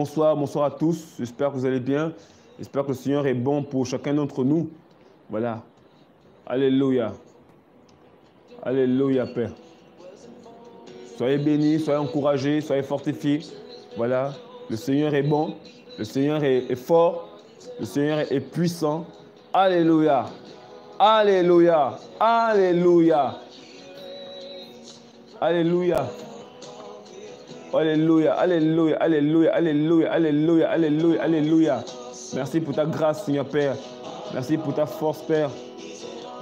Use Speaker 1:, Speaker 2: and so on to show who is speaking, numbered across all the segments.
Speaker 1: bonsoir, bonsoir à tous. J'espère que vous allez bien. J'espère que le Seigneur est bon pour chacun d'entre nous. Voilà. Alléluia. Alléluia, Père. Soyez bénis, soyez encouragés, soyez fortifiés. Voilà. Le Seigneur est bon. Le Seigneur est fort. Le Seigneur est puissant. Alléluia. Alléluia. Alléluia. Alléluia. Alléluia, alléluia, alléluia, alléluia, alléluia, alléluia, alléluia. Merci pour ta grâce, Seigneur Père. Merci pour ta force, Père.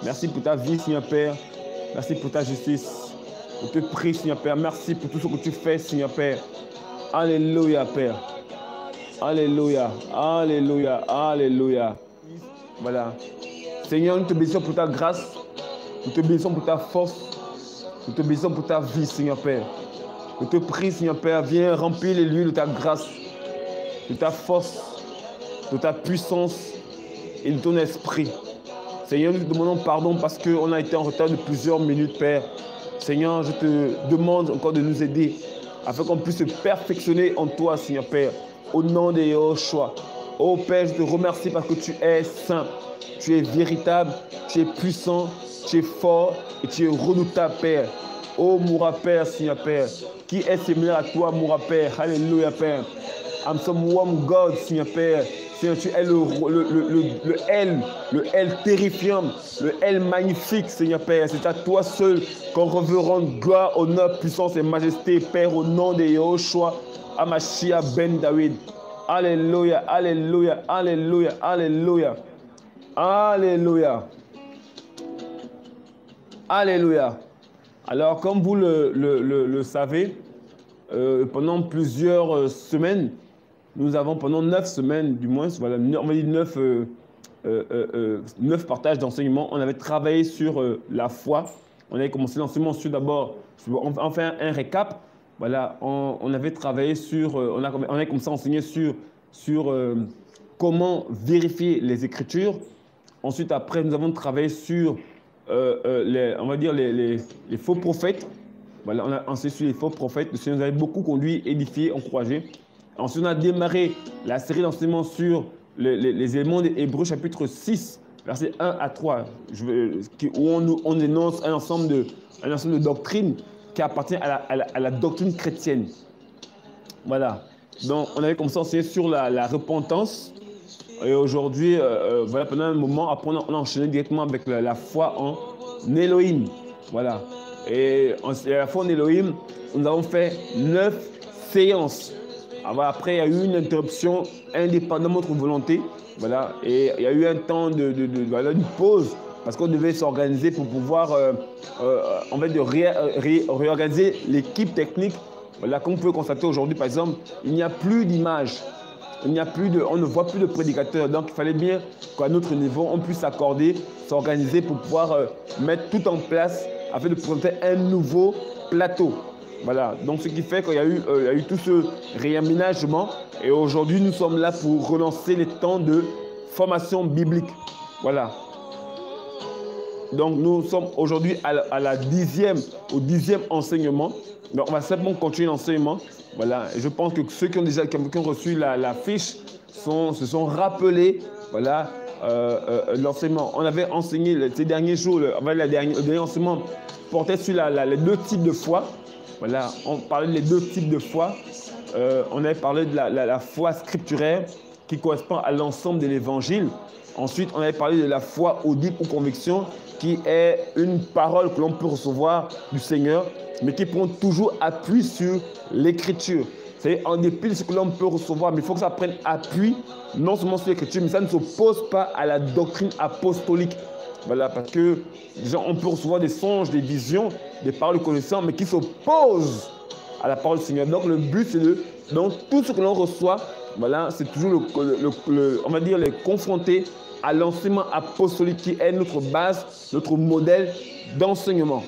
Speaker 1: Merci pour ta vie, Seigneur Père. Merci pour ta justice. Je te prie, Seigneur Père. Merci pour tout ce que tu fais, Seigneur Père. Alléluia, Père. Alléluia, alléluia, alléluia. Voilà. Seigneur, nous te bénissons pour ta grâce. Nous te bénissons pour ta force. Nous te bénissons pour ta vie, Seigneur Père. Je te prie, Seigneur Père, viens remplir les lieux de ta grâce, de ta force, de ta puissance et de ton esprit. Seigneur, nous te demandons pardon parce qu'on a été en retard de plusieurs minutes, Père. Seigneur, je te demande encore de nous aider afin qu'on puisse se perfectionner en toi, Seigneur Père, au nom de Yahushua. Oh Père, je te remercie parce que tu es saint, tu es véritable, tu es puissant, tu es fort et tu es redoutable, Père. Oh, Moura Père, Seigneur Père, qui est similaire à toi, Moura Père. Alléluia, Père. I'm some one God, Seigneur Père. Seigneur, tu es le L terrifiant, le L magnifique, Seigneur Père. C'est à toi seul qu'on rend gloire, honneur, puissance et majesté, Père, au nom de Yahushua, Amashia ben David. Alléluia, alléluia, alléluia, alléluia. Alléluia. Alléluia. Alors, comme vous le savez, pendant plusieurs semaines, nous avons pendant 9 semaines du moins, voilà, on va dire 9 partages d'enseignement, on avait travaillé sur la foi. On avait commencé l'enseignement sur d'abord, on fait un récap. Voilà, on avait travaillé sur, on a commencé à enseigner sur comment vérifier les Écritures. Ensuite, après, nous avons travaillé sur on va dire les faux prophètes. Voilà, on a enseigné sur les faux prophètes. Le Seigneur nous avait beaucoup conduit, édifié, encouragé. Ensuite, on a démarré la série d'enseignements sur les éléments des Hébreux, chapitre 6, versets 1 à 3, où on énonce un ensemble de doctrines qui appartient à la doctrine chrétienne. Voilà. Donc, on avait commencé à enseigner sur la repentance. Et aujourd'hui, voilà, pendant un moment, après, on a enchaîné directement avec la foi en Elohim. Voilà. Et la foi en Elohim, nous avons fait 9 séances. Alors, après, il y a eu une interruption indépendamment de notre volonté. Voilà. Et il y a eu un temps voilà, une pause parce qu'on devait s'organiser pour pouvoir en fait, réorganiser l'équipe technique. Voilà. Comme vous pouvez constater aujourd'hui, par exemple, il n'y a plus d'image. On ne voit plus de prédicateurs. Donc, il fallait bien qu'à notre niveau, on puisse s'accorder, s'organiser pour pouvoir mettre tout en place afin de présenter un nouveau plateau. Voilà. Donc, ce qui fait qu'il y a eu tout ce réaménagement. Et aujourd'hui, nous sommes là pour relancer les temps de formation biblique. Voilà. Donc, nous sommes aujourd'hui au 10e enseignement. Donc, on va simplement continuer l'enseignement. Voilà. Et je pense que ceux qui ont reçu la fiche se sont rappelés, voilà, l'enseignement. On avait enseigné ces derniers jours, le dernier enseignement portait sur les 2 types de foi. Voilà. On parlait des 2 types de foi. On avait parlé de la foi scripturaire qui correspond à l'ensemble de l'évangile. Ensuite, on avait parlé de la foi audible ou conviction qui est une parole que l'on peut recevoir du Seigneur, mais qui prend toujours appui sur l'écriture. C'est en dépit de ce que l'on peut recevoir, mais il faut que ça prenne appui non seulement sur l'écriture, mais ça ne s'oppose pas à la doctrine apostolique. Voilà, parce que déjà, on peut recevoir des songes, des visions, des paroles de connaissance, mais qui s'opposent à la parole du Seigneur. Donc le but, c'est donc tout ce que l'on reçoit, voilà, c'est toujours on va dire les confronter à l'enseignement apostolique qui est notre base, notre modèle d'enseignement.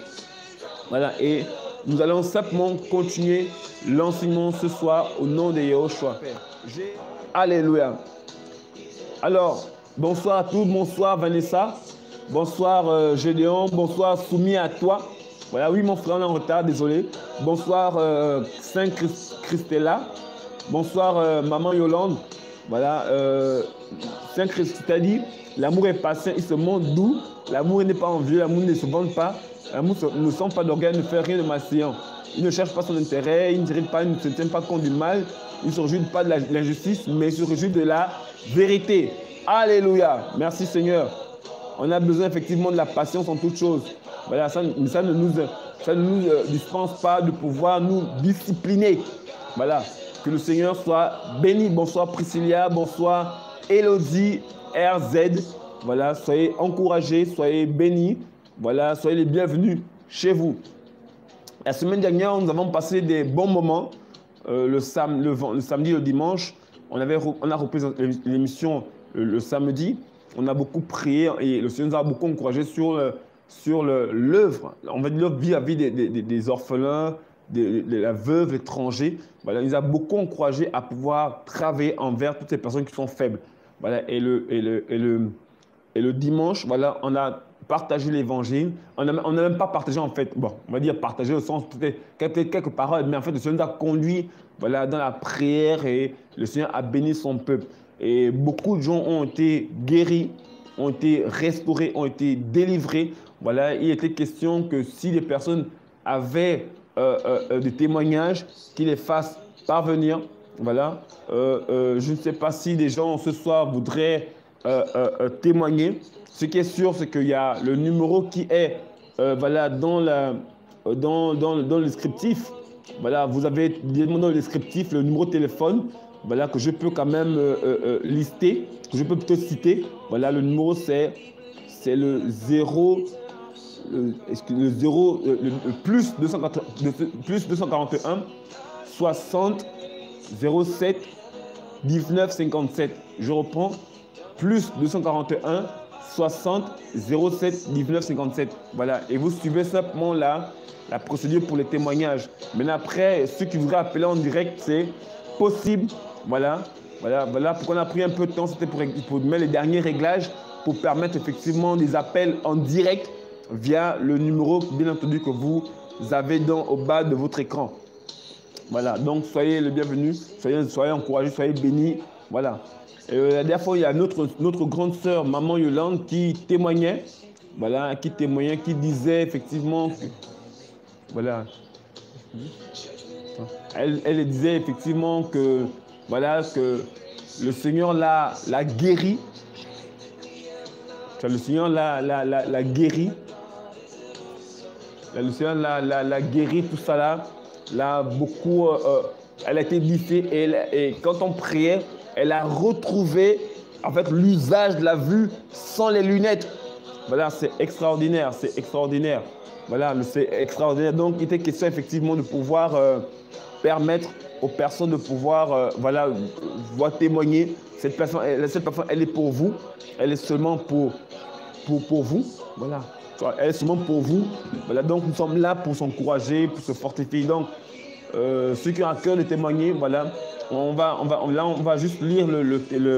Speaker 1: Voilà, et nous allons simplement continuer l'enseignement ce soir au nom de Yahushua. Alléluia. Alors, bonsoir à tous, bonsoir Vanessa, bonsoir Gédéon, bonsoir soumis à toi. Voilà, oui mon frère, on est en retard, désolé. Bonsoir Saint Christella. Bonsoir, maman Yolande. Voilà, Saint-Christ t'a dit, l'amour est patient, il se montre doux. L'amour n'est pas envieux, l'amour ne se vante pas. L'amour ne sent pas d'orgueil, ne fait rien de malséant. Il ne cherche pas son intérêt, il ne se tient pas compte du mal. Il ne se réjouit pas de l'injustice, mais il se réjouit de la vérité. Alléluia. Merci Seigneur. On a besoin effectivement de la patience en toutes choses. Voilà, ça ne nous dispense pas de pouvoir nous discipliner. Voilà. Que le Seigneur soit béni. Bonsoir Priscilla, bonsoir Elodie RZ. Voilà, soyez encouragés, soyez bénis. Voilà, soyez les bienvenus chez vous. La semaine dernière, nous avons passé des bons moments. Le samedi, le dimanche, on a repris l'émission le samedi. On a beaucoup prié et le Seigneur nous a beaucoup encouragé sur l'œuvre. On va dire l'œuvre vis-à-vis des orphelins, de la veuve, l'étranger. Voilà, il nous a beaucoup encouragé à pouvoir travailler envers toutes ces personnes qui sont faibles. Voilà, et le dimanche, voilà, on a partagé l'évangile. On n'a même pas partagé en fait, bon, on va dire partagé au sens peut-être quelques paroles, mais en fait le Seigneur nous a conduit, voilà, dans la prière et le Seigneur a béni son peuple. Et beaucoup de gens ont été guéris, ont été restaurés, ont été délivrés. Voilà, il était question que si les personnes avaient des témoignages, qu'ils les fassent parvenir. Voilà, je ne sais pas si les gens ce soir voudraient témoigner. Ce qui est sûr, c'est qu'il y a le numéro qui est voilà, dans le descriptif. Voilà, vous avez dans le descriptif le numéro de téléphone, voilà, que je peux quand même lister, que je peux peut-être citer. Voilà, le numéro c'est le 0, plus 241 60 07 19 57. Je reprends, plus 241 60 07 19 57. Voilà, et vous suivez simplement la procédure pour les témoignages. Maintenant, après, ceux qui voudraient appeler en direct, c'est possible. Voilà, pourquoi on a pris un peu de temps, c'était pour mettre les derniers réglages pour permettre effectivement des appels en direct via le numéro, bien entendu, que vous avez au bas de votre écran. Voilà, donc soyez les bienvenus, soyez encouragés, soyez bénis. Voilà. La dernière fois, il y a notre grande sœur, maman Yolande, qui témoignait, voilà, qui disait effectivement que, voilà, elle disait effectivement que, voilà, que le Seigneur l'a guéri. Le Seigneur l'a guéri. Le Seigneur l'a guéri, tout ça là. Là, beaucoup, elle a été lissée et quand on priait, elle a retrouvé en fait l'usage de la vue sans les lunettes. Voilà, c'est extraordinaire, c'est extraordinaire. Voilà, c'est extraordinaire. Donc, il était question effectivement de pouvoir permettre aux personnes de pouvoir, voilà, voir témoigner. Cette personne, elle est pour vous. Elle est seulement pour vous. Voilà. Elle est seulement pour vous. Voilà, donc nous sommes là pour s'encourager, pour se fortifier. Donc, ceux qui ont à cœur de témoigner, voilà, on va juste lire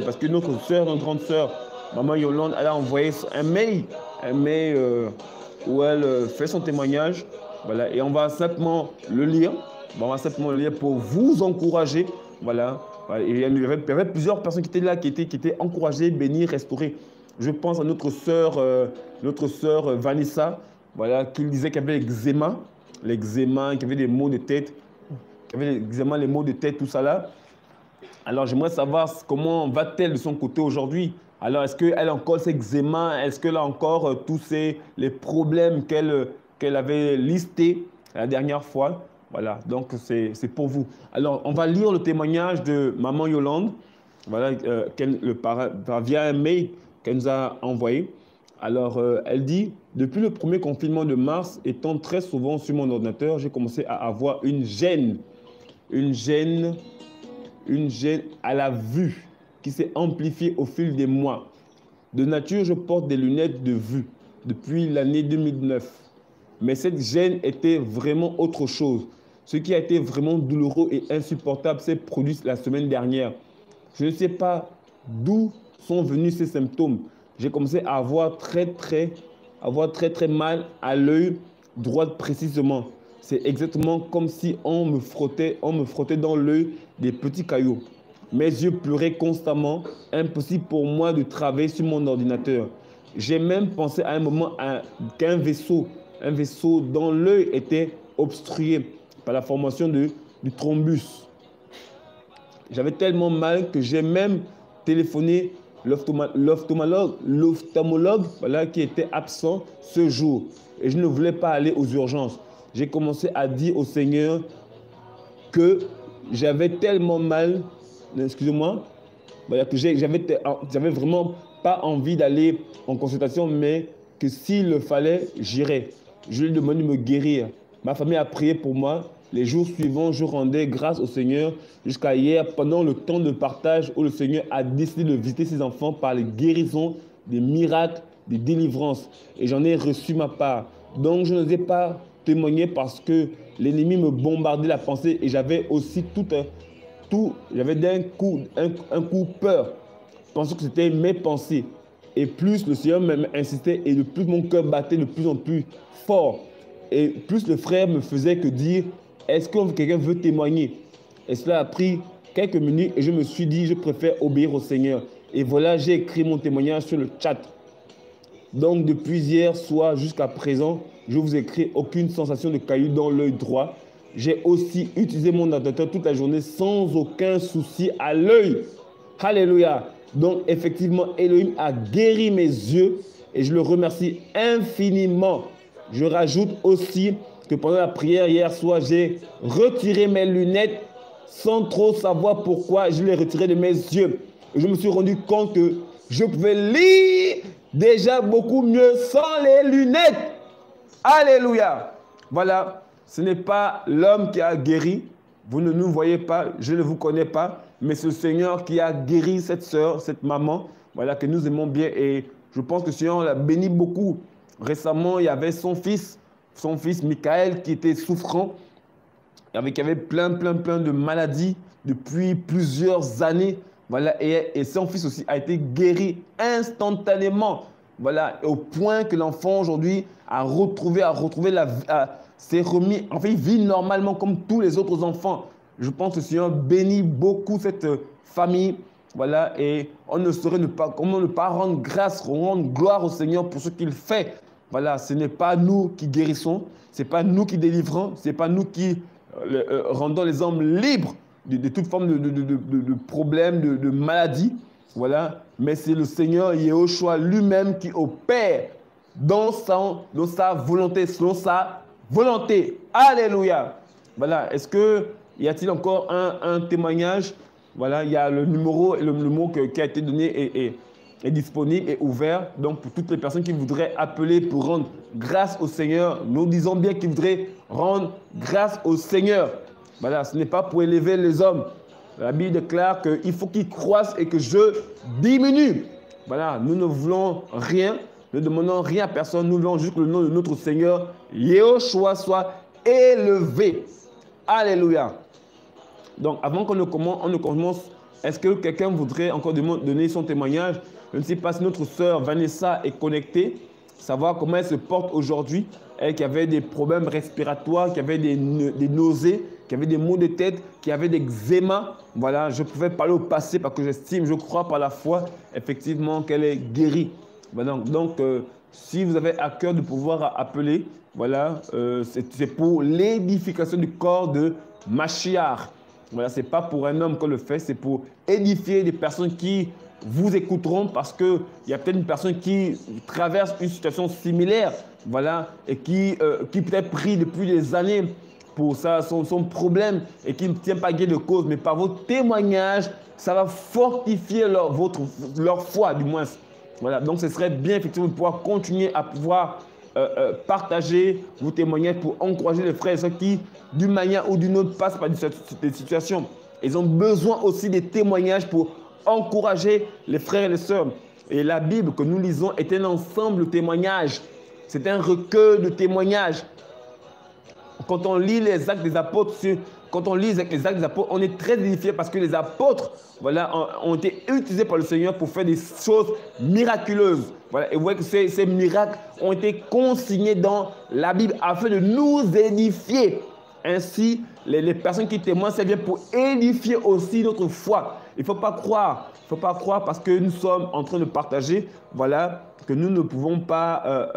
Speaker 1: parce que notre grande sœur, maman Yolande, elle a envoyé un mail où elle fait son témoignage, voilà, et on va simplement le lire. On va simplement le lire pour vous encourager, voilà. Il y avait plusieurs personnes qui étaient là, qui étaient encouragées, bénies, restaurées. Je pense à notre sœur Vanessa, voilà, qui disait qu'elle avait l'eczéma, qui avait des maux de tête, les maux de tête, tout ça là. Alors, j'aimerais savoir comment va-t-elle de son côté aujourd'hui. Alors, est-ce qu'elle a encore ses eczémas? Est-ce qu'elle a encore tous les problèmes qu'elle avait listés la dernière fois? Voilà, donc c'est pour vous. Alors, on va lire le témoignage de maman Yolande, voilà, via un mail qu'elle nous a envoyé. Alors, elle dit, depuis le premier confinement de mars, étant très souvent sur mon ordinateur, j'ai commencé à avoir une gêne à la vue qui s'est amplifiée au fil des mois. De nature, je porte des lunettes de vue depuis l'année 2009. Mais cette gêne était vraiment autre chose. Ce qui a été vraiment douloureux et insupportable s'est produit la semaine dernière. Je ne sais pas d'où sont venus ces symptômes. J'ai commencé à avoir très mal à l'œil droit précisément. c'est exactement comme si on me frottait dans l'œil des petits cailloux. Mes yeux pleuraient constamment, impossible pour moi de travailler sur mon ordinateur. J'ai même pensé à un moment qu'un vaisseau dans l'œil était obstrué par la formation du thrombus. J'avais tellement mal que j'ai même téléphoné l'ophtalmologue voilà, qui était absent ce jour. Et je ne voulais pas aller aux urgences. J'ai commencé à dire au Seigneur que j'avais tellement mal, excusez-moi, voilà, que j'avais vraiment pas envie d'aller en consultation, mais que s'il le fallait, j'irais. Je lui ai demandé de me guérir. Ma famille a prié pour moi. Les jours suivants, je rendais grâce au Seigneur jusqu'à hier, pendant le temps de partage où le Seigneur a décidé de visiter ses enfants par les guérisons, des miracles, des délivrances. Et j'en ai reçu ma part. Donc, je n'osais pas témoigner parce que l'ennemi me bombardait la pensée et j'avais aussi j'avais d'un coup, un coup peur. Je pensais que c'était mes pensées. Et plus le Seigneur m'insistait et de plus mon cœur battait de plus en plus fort. Et plus le frère me faisait que dire, est-ce que quelqu'un veut témoigner? Et cela a pris quelques minutes et je me suis dit, je préfère obéir au Seigneur. Et voilà, j'ai écrit mon témoignage sur le chat. Donc depuis hier soir jusqu'à présent, je vous écris aucune sensation de caillou dans l'œil droit. J'ai aussi utilisé mon ordinateur toute la journée sans aucun souci à l'œil. Alléluia. Donc effectivement, Elohim a guéri mes yeux et je le remercie infiniment. Je rajoute aussi que pendant la prière hier soir, j'ai retiré mes lunettes sans trop savoir pourquoi je les retirais de mes yeux. Et je me suis rendu compte que je pouvais lire déjà beaucoup mieux sans les lunettes. Alléluia. Voilà, ce n'est pas l'homme qui a guéri. Vous ne nous voyez pas, je ne vous connais pas, mais c'est le Seigneur qui a guéri cette sœur, cette maman, voilà, que nous aimons bien. Et je pense que le Seigneur l'a béni beaucoup. Récemment, il y avait son fils Michael, qui était souffrant, qui avait plein de maladies depuis plusieurs années. Voilà, et son fils aussi a été guéri instantanément. Voilà, au point que l'enfant aujourd'hui s'est remis, en fait, il vit normalement comme tous les autres enfants. Je pense que le Seigneur bénit beaucoup cette famille. Voilà, et on ne saurait comment ne pas rendre gloire au Seigneur pour ce qu'il fait. Voilà, ce n'est pas nous qui guérissons, ce n'est pas nous qui délivrons, ce n'est pas nous qui rendons les hommes libres de toute forme de problèmes, de maladies. Voilà, mais c'est le Seigneur Yehoshua lui-même qui opère dans sa volonté, selon sa volonté. Alléluia. Voilà, y a-t-il encore un témoignage? Voilà, il y a le numéro qui a été donné est disponible et ouvert. Donc, pour toutes les personnes qui voudraient appeler pour rendre grâce au Seigneur, nous disons bien qu'ils voudraient rendre grâce au Seigneur. Voilà, ce n'est pas pour élever les hommes. La Bible déclare qu'il faut qu'ils croissent et que je diminue. Voilà, nous ne voulons rien, ne demandons rien à personne. Nous voulons juste que le nom de notre Seigneur, Yehoshua, soit élevé. Alléluia. Donc, avant qu'on ne commence, est-ce que quelqu'un voudrait encore donner son témoignage? Je ne sais pas si notre sœur Vanessa est connectée, savoir comment elle se porte aujourd'hui. Elle qui avait des problèmes respiratoires, qui avait des nausées, qui avait des maux de tête, qui avait des eczémas. Voilà, je pouvais parler au passé parce que je crois par la foi, effectivement, qu'elle est guérie. Voilà, donc, si vous avez à cœur de pouvoir appeler, voilà, c'est pour l'édification du corps de Mashiach. Voilà, ce n'est pas pour un homme qu'on le fait, c'est pour édifier des personnes qui vous écouteront parce qu'il y a peut-être une personne qui traverse une situation similaire, voilà, et qui peut-être prie depuis des années pour ça, son problème et qui ne tient pas gain de cause. Mais par vos témoignages, ça va fortifier leur foi, du moins. Voilà, donc ce serait bien effectivement de pouvoir continuer à pouvoir partager vos témoignages pour encourager les frères et sœurs qui, d'une manière ou d'une autre, passent par des situations. Ils ont besoin aussi des témoignages pour encourager les frères et les sœurs. Et la Bible que nous lisons est un ensemble de témoignages. C'est un recueil de témoignages. Quand on lit les Actes des Apôtres, quand on lit les actes des apôtres, on est très édifié parce que les apôtres, voilà, ont été utilisés par le Seigneur pour faire des choses miraculeuses. Voilà, et vous voyez que ces miracles ont été consignés dans la Bible afin de nous édifier. Ainsi, les personnes qui témoignent, ça vient pour édifier aussi notre foi. Il ne faut pas croire. Il ne faut pas croire parce que nous sommes en train de partager, voilà, que nous ne pouvons pas,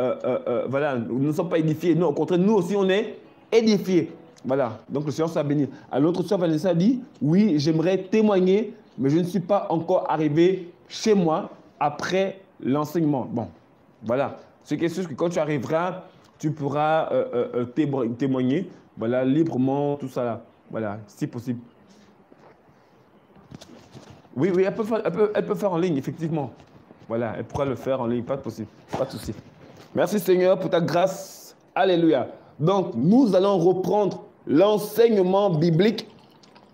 Speaker 1: voilà, nous ne sommes pas édifiés. Non, au contraire, nous aussi, on est édifiés. Voilà, donc le Seigneur soit béni. Alors l'autre soeur Vanessa dit, oui, j'aimerais témoigner, mais je ne suis pas encore arrivé chez moi après l'enseignement. Bon, voilà. C'est quelque chose que quand tu arriveras, tu pourras témoigner, voilà, librement, tout ça là. Voilà, si possible. Oui, oui, elle peut faire en ligne, effectivement. Voilà, elle pourra le faire en ligne, pas de possible, pas de souci. Merci Seigneur pour ta grâce. Alléluia. Donc, nous allons reprendre l'enseignement biblique.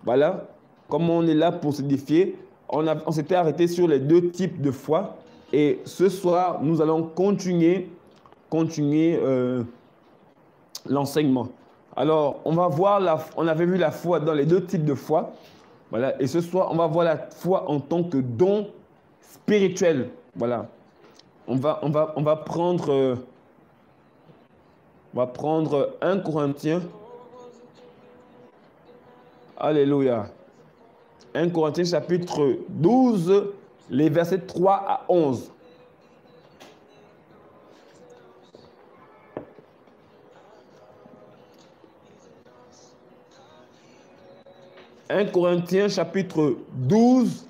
Speaker 1: Voilà, comme on est là pour se défier, on s'était arrêté sur les deux types de foi. Et ce soir, nous allons continuer l'enseignement. Alors, on va voir, on avait vu la foi dans les deux types de foi. Voilà, et ce soir, on va voir la foi en tant que don spirituel. Voilà, on va prendre 1 Corinthiens. Alléluia. 1 Corinthiens chapitre 12, les versets 3 à 11. « 1 Corinthiens chapitre 12,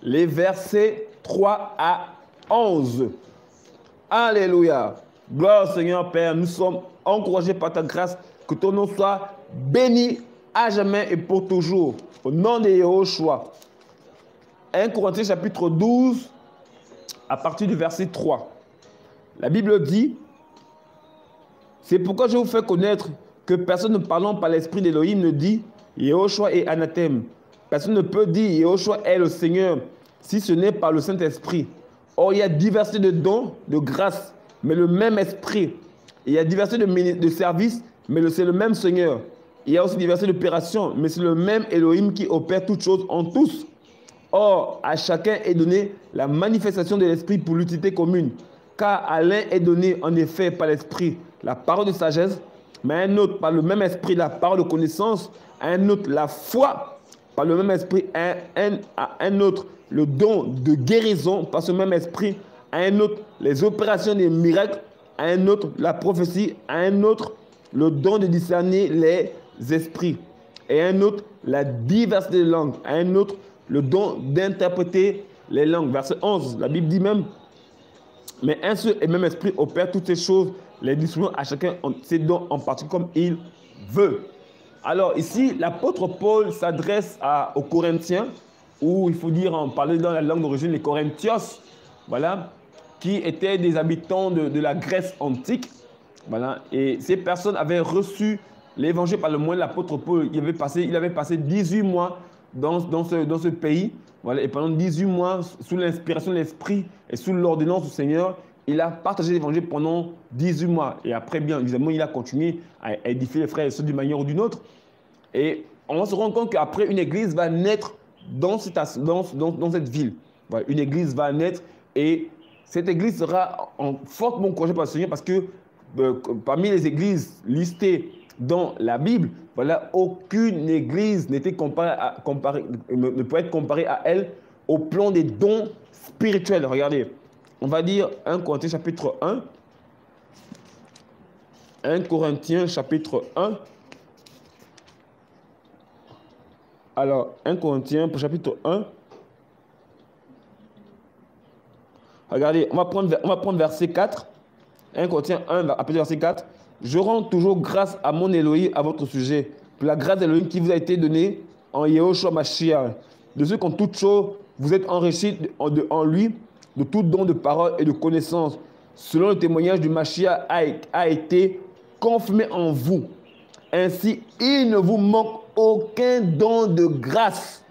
Speaker 1: les versets 3 à 11. Alléluia. Gloire au Seigneur Père, nous sommes encouragés par ta grâce, que ton nom soit béni à jamais et pour toujours. Au nom de Yahushua. 1 Corinthiens chapitre 12, à partir du verset 3. La Bible dit, c'est pourquoi je vous fais connaître que personne ne parlant par l'esprit d'Élohim ne dit Yahushua est anathème. Personne ne peut dire Yahushua est le Seigneur si ce n'est par le Saint-Esprit. Or, il y a diversité de dons, de grâce, mais le même esprit. Il y a diversité de services, mais c'est le même Seigneur. Il y a aussi diversité d'opérations, mais c'est le même Elohim qui opère toutes choses en tous. Or, à chacun est donné la manifestation de l'esprit pour l'utilité commune. Car à l'un est donné en effet par l'esprit la parole de sagesse, mais à un autre par le même esprit la parole de connaissance, à un autre la foi, par le même esprit, à un autre le don de guérison, par ce même esprit, à un autre les opérations des miracles, à un autre la prophétie, à un autre le don de discerner les esprits, et à un autre la diversité des langues, à un autre le don d'interpréter les langues. Verset 11, la Bible dit même, mais un seul et même esprit opère toutes ces choses, les distribuant à chacun ses dons en partie comme il veut. Alors ici, l'apôtre Paul s'adresse aux Corinthiens, ou il faut dire, en parler dans la langue d'origine, les Corinthios, voilà, qui étaient des habitants de la Grèce antique. Voilà, et ces personnes avaient reçu l'évangile par le moyen de l'apôtre Paul. Il avait passé 18 mois dans ce pays. Voilà, et pendant 18 mois, sous l'inspiration de l'Esprit et sous l'ordonnance du Seigneur, il a partagé l'évangile pendant 18 mois. Et après, bien évidemment, il a continué à édifier les frères et sœurs d'une manière ou d'une autre. Et on se rend compte qu'après, une église va naître dans cette ville. Voilà, une église va naître et cette église sera fortement encouragée par le Seigneur parce que parmi les églises listées dans la Bible, voilà, aucune église ne peut être comparée à elle au plan des dons spirituels. Regardez, on va dire 1 Corinthiens chapitre 1. 1 Corinthiens chapitre 1. Alors, 1 Corinthiens chapitre 1. Regardez, on va prendre verset 4. 1 Corinthiens 1, à partir du verset 4. Je rends toujours grâce à mon Elohim à votre sujet, pour la grâce d'Elohim qui vous a été donnée en Yahushua Mashiach, de ce qu'en toute chose vous êtes enrichis en lui de tout don de parole et de connaissance, selon le témoignage du Mashiach a été confirmé en vous. Ainsi, il ne vous manque aucun don de grâce.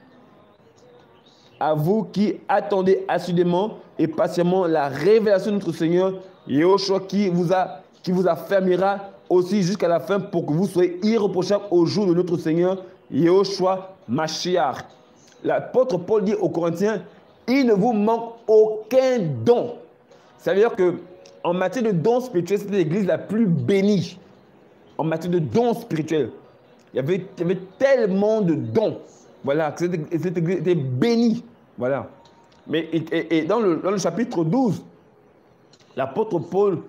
Speaker 1: À vous qui attendez assidûment et patiemment la révélation de notre Seigneur Yahushua qui vous affermira aussi jusqu'à la fin pour que vous soyez irréprochables au jour de notre Seigneur Yahushua Mashiach. L'apôtre Paul dit aux Corinthiens, il ne vous manque aucun don. Ça veut dire qu'en matière de dons spirituels, c'était l'église la plus bénie. En matière de dons spirituels, il y avait tellement de dons. Voilà, cette église était bénie. Voilà. Mais et dans le chapitre 12, l'apôtre Paul,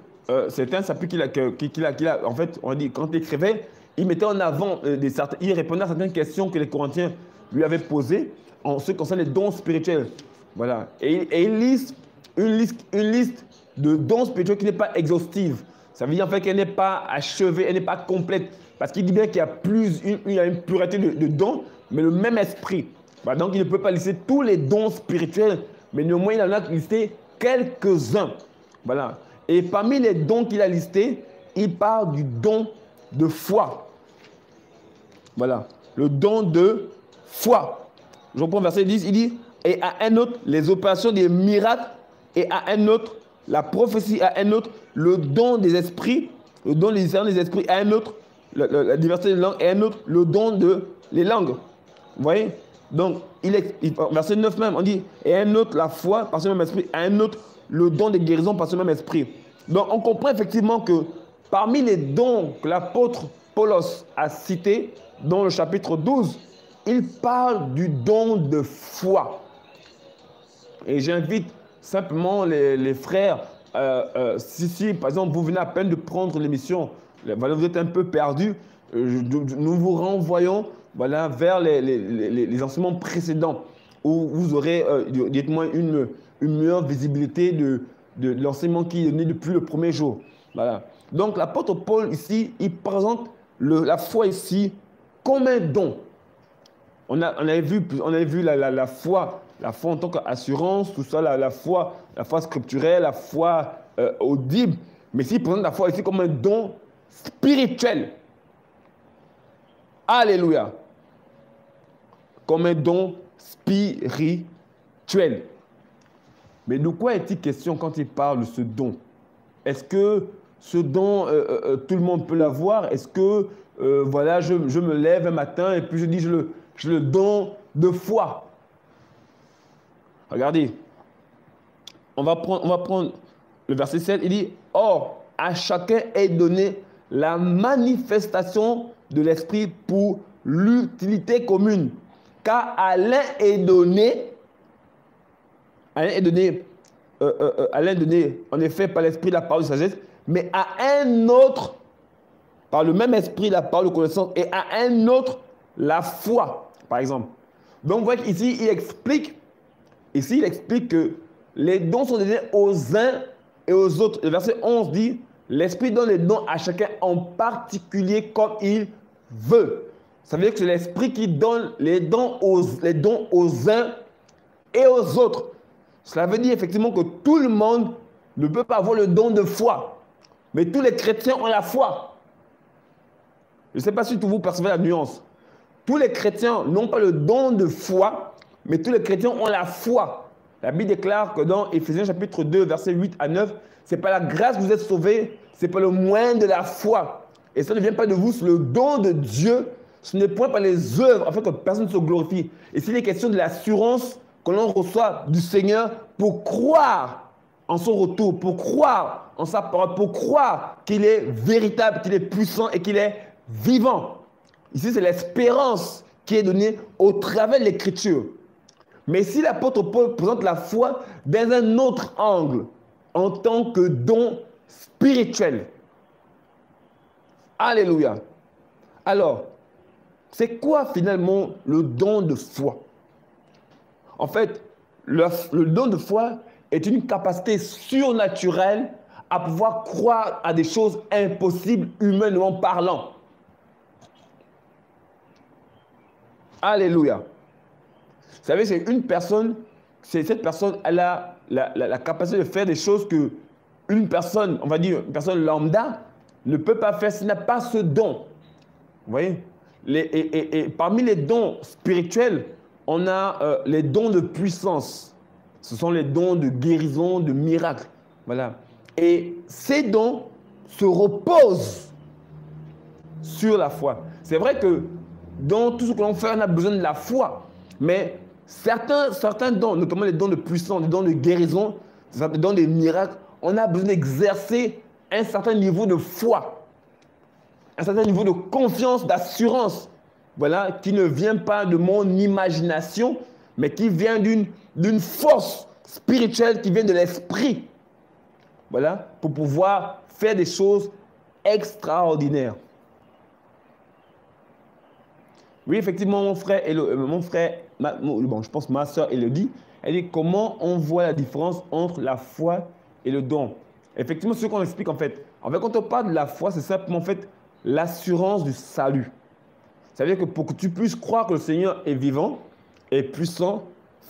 Speaker 1: c'est un chapitre qu'il a, en fait, on dit, quand il écrivait, il mettait en avant, il répondait à certaines questions que les Corinthiens lui avaient posées en ce qui concerne les dons spirituels. Voilà. Et il liste une liste de dons spirituels qui n'est pas exhaustive. Ça veut dire en fait qu'elle n'est pas achevée, elle n'est pas complète. Parce qu'il dit bien qu'il y a une pluralité de dons, mais le même esprit. Bah, donc il ne peut pas lister tous les dons spirituels, mais néanmoins il en a listé quelques-uns. Voilà. Et parmi les dons qu'il a listés, il parle du don de foi. Voilà. Le don de foi. Je reprends verset 10, il dit, et à un autre, les opérations des miracles, et à un autre, la prophétie, à un autre, le don des esprits, le don des discernements des esprits, à un autre, la diversité des langues, et à un autre, le don de les langues. Vous voyez? Donc, verset 9 même, on dit, et à un autre, la foi par ce même esprit, à un autre, le don de guérison par ce même esprit. Donc, on comprend effectivement que parmi les dons que l'apôtre Paulos a cités dans le chapitre 12, il parle du don de foi. Et j'invite simplement les frères, si par exemple vous venez à peine de prendre l'émission, vous êtes un peu perdu, nous vous renvoyons voilà, vers les enseignements précédents où vous aurez dites-moi une meilleure visibilité de l'enseignement qui est donné depuis le premier jour. Voilà. Donc l'apôtre Paul ici, il présente la foi ici comme un don. On avait vu la foi en tant qu'assurance, tout ça, la foi scripturelle, la foi audible. Mais ici, il présente la foi ici comme un don spirituel. Alléluia. Comme un don spirituel. Mais de quoi est-il question quand il parle de ce don? Est-ce que ce don, tout le monde peut l'avoir? Est-ce que, voilà, je me lève un matin et puis je dis, j'ai le don de foi? Regardez, on va prendre le verset 7, il dit, « Or, à chacun est donné la manifestation de l'esprit pour l'utilité commune. Car à l'un est donné, en effet, par l'esprit la parole de sagesse, mais à un autre, par le même esprit la parole de connaissance, et à un autre, la foi, par exemple. » Donc, vous voyez qu'ici, il explique que les dons sont donnés aux uns et aux autres. Le verset 11 dit, l'Esprit donne les dons à chacun en particulier comme il veut. Ça veut dire que c'est l'Esprit qui donne les dons aux uns et aux autres. Cela veut dire effectivement que tout le monde ne peut pas avoir le don de foi. Mais tous les chrétiens ont la foi. Je ne sais pas si vous percevez la nuance. Tous les chrétiens n'ont pas le don de foi, mais tous les chrétiens ont la foi. La Bible déclare que dans Éphésiens chapitre 2, versets 8 à 9, c'est par la grâce que vous êtes sauvés, c'est par le moyen de la foi. Et ça ne vient pas de vous, c'est le don de Dieu. Ce n'est point par les œuvres, afin que personne ne se glorifie. Et c'est une question de l'assurance que l'on reçoit du Seigneur pour croire en son retour, pour croire en sa parole, pour croire qu'il est véritable, qu'il est puissant et qu'il est vivant. Ici, c'est l'espérance qui est donnée au travers de l'Écriture. Mais si l'apôtre Paul présente la foi dans un autre angle, en tant que don spirituel. Alléluia. Alors, c'est quoi finalement le don de foi? En fait, le don de foi est une capacité surnaturelle à pouvoir croire à des choses impossibles humainement parlant. Alléluia. Vous savez, c'est une personne, cette personne, elle a la capacité de faire des choses que une personne, on va dire une personne lambda, ne peut pas faire s'il n'a pas ce don. Vous voyez? Et parmi les dons spirituels, on a les dons de puissance. Ce sont les dons de guérison, de miracle. Voilà. Et ces dons se reposent sur la foi. C'est vrai que dans tout ce que l'on fait, on a besoin de la foi. Mais certains dons, notamment les dons de puissance, les dons de guérison, les dons de miracles, on a besoin d'exercer un certain niveau de foi, un certain niveau de confiance, d'assurance, voilà, qui ne vient pas de mon imagination, mais qui vient d'une force spirituelle qui vient de l'esprit, voilà, pour pouvoir faire des choses extraordinaires. Oui, effectivement, je pense ma soeur Elodie, elle dit comment on voit la différence entre la foi et le don. Effectivement, ce qu'on explique en fait, quand on parle de la foi, c'est simplement en fait l'assurance du salut. Ça veut dire que pour que tu puisses croire que le Seigneur est vivant, est puissant,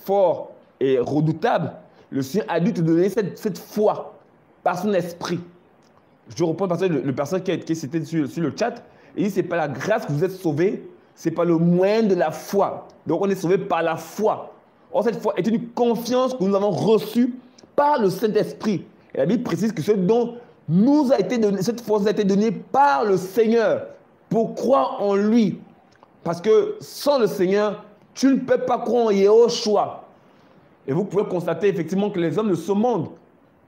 Speaker 1: fort et redoutable, le Seigneur a dû te donner cette foi par son esprit. Je reprends le personne qui est cité sur le chat. Il dit, c'est par la grâce que vous êtes sauvés, c'est par le moyen de la foi. Donc on est sauvé par la foi. Or cette foi est une confiance que nous avons reçue par le Saint-Esprit. Et la Bible précise que ce don nous a été donné, cette foi nous a été donnée par le Seigneur pour croire en lui. Parce que sans le Seigneur, tu ne peux pas croire en Yehoshua. Et vous pouvez constater effectivement que les hommes de ce monde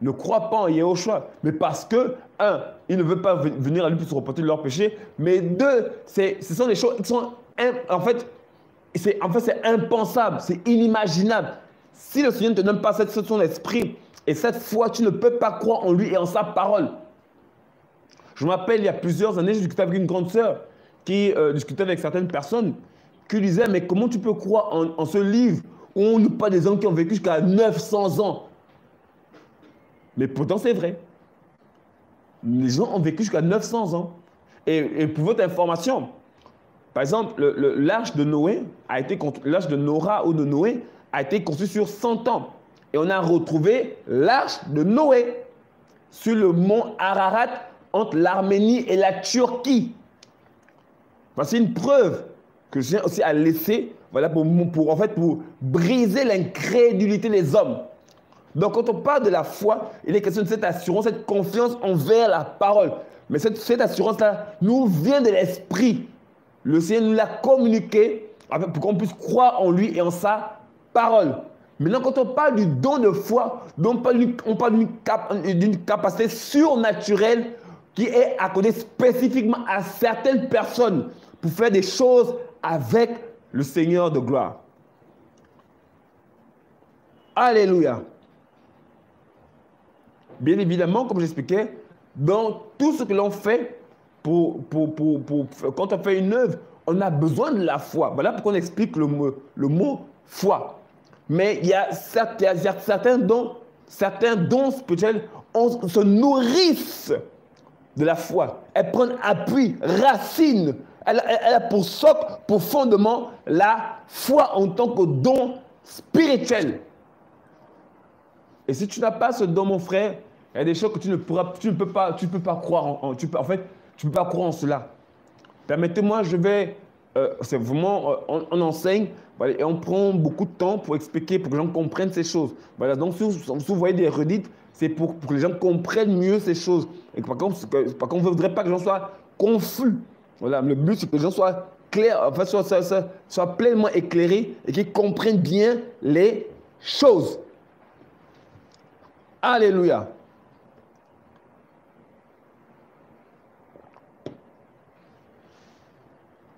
Speaker 1: ne croient pas en Yehoshua. Mais parce que, un, ils ne veulent pas venir à lui pour se repentir de leurs péchés. Mais deux, ce sont des choses qui sont, en fait, c'est impensable, c'est inimaginable. Si le Seigneur ne te donne pas son esprit et cette foi, tu ne peux pas croire en lui et en sa parole. Je me rappelle, il y a plusieurs années, je discutais avec une grande sœur qui discutait avec certaines personnes qui disaient, mais comment tu peux croire en ce livre où on nous parle des hommes qui ont vécu jusqu'à 900 ans? Mais pourtant, c'est vrai. Les gens ont vécu jusqu'à 900 ans. Et pour votre information, par exemple, l'arche de Noé l'arche de Nora ou de Noé a été conçue sur 100 ans. Et on a retrouvé l'arche de Noé sur le mont Ararat entre l'Arménie et la Turquie. Voici une preuve que je tiens aussi à laisser, voilà, pour briser l'incrédulité des hommes. Donc, quand on parle de la foi, il est question de cette assurance, cette confiance envers la parole. Mais cette assurance-là nous vient de l'esprit. Le Seigneur nous l'a communiqué pour qu'on puisse croire en lui et en sa parole. Maintenant, quand on parle du don de foi, on parle d'une capacité surnaturelle qui est accordée spécifiquement à certaines personnes pour faire des choses avec le Seigneur de gloire. Alléluia. Bien évidemment, comme j'expliquais, dans tout ce que l'on fait, quand on fait une œuvre, on a besoin de la foi. Voilà pourquoi on explique le mot foi. Mais il y a certains dons spirituels, se nourrissent de la foi. Elles prennent appui, racine. Elle a pour socle, pour fondement, la foi en tant que don spirituel. Et si tu n'as pas ce don, mon frère, il y a des choses que tu ne peux pas croire tu peux pas croire en cela. Permettez-moi, c'est vraiment, on enseigne, voilà, et on prend beaucoup de temps pour expliquer, pour que les gens comprennent ces choses. Voilà, donc si vous voyez des redites, c'est pour que les gens comprennent mieux ces choses. Et par contre, on ne voudrait pas que les gens soient confus. Voilà, le but, c'est que les gens soient clairs, enfin, soient pleinement éclairés et qu'ils comprennent bien les choses. Alléluia.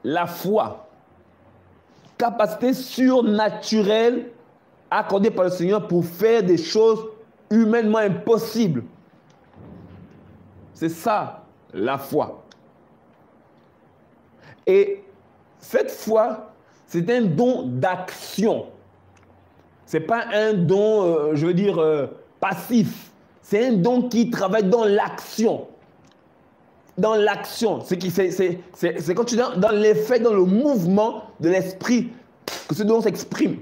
Speaker 1: La foi, capacité surnaturelle accordée par le Seigneur pour faire des choses humainement impossibles. C'est ça, la foi. Et cette foi, c'est un don d'action. Ce n'est pas un don, passif. C'est un don qui travaille dans l'action. Dans l'action. C'est quand tu es dans l'effet, dans le mouvement de l'esprit que ce don s'exprime.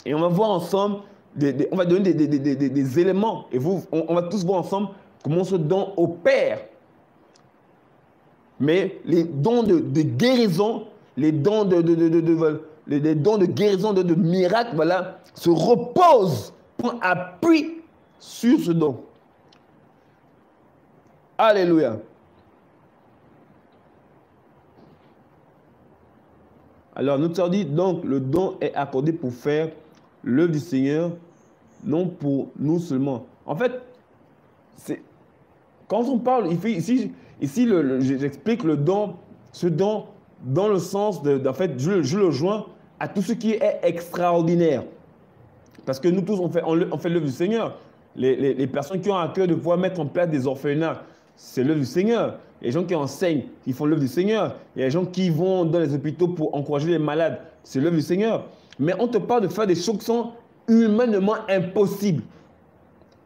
Speaker 1: Et on va voir ensemble, on va donner des éléments. Et on va tous voir ensemble comment ce don opère. Mais les dons de guérison, les dons de guérison, de miracles, voilà, se reposent pour appui sur ce don. Alléluia. Alors, notre sœur dit, donc, le don est accordé pour faire l'œuvre du Seigneur, non pour nous seulement. En fait, quand on parle, ici j'explique le don, ce don, dans le sens en fait, je le joins à tout ce qui est extraordinaire. Parce que nous tous, on fait l'œuvre du Seigneur. Les personnes qui ont à cœur de pouvoir mettre en place des orphelinats, c'est l'œuvre du Seigneur. Les gens qui enseignent, ils font l'œuvre du Seigneur. Il y a les gens qui vont dans les hôpitaux pour encourager les malades, c'est l'œuvre du Seigneur. Mais on te parle de faire des choses qui sont humainement impossibles.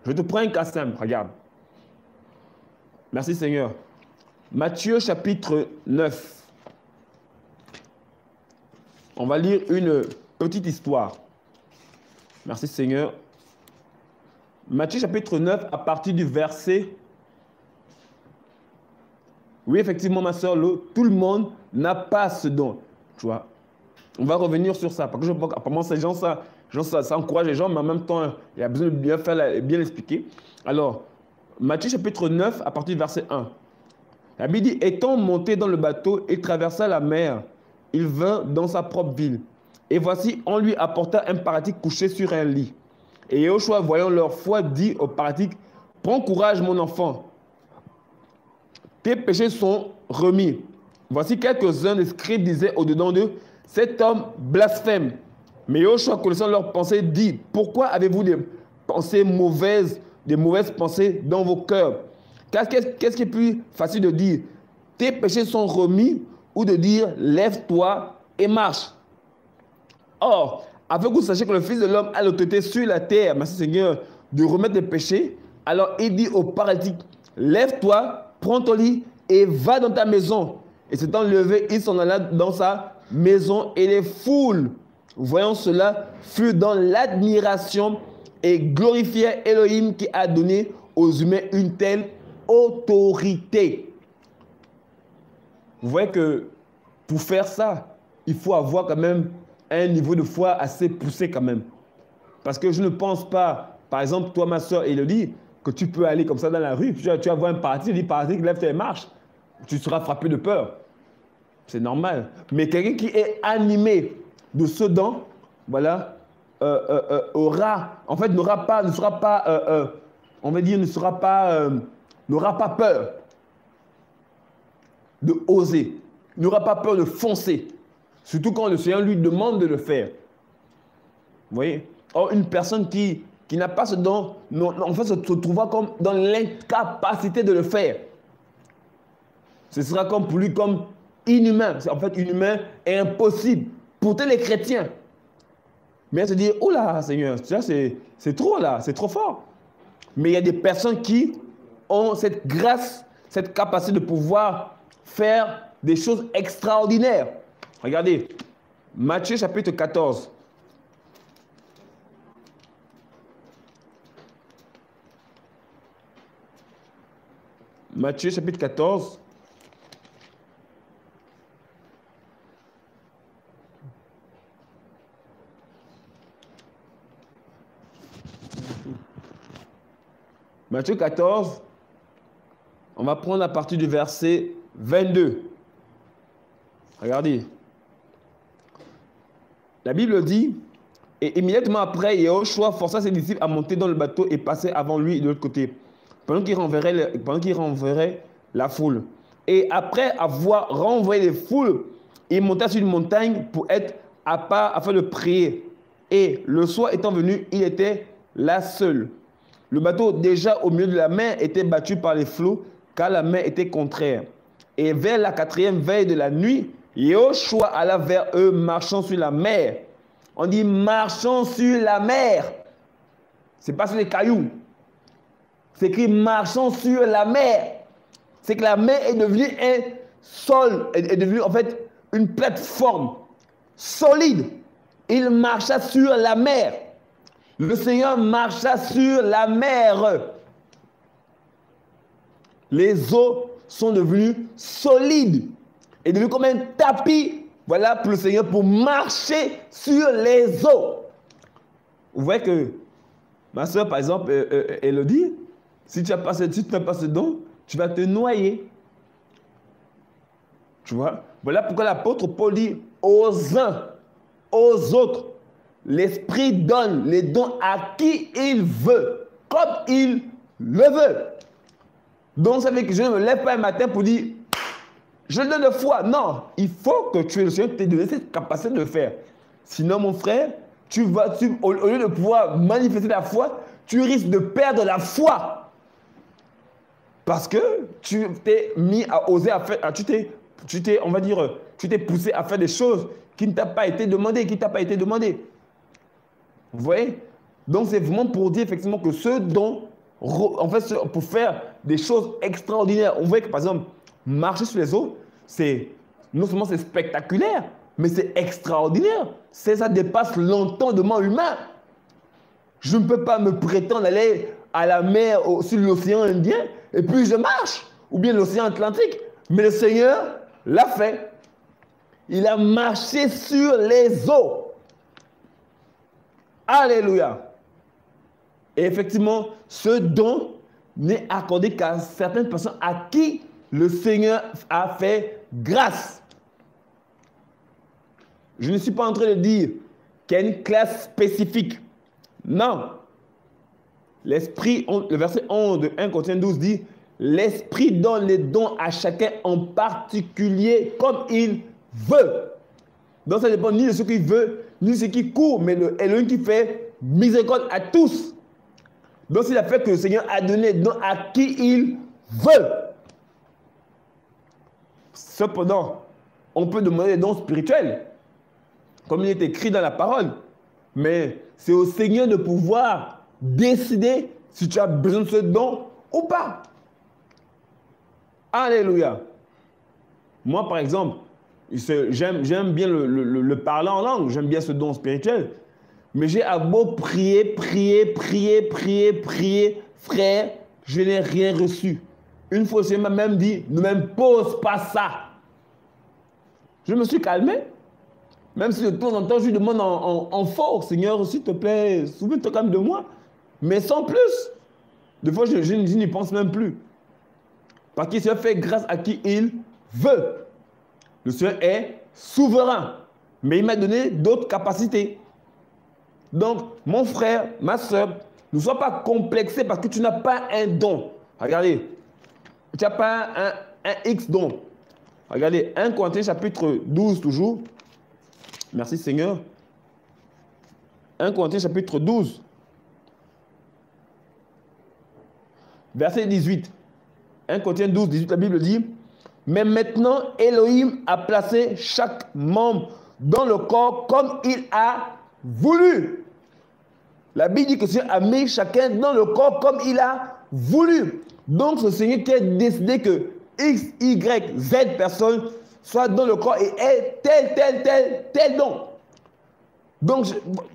Speaker 1: Je te prends un cas simple, regarde. Merci Seigneur. Matthieu chapitre 9. On va lire une petite histoire. Merci Seigneur. Matthieu chapitre 9 à partir du verset. Oui, effectivement, ma soeur, tout le monde n'a pas ce don. Tu vois. On va revenir sur ça. Parce que je pense qu'apparemment, ces gens, ça encourage les gens, mais en même temps, il y a besoin de bien faire, bien l'expliquer. Alors, Matthieu chapitre 9 à partir du verset 1. La Bible dit, étant monté dans le bateau, il traversa la mer. Il vint dans sa propre ville. Et voici, on lui apporta un paralytique couché sur un lit. Et Yoshua, voyant leur foi, dit au paralytique, prends courage, mon enfant. Tes péchés sont remis. Voici quelques-uns des scribes disaient au-dedans d'eux, cet homme blasphème. Mais Yoshua, connaissant leurs pensées, dit, pourquoi avez-vous des pensées mauvaises, des mauvaises pensées dans vos cœurs? Qu'est-ce qui est plus facile de dire? Tes péchés sont remis, ou de dire, lève-toi et marche. Or, afin que vous sachiez que le Fils de l'homme a l'autorité sur la terre, merci Seigneur, de remettre les péchés, alors il dit au paralytique, lève-toi, prends ton lit et va dans ta maison. Et s'étant levé, il s'en alla dans sa maison et les foules, voyant cela, furent dans l'admiration et glorifièrent Elohim qui a donné aux humains une telle autorité. Vous voyez que pour faire ça, il faut avoir quand même un niveau de foi assez poussé quand même. Parce que je ne pense pas, par exemple, toi, ma soeur Élodie, que tu peux aller comme ça dans la rue, tu vas voir un paralytique, il dit paralytique, lève-toi et marche. Tu seras frappé de peur. C'est normal. Mais quelqu'un qui est animé de ce don, voilà, n'aura pas peur de oser, n'aura pas peur de foncer. Surtout quand le Seigneur lui demande de le faire. Vous voyez? Or, une personne qui n'a pas ce don, en fait, se trouvera comme dans l'incapacité de le faire. Ce sera comme pour lui comme inhumain. En fait, inhumain est impossible pour tous les chrétiens. Mais elle se dit, oh là, Seigneur, c'est trop là, c'est trop fort. Mais il y a des personnes qui ont cette grâce, cette capacité de pouvoir faire des choses extraordinaires. Regardez, Matthieu chapitre 14. Matthieu chapitre 14. Matthieu 14, on va prendre à partir du verset 22. Regardez. La Bible dit, et immédiatement après, Yahushua força ses disciples à monter dans le bateau et passer avant lui de l'autre côté, pendant qu'il renverrait la foule. Et après avoir renvoyé les foules, il monta sur une montagne pour être à part afin de prier. Et le soir étant venu, il était là seul. Le bateau, déjà au milieu de la mer, était battu par les flots, car la mer était contraire. Et vers la 4e veille de la nuit, Yahushua alla vers eux, marchant sur la mer. On dit marchant sur la mer. Ce n'est pas sur les cailloux. C'est écrit marchant sur la mer. C'est que la mer est devenue un sol, est devenue en fait une plateforme solide. Il marcha sur la mer. Le Seigneur marcha sur la mer. Les eaux sont devenues solides et devenues comme un tapis, voilà, pour le Seigneur, pour marcher sur les eaux. Vous voyez que ma soeur, par exemple, Élodie, si tu n'as pas ce don, tu vas te noyer. Tu vois? Voilà pourquoi l'apôtre Paul dit, aux uns, aux autres. L'Esprit donne les dons à qui il veut, comme il le veut. Donc, ça veut dire que je ne me lève pas un matin pour dire, je donne de foi. Non, il faut que tu aies le Seigneur t'ait donné cette capacité de le faire. Sinon, mon frère, au lieu de pouvoir manifester la foi, tu risques de perdre la foi. Parce que tu t'es mis à oser à faire, on va dire, tu t'es poussé à faire des choses qui ne t'ont pas été demandées, Vous voyez? Donc, c'est vraiment pour dire effectivement que ce don, en fait, pour faire des choses extraordinaires, on voit que par exemple, marcher sur les eaux, non seulement c'est spectaculaire, mais c'est extraordinaire. Ça dépasse l'entendement humain. Je ne peux pas me prétendre aller à la mer, sur l'océan Indien, et puis je marche, ou bien l'océan Atlantique. Mais le Seigneur l'a fait. Il a marché sur les eaux. Alléluia. Et effectivement, ce don n'est accordé qu'à certaines personnes à qui le Seigneur a fait grâce. Je ne suis pas en train de dire qu'il y a une classe spécifique. Non. L'Esprit, le verset 11 de 1 Corinthiens 12 dit, l'Esprit donne les dons à chacun en particulier comme il veut. Donc ça dépend ni de ce qu'il veut, ni de ce qui court, mais Elohim qui fait miséricorde à tous. Donc c'est le fait que le Seigneur a donné les dons à qui il veut. Cependant, on peut demander des dons spirituels, comme il est écrit dans la parole. Mais c'est au Seigneur de pouvoir décider si tu as besoin de ce don ou pas. Alléluia. Moi, par exemple, j'aime bien le parler en langue. J'aime bien ce don spirituel. Mais j'ai à beau prier, frère, je n'ai rien reçu. Une fois, le Seigneur m'a même dit, ne m'impose pas ça. Je me suis calmé. Même si de temps en temps, je lui demande en fort, Seigneur, s'il te plaît, souviens-toi quand même de moi. Mais sans plus. Des fois, je n'y pense même plus. Parce qu'il se fait grâce à qui il veut. Le Seigneur est souverain. Mais il m'a donné d'autres capacités. Donc, mon frère, ma soeur, ne sois pas complexé parce que tu n'as pas un don. Regardez, tu n'as pas un X don. Regardez, 1 Corinthiens chapitre 12 toujours. Merci Seigneur. 1 Corinthiens chapitre 12. Verset 18. 1 Corinthiens 12, 18, la Bible dit, « Mais maintenant, Elohim a placé chaque membre dans le corps comme il a voulu. » La Bible dit que le Seigneur a mis chacun dans le corps comme il a voulu. Donc, c'est le Seigneur qui a décidé que X, Y, Z personnes soient dans le corps et aient tel don. Donc,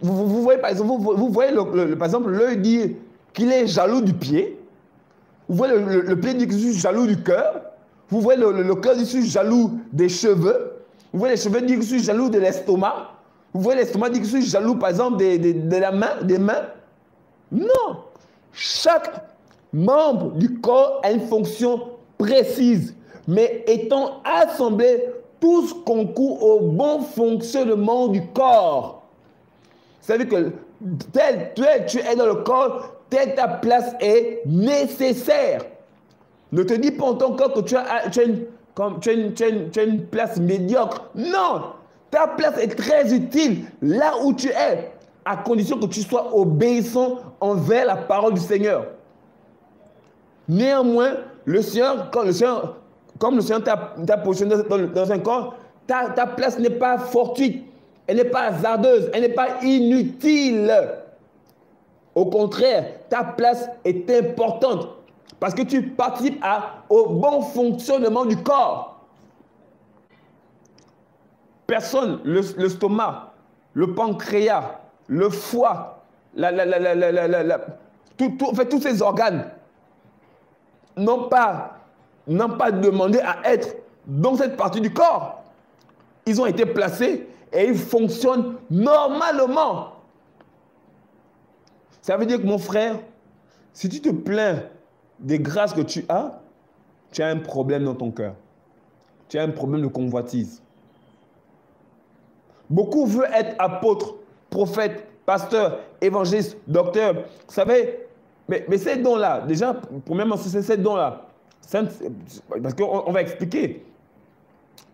Speaker 1: vous voyez, par exemple, vous voyez par exemple, l'œil dit qu'il est jaloux du pied. Vous voyez, le pied dit que je suis jaloux du cœur. Vous voyez, le cœur dit que je suis jaloux des cheveux. Vous voyez, les cheveux disent que je suis jaloux de l'estomac. Vous voyez, l'estomac dit que je suis jaloux, par exemple, de la main, des mains. Non. Chaque membre du corps a une fonction précise. Mais étant assemblés, tous concourent au bon fonctionnement du corps. Ça veut dire que tel tu es dans le corps, telle ta place est nécessaire. Ne te dis pas en ton corps que tu as une place médiocre. Non, ta place est très utile là où tu es, à condition que tu sois obéissant envers la parole du Seigneur. Néanmoins, comme le Seigneur t'a positionné dans un corps, ta place n'est pas fortuite, elle n'est pas hasardeuse, elle n'est pas inutile. Au contraire, ta place est importante parce que tu participes au bon fonctionnement du corps. Personne, le stomac, le pancréas, le foie, en fait, tous ces organes n'ont pas demandé à être dans cette partie du corps. Ils ont été placés et ils fonctionnent normalement. Ça veut dire que mon frère, si tu te plains des grâces que tu as un problème dans ton cœur. Tu as un problème de convoitise. Beaucoup veulent être apôtres, prophètes, pasteurs, évangélistes, docteurs. Vous savez, mais ces dons-là, déjà, premièrement, c'est ces dons-là. Parce qu'on va expliquer.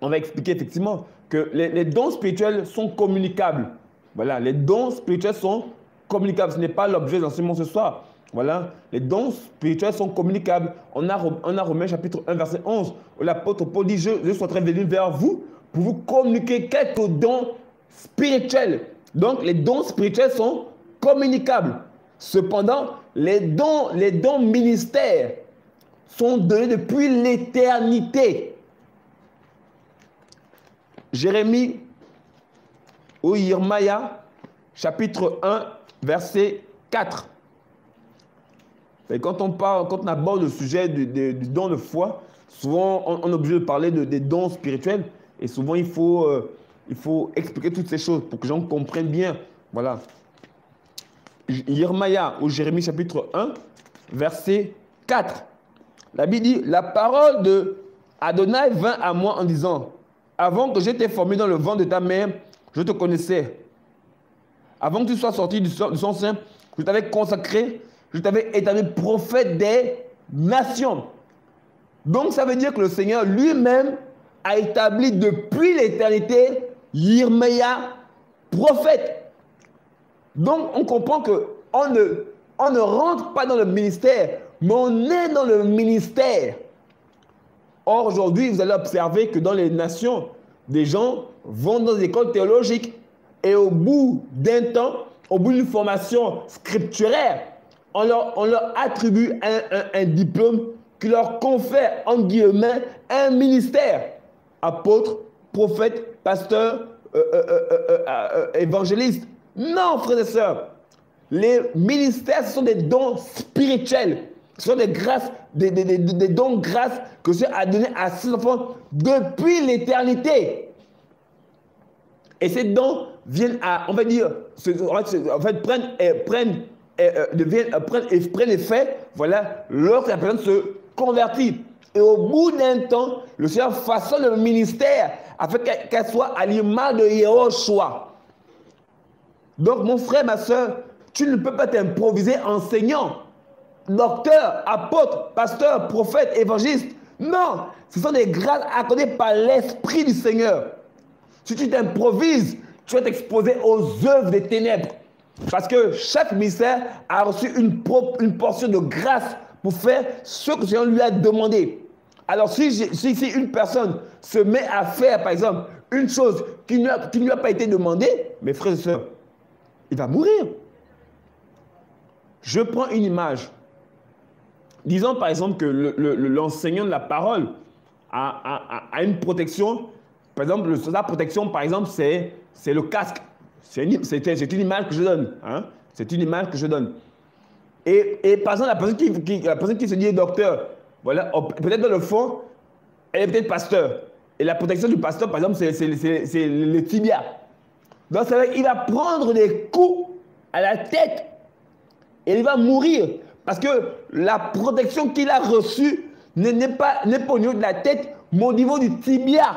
Speaker 1: On va expliquer effectivement que les dons spirituels sont communicables. Voilà, les dons spirituels sont communicables. Ce n'est pas l'objet de l'enseignement ce soir. Voilà, les dons spirituels sont communicables. On a Romains chapitre 1, verset 11, où l'apôtre Paul dit, je souhaiterais venir vers vous pour vous communiquer quelques dons spirituels. Donc, les dons spirituels sont communicables. Cependant, les dons ministères sont donnés depuis l'éternité. Jérémie ou Yeremia, chapitre 1, verset 4. Et quand on aborde le sujet du don de foi, souvent on est obligé de parler des dons spirituels. Et souvent il faut expliquer toutes ces choses pour que les gens comprennent bien. Voilà. Yeremia ou Jérémie chapitre 1, verset 4. La Bible dit, la parole de Adonai vint à moi en disant, avant que je t'ai formé dans le ventre de ta mère, je te connaissais. Avant que tu sois sorti du son sein, je t'avais consacré, je t'avais établi prophète des nations. Donc ça veut dire que le Seigneur lui-même a établi depuis l'éternité Yeremia prophète. Donc on comprend qu'on ne rentre pas dans le ministère, mais on est dans le ministère. Or, aujourd'hui, vous allez observer que dans les nations, des gens vont dans des écoles théologiques et au bout d'un temps, au bout d'une formation scripturaire, on leur attribue un diplôme qui leur confère, en guillemets, un ministère. Apôtre, prophète, pasteur, évangéliste. Non, frères et sœurs. Les ministères, ce sont des dons spirituels. Ce sont des grâces, des dons grâces que Dieu a donnés à ses enfants depuis l'éternité. Et ces dons viennent à, on va dire, prennent effet, voilà, lorsque la personne se convertit. Et au bout d'un temps, le Seigneur façonne le ministère afin qu'elle soit à l'image de Yahushua. Donc, mon frère, ma soeur, tu ne peux pas t'improviser enseignant, docteur, apôtre, pasteur, prophète, évangéliste. Non, ce sont des grâces accordées par l'Esprit du Seigneur. Si tu t'improvises, tu vas t'exposer aux œuvres des ténèbres. Parce que chaque ministère a reçu une portion de grâce pour faire ce que le Seigneur lui a demandé. Alors si une personne se met à faire, par exemple, une chose qui ne lui a pas été demandée, mes frères et sœurs, il va mourir. Je prends une image. Disons par exemple que l'enseignant de la parole a une protection. Par exemple, la protection, par exemple, c'est le casque. C'est une image que je donne. Hein? C'est une image que je donne. Et par exemple, la personne qui se dit docteur, voilà, peut-être dans le fond, elle est peut-être pasteur. Et la protection du pasteur, par exemple, c'est le tibia. Donc, ça veut dire qu'il va prendre des coups à la tête et il va mourir. Parce que la protection qu'il a reçue n'est pas au niveau de la tête, mais au niveau du tibia.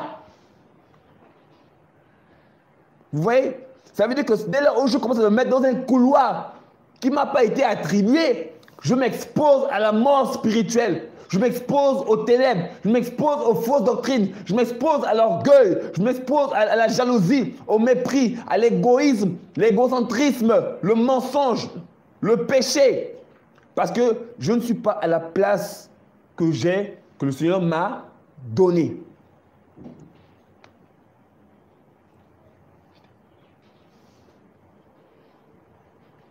Speaker 1: Vous voyez? Ça veut dire que dès lors où je commence à me mettre dans un couloir qui ne m'a pas été attribué, je m'expose à la mort spirituelle. Je m'expose aux ténèbres, je m'expose aux fausses doctrines, je m'expose à l'orgueil, je m'expose à la jalousie, au mépris, à l'égoïsme, l'égocentrisme, le mensonge, le péché. Parce que je ne suis pas à la place que le Seigneur m'a donnée.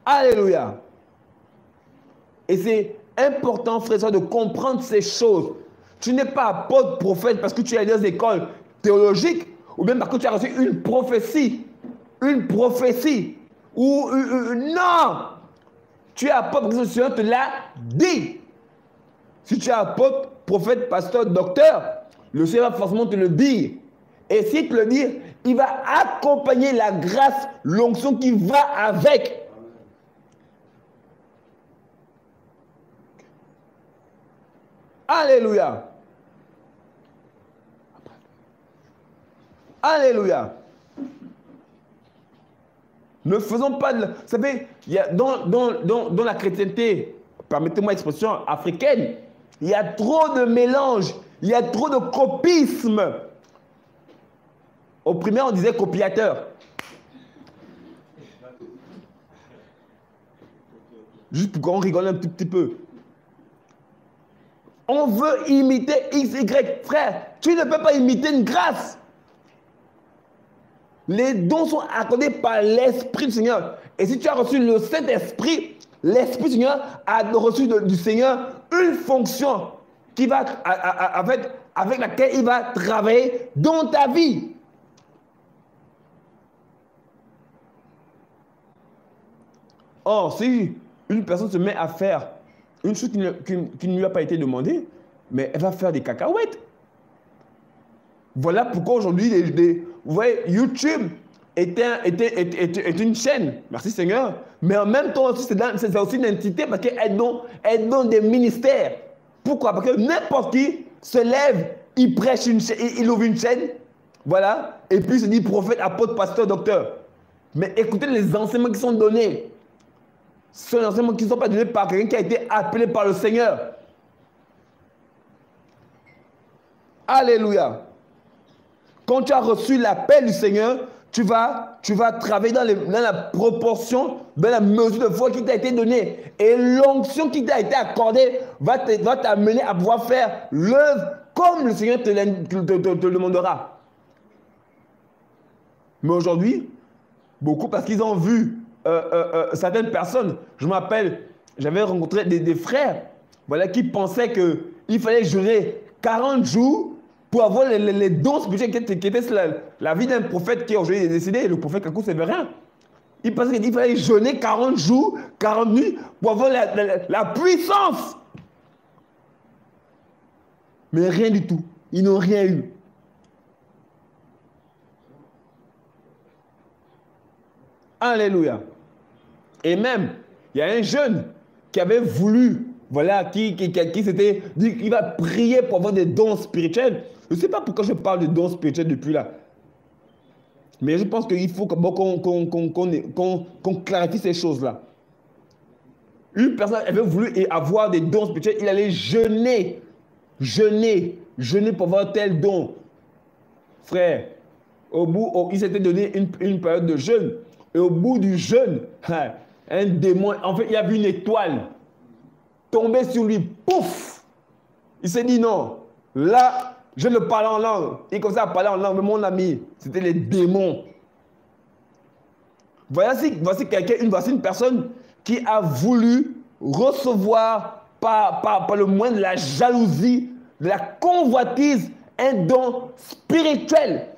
Speaker 1: Alléluia. Et c'est important, frère et soeur, de comprendre ces choses. Tu n'es pas apôtre, prophète parce que tu es dans des écoles théologiques ou bien parce que tu as reçu une prophétie. Une prophétie. Non. Tu es apôtre parce que le Seigneur te l'a dit. Si tu es apôtre, prophète, pasteur, docteur, le Seigneur va forcément te le dire. Et s'il te le dit, il va accompagner la grâce, l'onction qui va avec. Alléluia. Alléluia. Ne faisons pas de... Vous savez, il y a dans la chrétienté, permettez-moi l'expression africaine, il y a trop de mélange, il y a trop de copisme. Au primaire, on disait copiateur. Juste pour qu'on rigole un tout petit peu. On veut imiter X, Y. Frère, tu ne peux pas imiter une grâce. Les dons sont accordés par l'Esprit du Seigneur. Et si tu as reçu le Saint-Esprit, l'Esprit du Seigneur a reçu du Seigneur une fonction qui va, avec laquelle il va travailler dans ta vie. Or, si une personne se met à faire une chose qui ne lui a pas été demandée, mais elle va faire des cacahuètes. Voilà pourquoi aujourd'hui, vous voyez, YouTube est une chaîne, merci Seigneur, mais en même temps, c'est aussi une entité parce qu'elle donne des ministères. Pourquoi? Parce que n'importe qui se lève, il prêche une chaîne, il ouvre une chaîne, voilà, et puis il se dit prophète, apôtre, pasteur, docteur. Mais écoutez les enseignements qui sont donnés. Ce sont des enseignements qui ne sont pas donnés par quelqu'un qui a été appelé par le Seigneur. Alléluia. Quand tu as reçu l'appel du Seigneur, tu vas travailler dans la proportion, dans la mesure de foi qui t'a été donnée. Et l'onction qui t'a été accordée va t'amener à pouvoir faire l'œuvre comme le Seigneur te le demandera. Mais aujourd'hui, beaucoup, parce qu'ils ont vu certaines personnes, je me rappelle, j'avais rencontré des frères, voilà, qui pensaient qu'il fallait jeûner 40 jours pour avoir les dons spirituels qui étaient sur la vie d'un prophète qui aujourd'hui est décédé, le prophète Kakou Séverin. Il pensait qu'il fallait jeûner 40 jours, 40 nuits pour avoir la puissance. Mais rien du tout. Ils n'ont rien eu. Alléluia. Et même, il y a un jeune qui avait voulu, voilà, qui s'était dit qu'il va prier pour avoir des dons spirituels. Je ne sais pas pourquoi je parle de dons spirituels depuis là. Mais je pense qu'il faut qu'on clarifie ces choses-là. Une personne avait voulu avoir des dons spirituels, il allait jeûner pour avoir tel don. Frère, au bout, il s'était donné une période de jeûne. Et au bout du jeûne, un démon, en fait, il y a vu une étoile tomber sur lui. Pouf! Il s'est dit non, là, je ne parle en langue. Il commençait à parler en langue, mais mon ami, c'était les démons. Voici une personne qui a voulu recevoir par le moyen de la jalousie, de la convoitise, un don spirituel.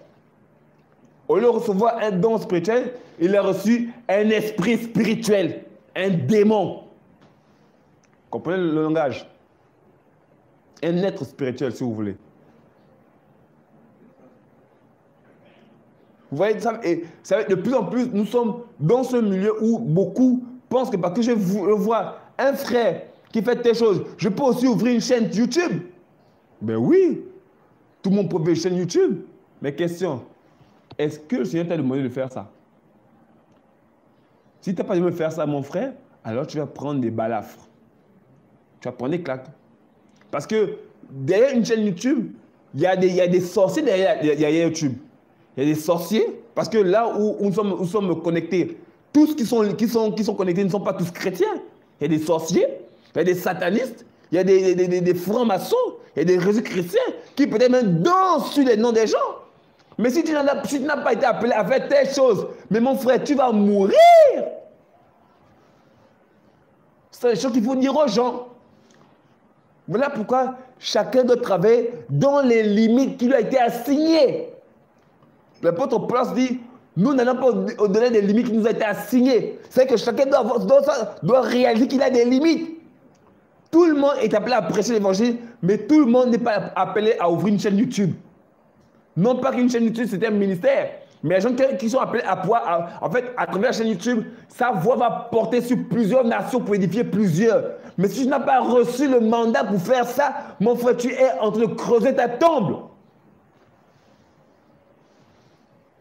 Speaker 1: Au lieu de recevoir un don spirituel, il a reçu un esprit spirituel, un démon. Comprenez le langage? Un être spirituel, si vous voulez. Vous voyez, de plus en plus, nous sommes dans ce milieu où beaucoup pensent que parce que je vois un frère qui fait telle chose, je peux aussi ouvrir une chaîne YouTube. Ben oui, tout le monde peut ouvrir une chaîne YouTube. Mais question, est-ce que le Seigneur t'a demandé de faire ça? Si tu n'as pas demandé de faire ça, mon frère, alors tu vas prendre des balafres. Tu vas prendre des claques. Parce que derrière une chaîne YouTube, il y a des sorciers derrière YouTube. Il y a des sorciers, parce que là où nous sommes connectés, tous qui sont connectés ne sont pas tous chrétiens. Il y a des sorciers, il y a des satanistes, il y a des francs-maçons, il y a des réseaux chrétiens qui peut-être même dansent sur les noms des gens. Mais si tu n'as pas été appelé à faire telle chose, mais mon frère, tu vas mourir. C'est des choses qu'il faut dire aux gens. Voilà pourquoi chacun doit travailler dans les limites qui lui ont été assignées. L'apôtre Paul dit, nous n'allons pas au-delà des limites qui nous ont été assignées. C'est que chacun doit réaliser qu'il a des limites. Tout le monde est appelé à prêcher l'évangile, mais tout le monde n'est pas appelé à ouvrir une chaîne YouTube. Non pas qu'une chaîne YouTube, c'est un ministère, mais les gens qui sont appelés à pouvoir, en fait, à travers la chaîne YouTube, sa voix va porter sur plusieurs nations pour édifier plusieurs. Mais si tu n'as pas reçu le mandat pour faire ça, mon frère, tu es en train de creuser ta tombe.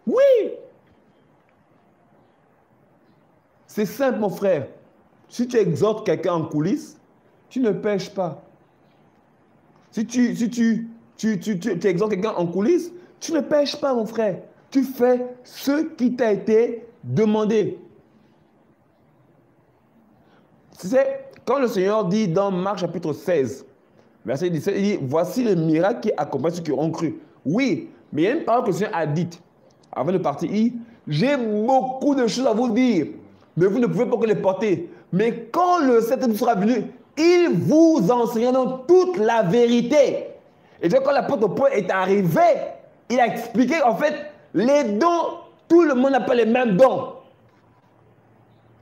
Speaker 1: Oui. C'est simple, mon frère. Si tu exhortes quelqu'un en coulisses, tu ne pêches pas. Si tu exhortes quelqu'un en coulisses, tu ne pêches pas, mon frère. Tu fais ce qui t'a été demandé. Tu sais, quand le Seigneur dit dans Marc chapitre 16, verset 17, il dit, voici le miracle qui accompagne ceux qui ont cru. Oui, mais il y a une parole que le Seigneur a dite avant de partir. Il dit, j'ai beaucoup de choses à vous dire, mais vous ne pouvez pas que les porter. Mais quand le Saint-Esprit sera venu, il vous enseignera dans toute la vérité. Et donc, quand l'apôtre Paul est arrivé, il a expliqué, en fait, les dons, tout le monde n'a pas les mêmes dons.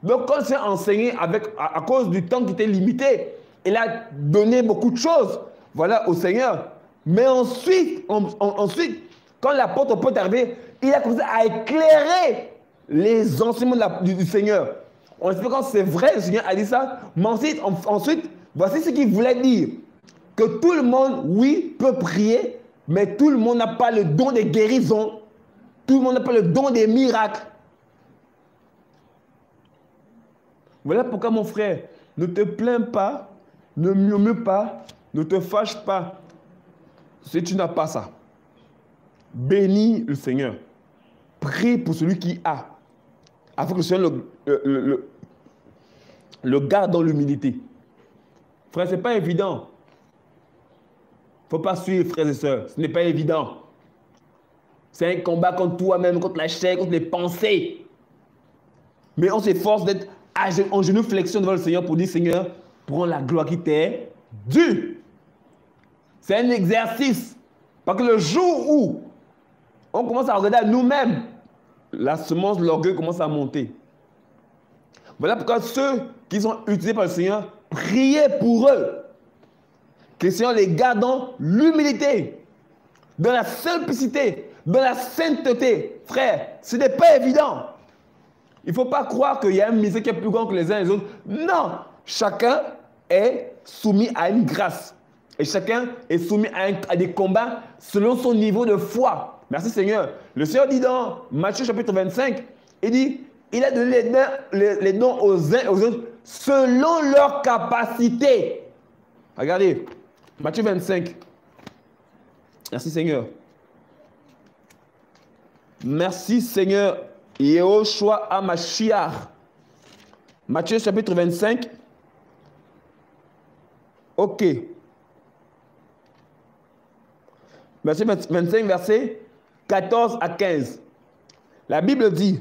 Speaker 1: Donc, quand c'est enseigné à cause du temps qui était limité, il a donné beaucoup de choses, voilà, au Seigneur. Mais ensuite, quand l'apôtre Paul est arrivé, il a commencé à éclairer les enseignements du Seigneur. En expliquant c'est vrai, le Seigneur a dit ça, mais ensuite, voici ce qu'il voulait dire. Que tout le monde, oui, peut prier, mais tout le monde n'a pas le don des guérisons. Tout le monde n'a pas le don des miracles. Voilà pourquoi, mon frère, ne te plains pas, ne murmure pas, ne te fâche pas si tu n'as pas ça. Bénis le Seigneur. Prie pour celui qui a, afin que le Seigneur le garde dans l'humilité. Frère, ce n'est pas évident. Il ne faut pas suivre, frères et sœurs. Ce n'est pas évident. C'est un combat contre toi-même, contre la chair, contre les pensées. Mais on s'efforce d'être en genoux flexion devant le Seigneur pour dire, Seigneur, prends la gloire qui t'est due. C'est un exercice. Parce que le jour où on commence à regarder à nous-mêmes, la semence de l'orgueil commence à monter. Voilà pourquoi ceux qui sont utilisés par le Seigneur, priez pour eux. Que le Seigneur les garde dans l'humilité, dans la simplicité, dans la sainteté. Frère, ce n'est pas évident. Il ne faut pas croire qu'il y a un ministère qui est plus grand que les uns et les autres. Non, chacun est soumis à une grâce. Et chacun est soumis à des combats selon son niveau de foi. Merci Seigneur. Le Seigneur dit dans Matthieu chapitre 25, il dit, il a donné les dons aux uns et aux autres selon leur capacité. Regardez, Matthieu 25. Merci Seigneur. Merci Seigneur. Yehoshua HaMashiach. Matthieu chapitre 25. Ok. Matthieu 25, verset 14 à 15. La Bible dit,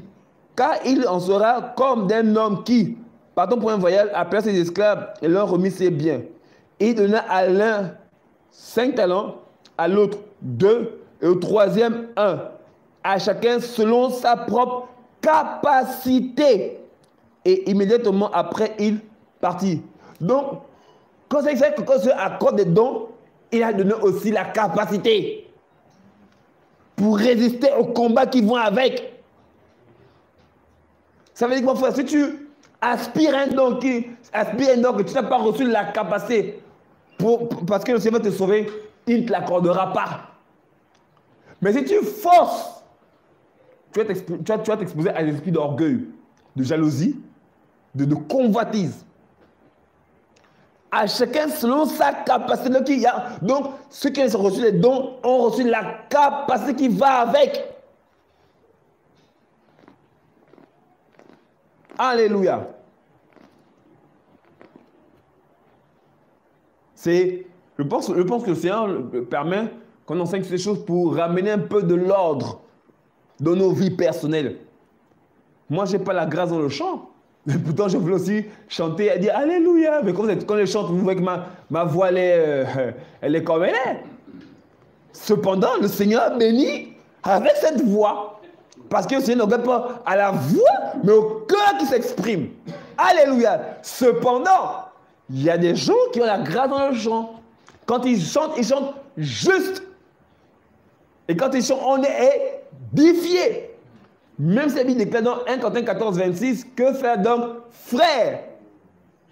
Speaker 1: car il en sera comme d'un homme qui, partant pour un voyage, appela ses esclaves et leur remit ses biens. Il donna à l'un 5 talents, à l'autre 2 et au troisième 1. À chacun selon sa propre capacité. Et immédiatement après, il partit. Donc, quand c'est que quand Dieu accorde des dons, il a donné aussi la capacité pour résister aux combats qui vont avec. Ça veut dire que, mon frère, si tu aspires un don que tu n'as pas reçu la capacité parce que le Seigneur va te sauver, il ne te l'accordera pas. Mais si tu forces, tu vas t'exposer à des esprits d'orgueil, de jalousie, de convoitise. À chacun selon sa capacité. Donc, ceux qui ont reçu les dons ont reçu la capacité qui va avec. Alléluia. Je pense que le Seigneur permet qu'on enseigne ces choses pour ramener un peu de l'ordre dans nos vies personnelles. Moi, je n'ai pas la grâce dans le chant. Mais pourtant, je voulais aussi chanter et dire Alléluia. Mais quand je chante, vous voyez que ma voix, elle est comme elle est. Cependant, le Seigneur bénit avec cette voix. Parce que le Seigneur ne regarde pas à la voix, mais au cœur qui s'exprime. Alléluia. Cependant, il y a des gens qui ont la grâce dans le chant. Quand ils chantent juste. Et quand ils chantent, on est édifié. Même si la Bible déclare dans 1 Corinthiens 14, 26, que faire donc, frère?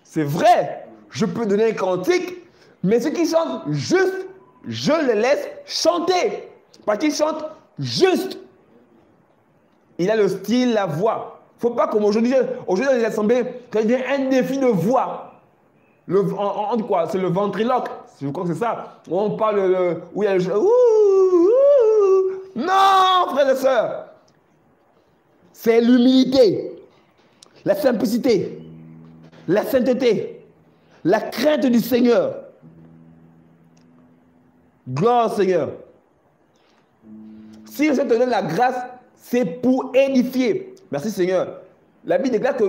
Speaker 1: C'est vrai, je peux donner un cantique, mais ceux qui chantent juste, je les laisse chanter. Parce qu'ils chantent juste. Il a le style, la voix. faut pas comme aujourd'hui dans les assemblées, quand il y a un défi de voix. On dit quoi? C'est le ventriloque. Je crois que c'est ça. Où on parle, où il y a le jeu. Non, frères et sœurs. C'est l'humilité, la simplicité, la sainteté, la crainte du Seigneur. Gloire au Seigneur. Si je te donne la grâce, c'est pour édifier. Merci Seigneur. La Bible déclare que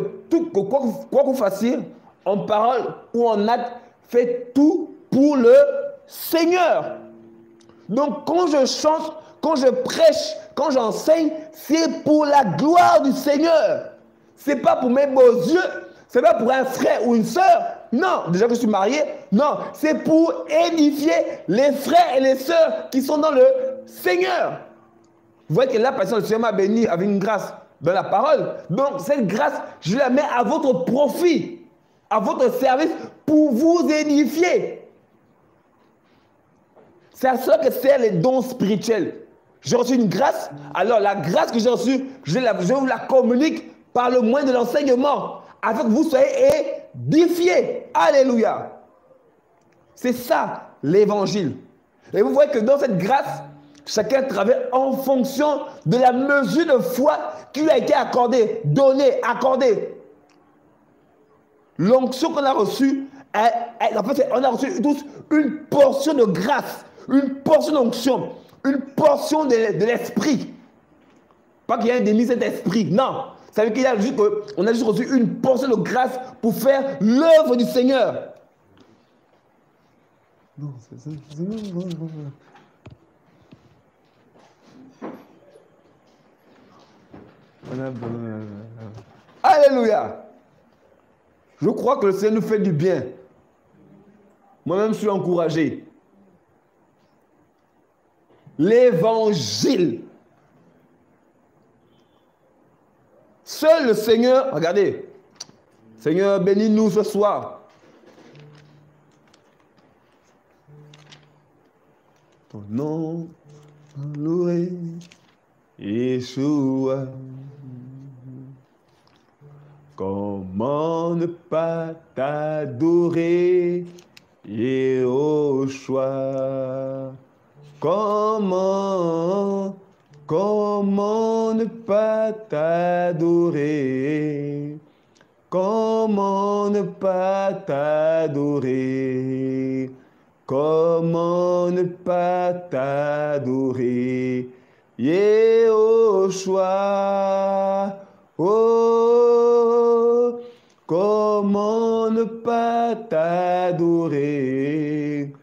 Speaker 1: quoi que vous fassiez, en parole ou en acte, faites tout pour le Seigneur. Donc quand je chante, quand je prêche, quand j'enseigne, c'est pour la gloire du Seigneur. Ce n'est pas pour mes beaux yeux, ce n'est pas pour un frère ou une soeur. Non, déjà que je suis marié, non, c'est pour édifier les frères et les sœurs qui sont dans le Seigneur. Vous voyez que là, par exemple, le Seigneur m'a béni avec une grâce dans la parole. Donc, cette grâce, je la mets à votre profit, à votre service, pour vous édifier. C'est à cela que c'est les dons spirituels. J'ai reçu une grâce, alors la grâce que j'ai reçue, je vous la communique par le moyen de l'enseignement, afin que vous soyez édifiés. Alléluia. C'est ça, l'évangile. Et vous voyez que dans cette grâce, chacun travaille en fonction de la mesure de foi qui lui a été accordée, donnée, accordée. L'onction qu'on a reçue, en fait, on a reçu tous une portion de grâce, une portion d'onction, une portion de l'esprit. Pas qu'il y ait un demi cet esprit, non. Ça veut dire qu'on a juste reçu une portion de grâce pour faire l'œuvre du Seigneur. Non, Alléluia. Je crois que le Seigneur nous fait du bien. Moi-même, je suis encouragé. L'évangile. Seul le Seigneur, regardez, Seigneur, bénis-nous ce soir. Ton nom, loué, Yeshua. Comment ne pas t'adorer, Yehoshua? Comment ne pas t'adorer? Comment ne pas t'adorer? Comment ne pas t'adorer? Yehoshua. Oh, comment ne pas t'adorer?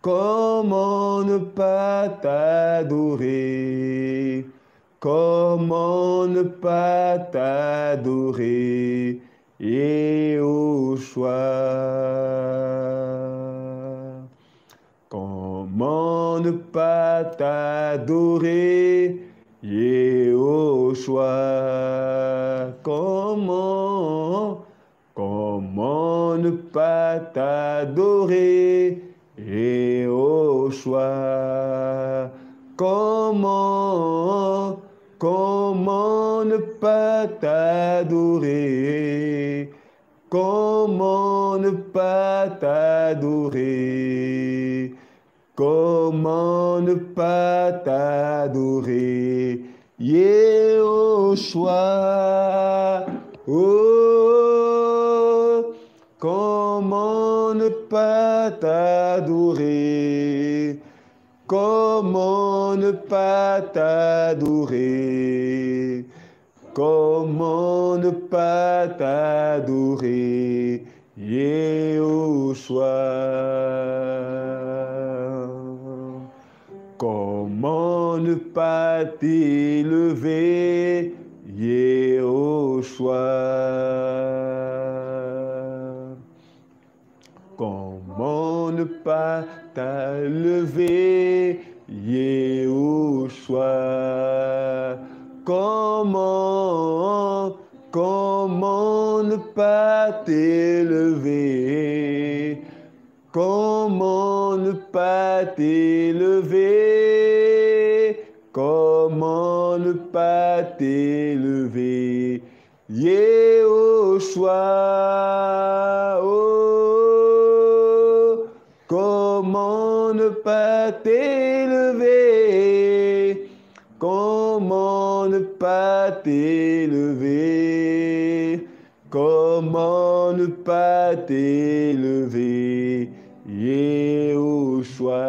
Speaker 1: Comment ne pas t'adorer? Comment ne pas t'adorer? Yehoshua. Comment ne pas t'adorer? Yehoshua. Comment ne pas t'adorer? Yehoshua. Comment ne pas t'adorer? Comment ne pas t'adorer? Comment ne pas t'adorer? Yehoshua. Oh, comment ne pas t'adorer? Comment ne pas t'adorer? Comment ne pas t'adorer? Yehoshua. Comment ne pas t'élever, Yehoshua? Comment ne pas t'élever, Yehoshua? Comment ne pas t'élever? Comment ne pas t'élever? Comment ne pas t'élever? Yehoshua, oh, comment ne pas t'élever? Comment ne pas t'élever? Comment ne pas t'élever? Yehoshua.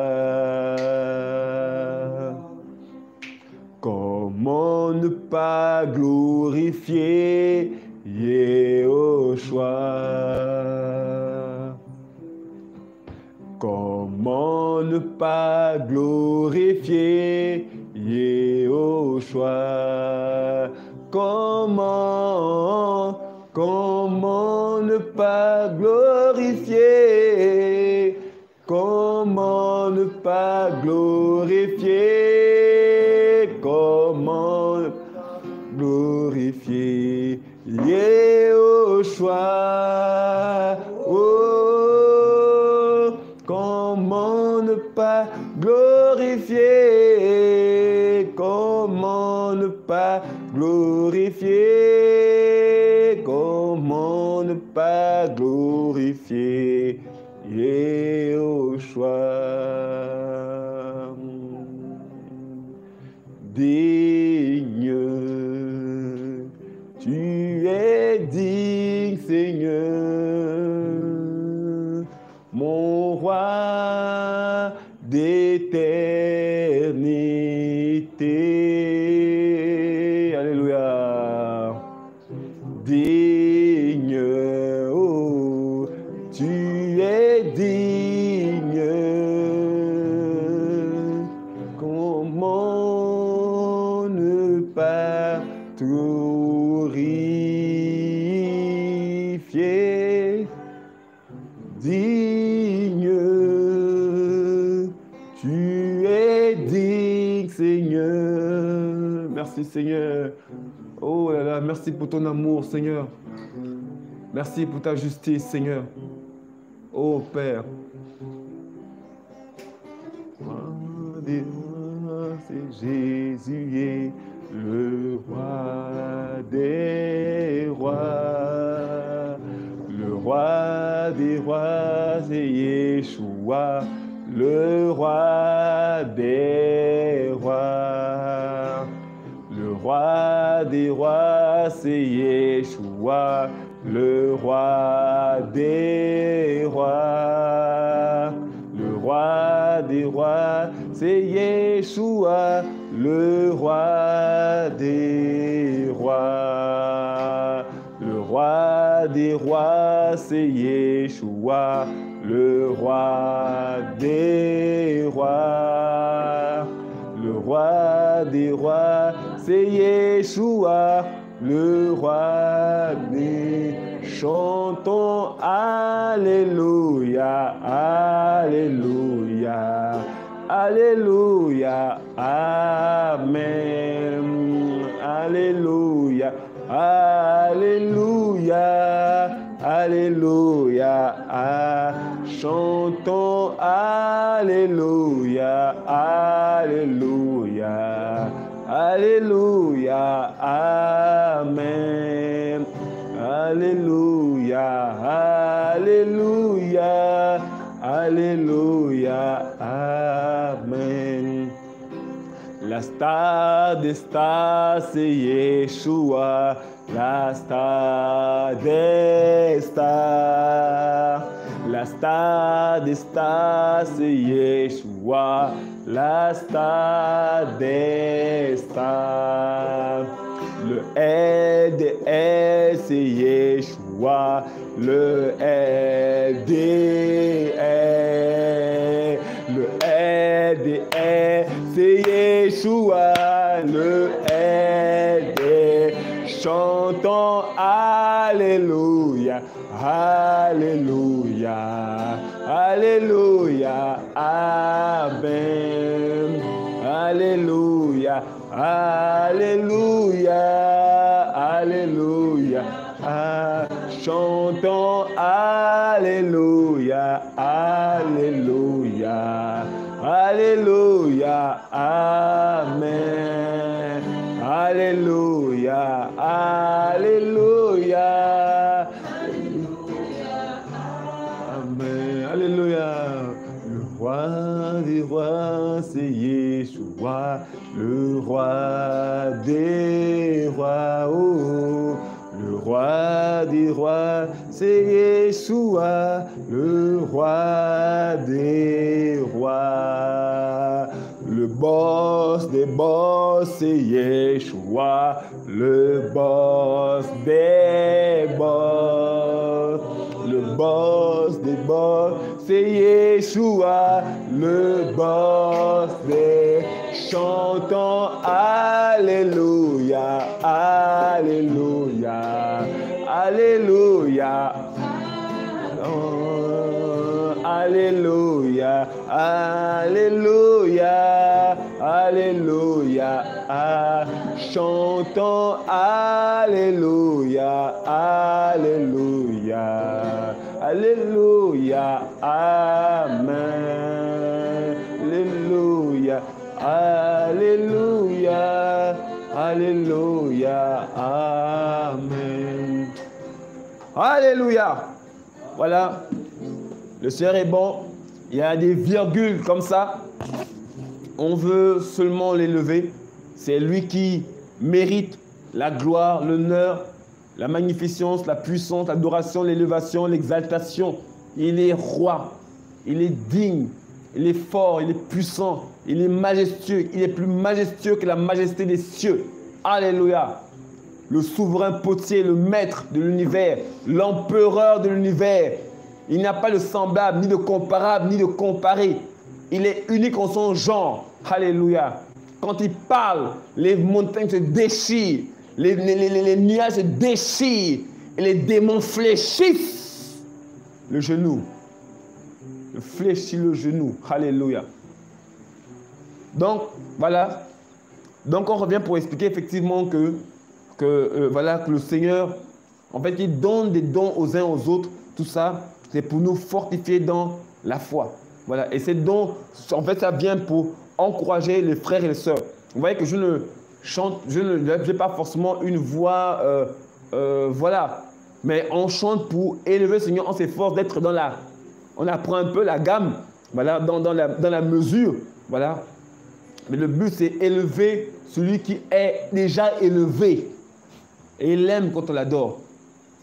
Speaker 1: Comment ne pas glorifier Yehoshua? Comment ne pas glorifier Yehoshua? Comment ne pas glorifier? Comment ne pas glorifier? Comment ne pas glorifier Yehoshua? Oh, comment ne pas glorifier? Comment ne pas glorifier? Comment ne pas glorifier Yehoshua? Digne, tu es digne, Seigneur, mon roi d'éternité. Alléluia. Digne, oh, tu es digne. Comment ne pas glorifier? Digne, tu es digne, Seigneur. Merci, Seigneur. Oh là là, merci pour ton amour, Seigneur. Merci pour ta justice, Seigneur. Oh Père. C'est Jésus est le roi des rois. Le roi des rois, c'est Yeshua. Le roi des rois. Le roi des rois, c'est Yeshua. Le roi des rois. Le roi des rois, c'est Yeshua, le roi des rois. Le roi des rois, c'est Yeshua, le roi des rois. Le roi des rois, c'est Yeshua, le roi des rois. Chantons Alléluia, Alléluia, Alléluia, Amen, Alléluia, Alléluia, Alléluia, chantons Alléluia, Alléluia, Alléluia, Amen. Alléluia, Alléluia, Alléluia, Amen. La star des stars, c'est Yeshua, la star des stars. La star des stars, c'est Yeshua, la star des stars. Le LDL, c'est Yeshua, le LDL. Le LDL, c'est Yeshua, le LDL. Chantons Alléluia, Alléluia, Alléluia, Amen. Alléluia, Alléluia, Alléluia. Chantons Alléluia, Alléluia, Alléluia, Amen. Alléluia, Alléluia. Alléluia. Le roi des rois, c'est Yeshua. Le roi des rois, oh. Le roi des rois, c'est Yeshua. Le roi des rois. Le boss des boss, c'est Yeshua. Le boss des boss. Le boss des boss, c'est Yeshua. Le boss des chantants. Alléluia, alléluia, alléluia. Oh, alléluia, alléluia, alléluia. Chantons alléluia, alléluia, alléluia, amen. Alléluia, alléluia, alléluia, amen. Alléluia. Voilà, le Seigneur est bon. Il y a des virgules comme ça. On veut seulement l'élever. C'est lui qui mérite la gloire, l'honneur, la magnificence, la puissance, l'adoration, l'élévation, l'exaltation. Il est roi, il est digne, il est fort, il est puissant, il est majestueux. Il est plus majestueux que la majesté des cieux. Alléluia. Le souverain potier, le maître de l'univers, l'empereur de l'univers. Il n'y a pas de semblable, ni de comparable, ni de comparé. Il est unique en son genre. Alléluia. Quand il parle, les montagnes se déchirent, les nuages se déchirent et les démons fléchissent le genou. Fléchit le genou. Alléluia. Donc, voilà. Donc, on revient pour expliquer effectivement que le Seigneur, en fait, il donne des dons aux uns aux autres. Tout ça, c'est pour nous fortifier dans la foi. Voilà. Et ces dons, en fait, ça vient pour encourager les frères et les sœurs. Vous voyez que je ne chante, je n'ai pas forcément une voix, voilà. Mais on chante pour élever le Seigneur, on s'efforce d'être dans la... On apprend un peu la gamme, voilà, dans la mesure, voilà. Mais le but, c'est élever celui qui est déjà élevé. Et il aime quand on l'adore.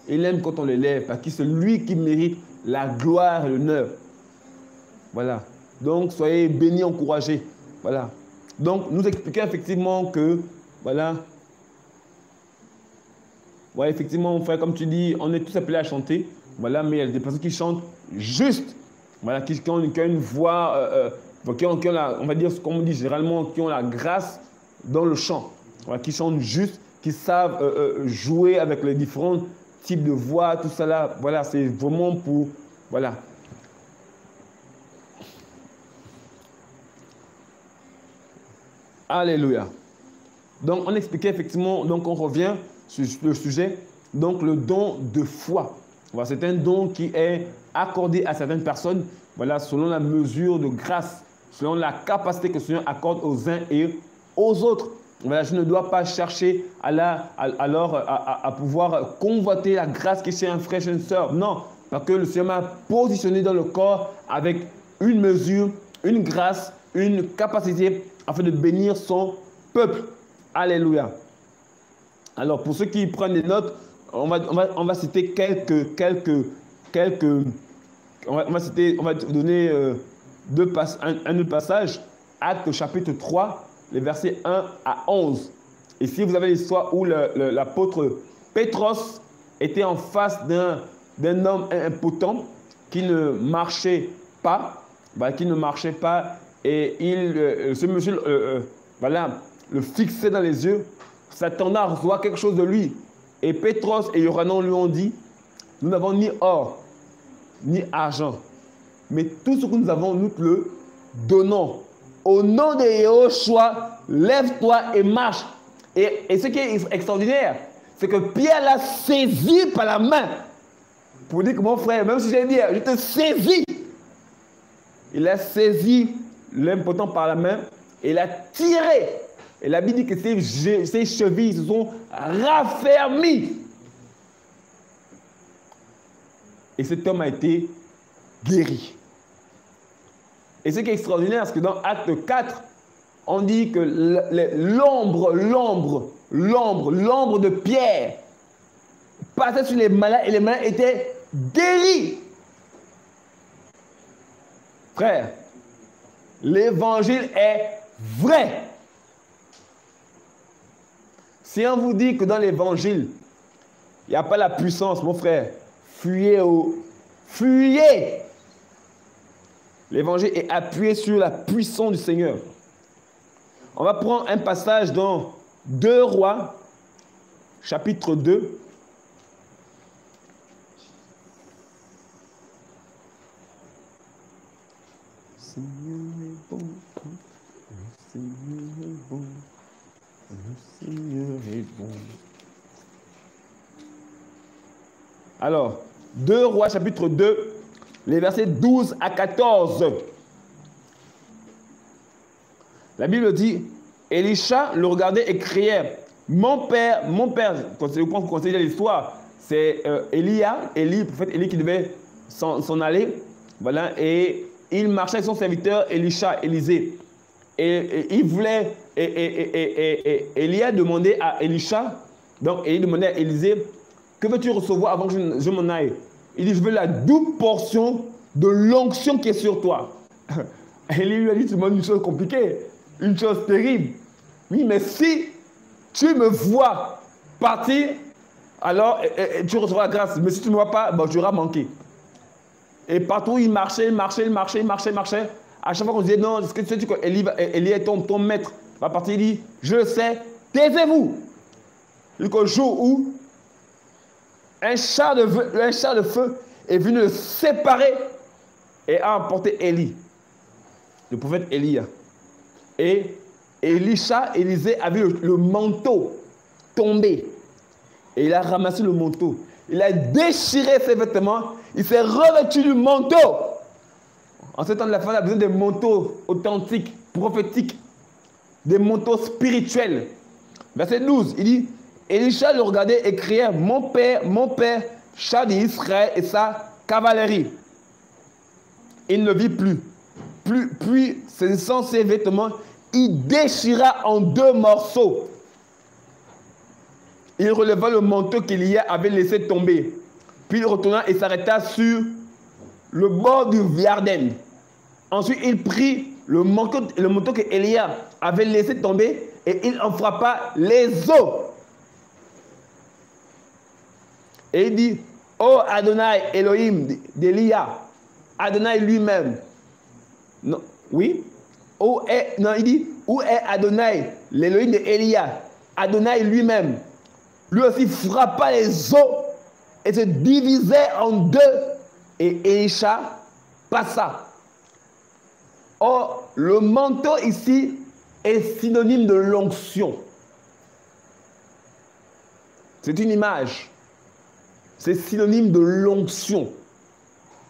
Speaker 1: Il aime quand on l'élève, parce que c'est lui qui mérite la gloire et l'honneur. Voilà. Donc, soyez bénis, encouragés. Voilà. Donc, nous expliquons effectivement que, voilà, ouais, effectivement, frère, comme tu dis, on est tous appelés à chanter. Voilà, mais il y a des personnes qui chantent juste. Voilà, qui ont une voix, qui ont on va dire, comme on dit généralement, qui ont la grâce dans le chant. Voilà, qui chantent juste, qui savent jouer avec les différents types de voix, tout ça là. Voilà, c'est vraiment pour, voilà. Alléluia. Donc, on expliquait effectivement, donc on revient sur le sujet, donc le don de foi. Voilà, c'est un don qui est accordé à certaines personnes, voilà, selon la mesure de grâce, selon la capacité que le Seigneur accorde aux uns et aux autres. Voilà, je ne dois pas chercher à pouvoir convoiter la grâce qui est chez un frère, chez une sœur. Non, parce que le Seigneur m'a positionné dans le corps avec une mesure, une grâce, une capacité afin de bénir son peuple. Alléluia. Alors, pour ceux qui prennent des notes, on va citer on va donner un autre passage, Actes chapitre 3, les versets 1 à 11. Et si vous avez l'histoire où l'apôtre Pétros était en face d'un homme impotent qui ne marchait pas, et ce monsieur le fixait dans les yeux, s'attendait à recevoir quelque chose de lui. Et Pétros et Yohanan lui ont dit, nous n'avons ni or, ni argent, mais tout ce que nous avons, nous te le donnons. Au nom de Yahushua, lève-toi et marche. Et ce qui est extraordinaire, c'est que Pierre l'a saisi par la main. Pour dire que mon frère, même si j'ai dit, je te saisis. Il a saisi l'impotent par la main et il a tiré. Et la Bible dit que ses chevilles se sont raffermies. Et cet homme a été guéri. Et ce qui est extraordinaire, c'est que dans Acte 4, on dit que l'ombre de Pierre passait sur les malades et les malades étaient guéris. Frère, l'évangile est vrai. Si on vous dit que dans l'évangile, il n'y a pas la puissance, mon frère, fuyez. L'évangile est appuyé sur la puissance du Seigneur. On va prendre un passage dans 2 Rois, chapitre 2. Le Seigneur est bon, le Seigneur est bon, le Seigneur est bon. Alors, 2 Rois, chapitre 2, les versets 12 à 14. La Bible dit, Élisha le regardait et criait, mon père, quand vous conseillez l'histoire, c'est Élie, le prophète Élie qui devait s'en aller, voilà, et il marchait avec son serviteur Élisée. Et il voulait, Élie a demandé à Élisha, donc Élie demandait à Élisée, que veux-tu recevoir avant que je m'en aille? Il dit, je veux la double portion de l'onction qui est sur toi. Élie lui a dit, tu demandes une chose compliquée, une chose terrible. Oui, mais si tu me vois partir, alors tu recevras la grâce. Mais si tu ne me vois pas, ben, tu auras manqué. Et partout, il marchait. À chaque fois qu'on disait, non, est-ce que tu sais que Élie est ton maître va partir, il dit, je le sais, taisez-vous. Il dit qu'au jour où un char de feu est venu le séparer et a emporté Élie, le prophète Élie. Et Élisée a vu le manteau tomber. Et il a ramassé le manteau. Il a déchiré ses vêtements. Il s'est revêtu du manteau. En ce temps, la femme a besoin des manteaux authentiques, prophétiques, des manteaux spirituels. Verset 12, il dit, Élisha le regardait et criait, mon père, char d'Israël et sa cavalerie. Il ne vit plus. Puis, saisissant ses vêtements, il déchira en 2 morceaux. Il releva le manteau qu'Élia avait laissé tomber. Puis il retourna et s'arrêta sur le bord du Viarden. Ensuite, il prit le manteau qu'Élia avait laissé tomber et il en frappa les os. Et il dit, ô Adonai, Elohim d'Élia, Adonai lui-même. Non, oui. Il dit, où est Adonai, l'Élohim d'Élia? Adonai lui-même. Lui aussi frappa les os et se divisait en 2. Et Élisha passa. Or, le manteau ici est synonyme de l'onction. C'est une image. C'est synonyme de l'onction. Vous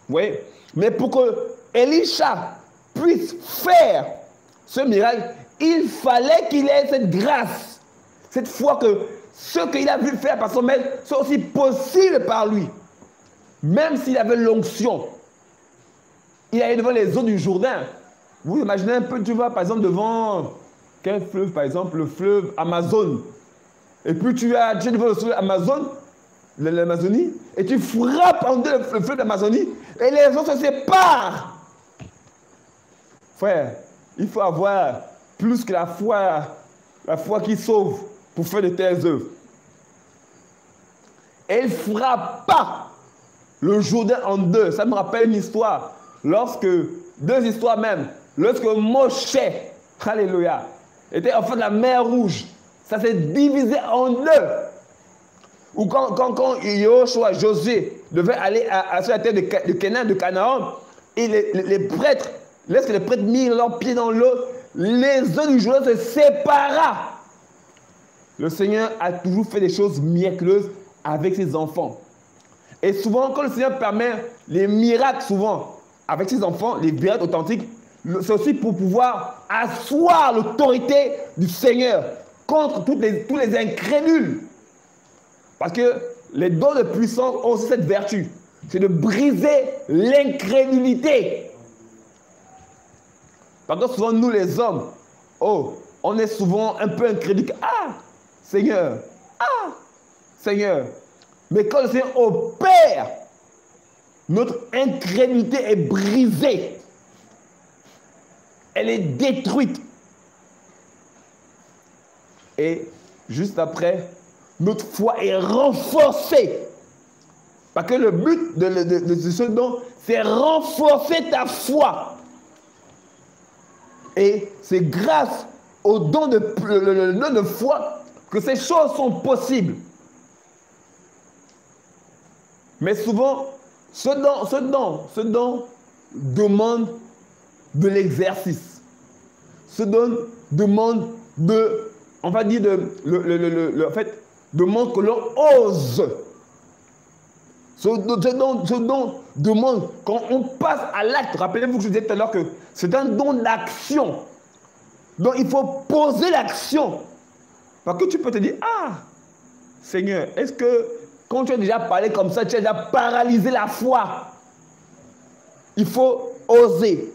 Speaker 1: voyez? Mais pour que Élisha puisse faire ce miracle, il fallait qu'il ait cette grâce. Cette foi que ce qu'il a vu faire par son maître soit aussi possible par lui. Même s'il avait l'onction. Il allait devant les eaux du Jourdain. Vous imaginez un peu, tu vas par exemple devant quel fleuve, par exemple, le fleuve Amazon. Et puis tu es devant le fleuve Amazon, l'Amazonie, et tu frappes en 2 le fleuve d'Amazonie, et les eaux se séparent. Frère, il faut avoir plus que la foi qui sauve pour faire de telles œuvres. Et il frappa le Jourdain en 2. Ça me rappelle une histoire. 2 histoires même. Lorsque Moshe, alléluia, était en face de la mer Rouge, ça s'est divisé en 2. Ou quand Yoshua, Josué, devait aller sur la terre de Canaan, et les prêtres, lorsque les prêtres mirent leurs pieds dans l'eau, les eaux du Jourdain se sépara. Le Seigneur a toujours fait des choses miraculeuses avec ses enfants. Et souvent, quand le Seigneur permet les miracles, souvent, avec ses enfants, les miracles authentiques, c'est aussi pour pouvoir asseoir l'autorité du Seigneur contre tous les incrédules. Parce que les dons de puissance ont aussi cette vertu, c'est de briser l'incrédulité. Parce que souvent, nous les hommes, oh, on est souvent un peu incrédule. Ah, Seigneur, ah, Seigneur. Mais quand le Seigneur opère, notre incrédulité est brisée. Elle est détruite. Et juste après, notre foi est renforcée. Parce que le but de ce don, c'est renforcer ta foi. Et c'est grâce au don le don de foi que ces choses sont possibles. Mais souvent, ce don demande de l'exercice. Ce don demande on va dire, en fait, demande que l'on ose. Ce don demande, quand on passe à l'acte, rappelez-vous que je disais tout à l'heure que c'est un don d'action. Donc il faut poser l'action. Parce que tu peux te dire, ah, Seigneur, est-ce que quand tu as déjà parlé comme ça, tu as déjà paralysé la foi? Il faut oser.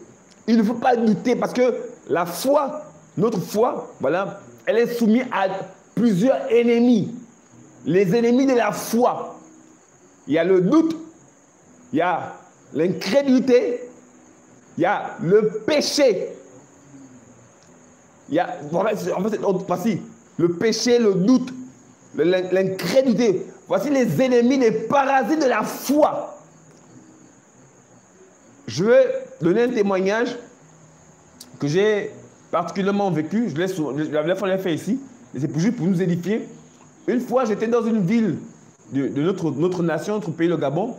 Speaker 1: Il ne faut pas douter parce que la foi, notre foi, voilà, elle est soumise à plusieurs ennemis. Les ennemis de la foi. Il y a le doute, il y a l'incrédulité, il y a le péché. Il y a, voici, le péché, le doute, l'incrédulité. Voici les ennemis, les parasites de la foi. Je vais donner un témoignage que j'ai particulièrement vécu. Je l'ai fait ici. C'est juste pour nous édifier. Une fois, j'étais dans une ville de notre nation, notre pays, le Gabon.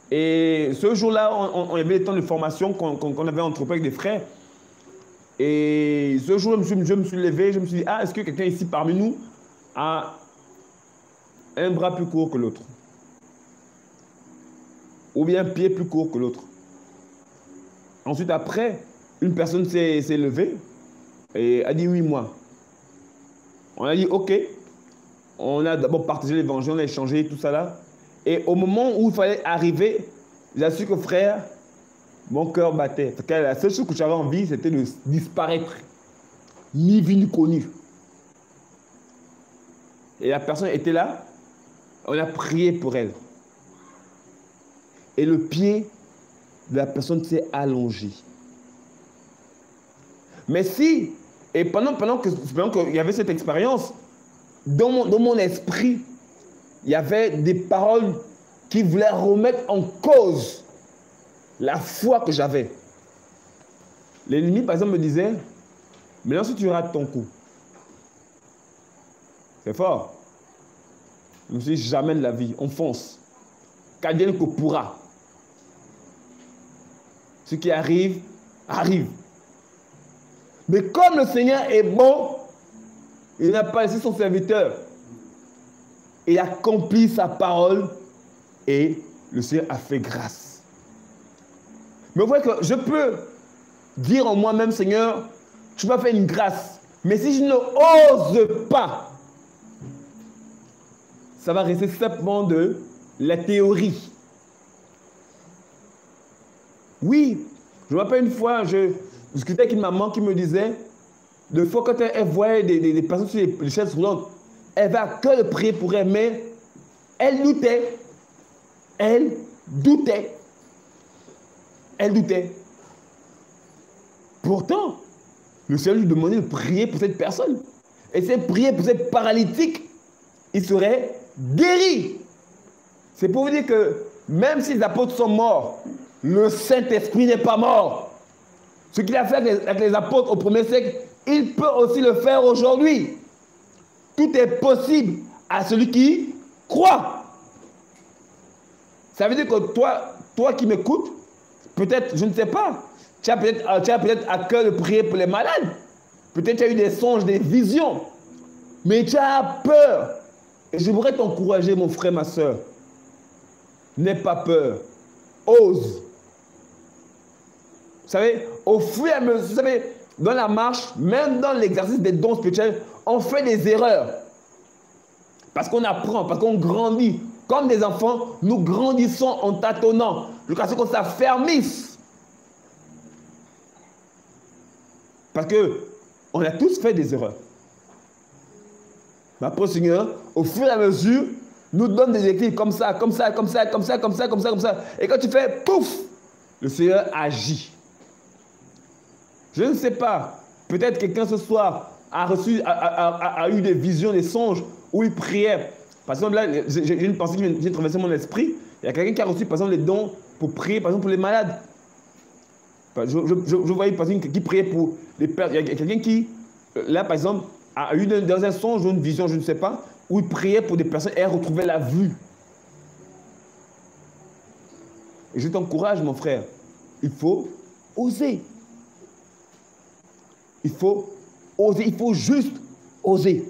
Speaker 1: Et ce jour-là, on avait des temps de formation qu'on avait entrepris avec des frères. Et ce jour, je me suis levé, je me suis dit, ah, est-ce que quelqu'un ici parmi nous a un bras plus court que l'autre? Ou bien un pied plus court que l'autre? Ensuite, après, une personne s'est levée et a dit, oui, moi. On a dit, ok. On a d'abord partagé l'évangile, on a échangé tout ça là. Et au moment où il fallait arriver, j'ai su que frère, mon cœur battait. Parce que la seule chose que j'avais envie, c'était de disparaître. Ni vu ni connu. Et la personne était là. On a prié pour elle. Et le pied de la personne s'est allongé. Mais si, et pendant qu'il y avait cette expérience, dans mon esprit, il y avait des paroles qui voulaient remettre en cause la foi que j'avais. L'ennemi, par exemple, me disait, maintenant si tu rates ton coup, c'est fort. Je me suis dit, jamais de la vie, on fonce. Qu'advienne que pourra. Ce qui arrive, arrive. Mais comme le Seigneur est bon, il n'a pas laissé son serviteur. Il a accompli sa parole et le Seigneur a fait grâce. Mais vous voyez que je peux dire en moi-même, Seigneur, tu m'as fait une grâce. Mais si je n'ose pas, ça va rester simplement de la théorie. Oui, je me rappelle une fois, je discutais avec une maman qui me disait, de fois quand elle voyait des personnes sur les chaises roulantes, elle va que le prier pour elle, mais elle doutait. Elle doutait. Elle doutait. Pourtant, le Seigneur lui demandait de prier pour cette personne. Et si elle priait pour cette paralytique, il serait guéri. C'est pour vous dire que même si les apôtres sont morts, le Saint-Esprit n'est pas mort. Ce qu'il a fait avec les apôtres au premier siècle, il peut aussi le faire aujourd'hui. Tout est possible à celui qui croit. Ça veut dire que toi qui m'écoutes, peut-être, je ne sais pas, tu as peut-être à cœur de prier pour les malades. Peut-être tu as eu des songes, des visions. Mais tu as peur. Et je voudrais t'encourager, mon frère, ma soeur. N'aie pas peur. Ose. Vous savez, au fur et à mesure, vous savez, dans la marche, même dans l'exercice des dons spirituels, on fait des erreurs. Parce qu'on apprend, parce qu'on grandit. Comme des enfants, nous grandissons en tâtonnant. Jusqu'à ce qu'on s'affermisse. Parce qu'on a tous fait des erreurs. Mais après, le Seigneur, au fur et à mesure, nous donne des équilibres comme ça, comme ça, comme ça, comme ça, comme ça, comme ça, comme ça. Et quand tu fais pouf, le Seigneur agit. Je ne sais pas. Peut-être quelqu'un ce soir a eu des visions, des songes où il priait. Par exemple, là, j'ai une pensée qui vient de traverser mon esprit. Il y a quelqu'un qui a reçu, par exemple, les dons pour prier, par exemple, pour les malades. Je voyais, par exemple, qui priait pour les personnes. Il y a quelqu'un qui, là, par exemple, a eu dans un songe ou une vision, je ne sais pas, où il priait pour des personnes et elle retrouvait la vue. Et je t'encourage, mon frère, il faut oser. Il faut oser, il faut juste oser.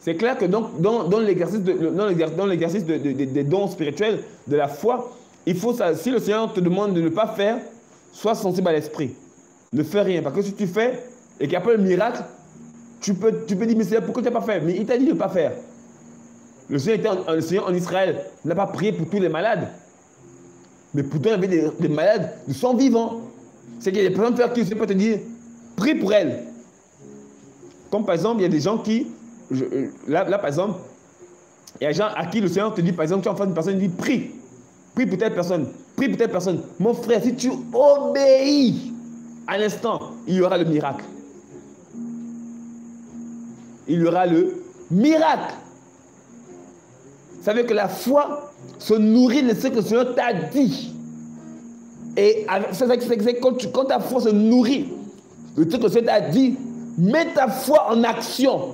Speaker 1: C'est clair que dans l'exercice des dons spirituels, de la foi, il faut ça. Si le Seigneur te demande de ne pas faire, sois sensible à l'esprit. Ne fais rien. Parce que si tu fais et qu'il n'y a pas le miracle, tu peux dire, mais Seigneur, pourquoi tu n'as pas fait? Mais il t'a dit de ne pas faire. Le Seigneur en Israël n'a pas prié pour tous les malades. Mais pourtant, il y avait des malades de sang vivant. C'est qu'il y a des personnes qui ne savent pas te dire, prie pour elles. Comme par exemple, il y a des gens qui, là par exemple, il y a des gens à qui le Seigneur te dit, par exemple, tu es en face d'une personne, il dit, prie. Prie pour telle personne. Prie pour telle personne. Mon frère, si tu obéis à l'instant, il y aura le miracle. Il y aura le miracle. Vous savez que la foi se nourrit de ce que le Seigneur t'a dit. Et c'est quand ta foi se nourrit de ce que le Seigneur t'a dit, mets ta foi en action.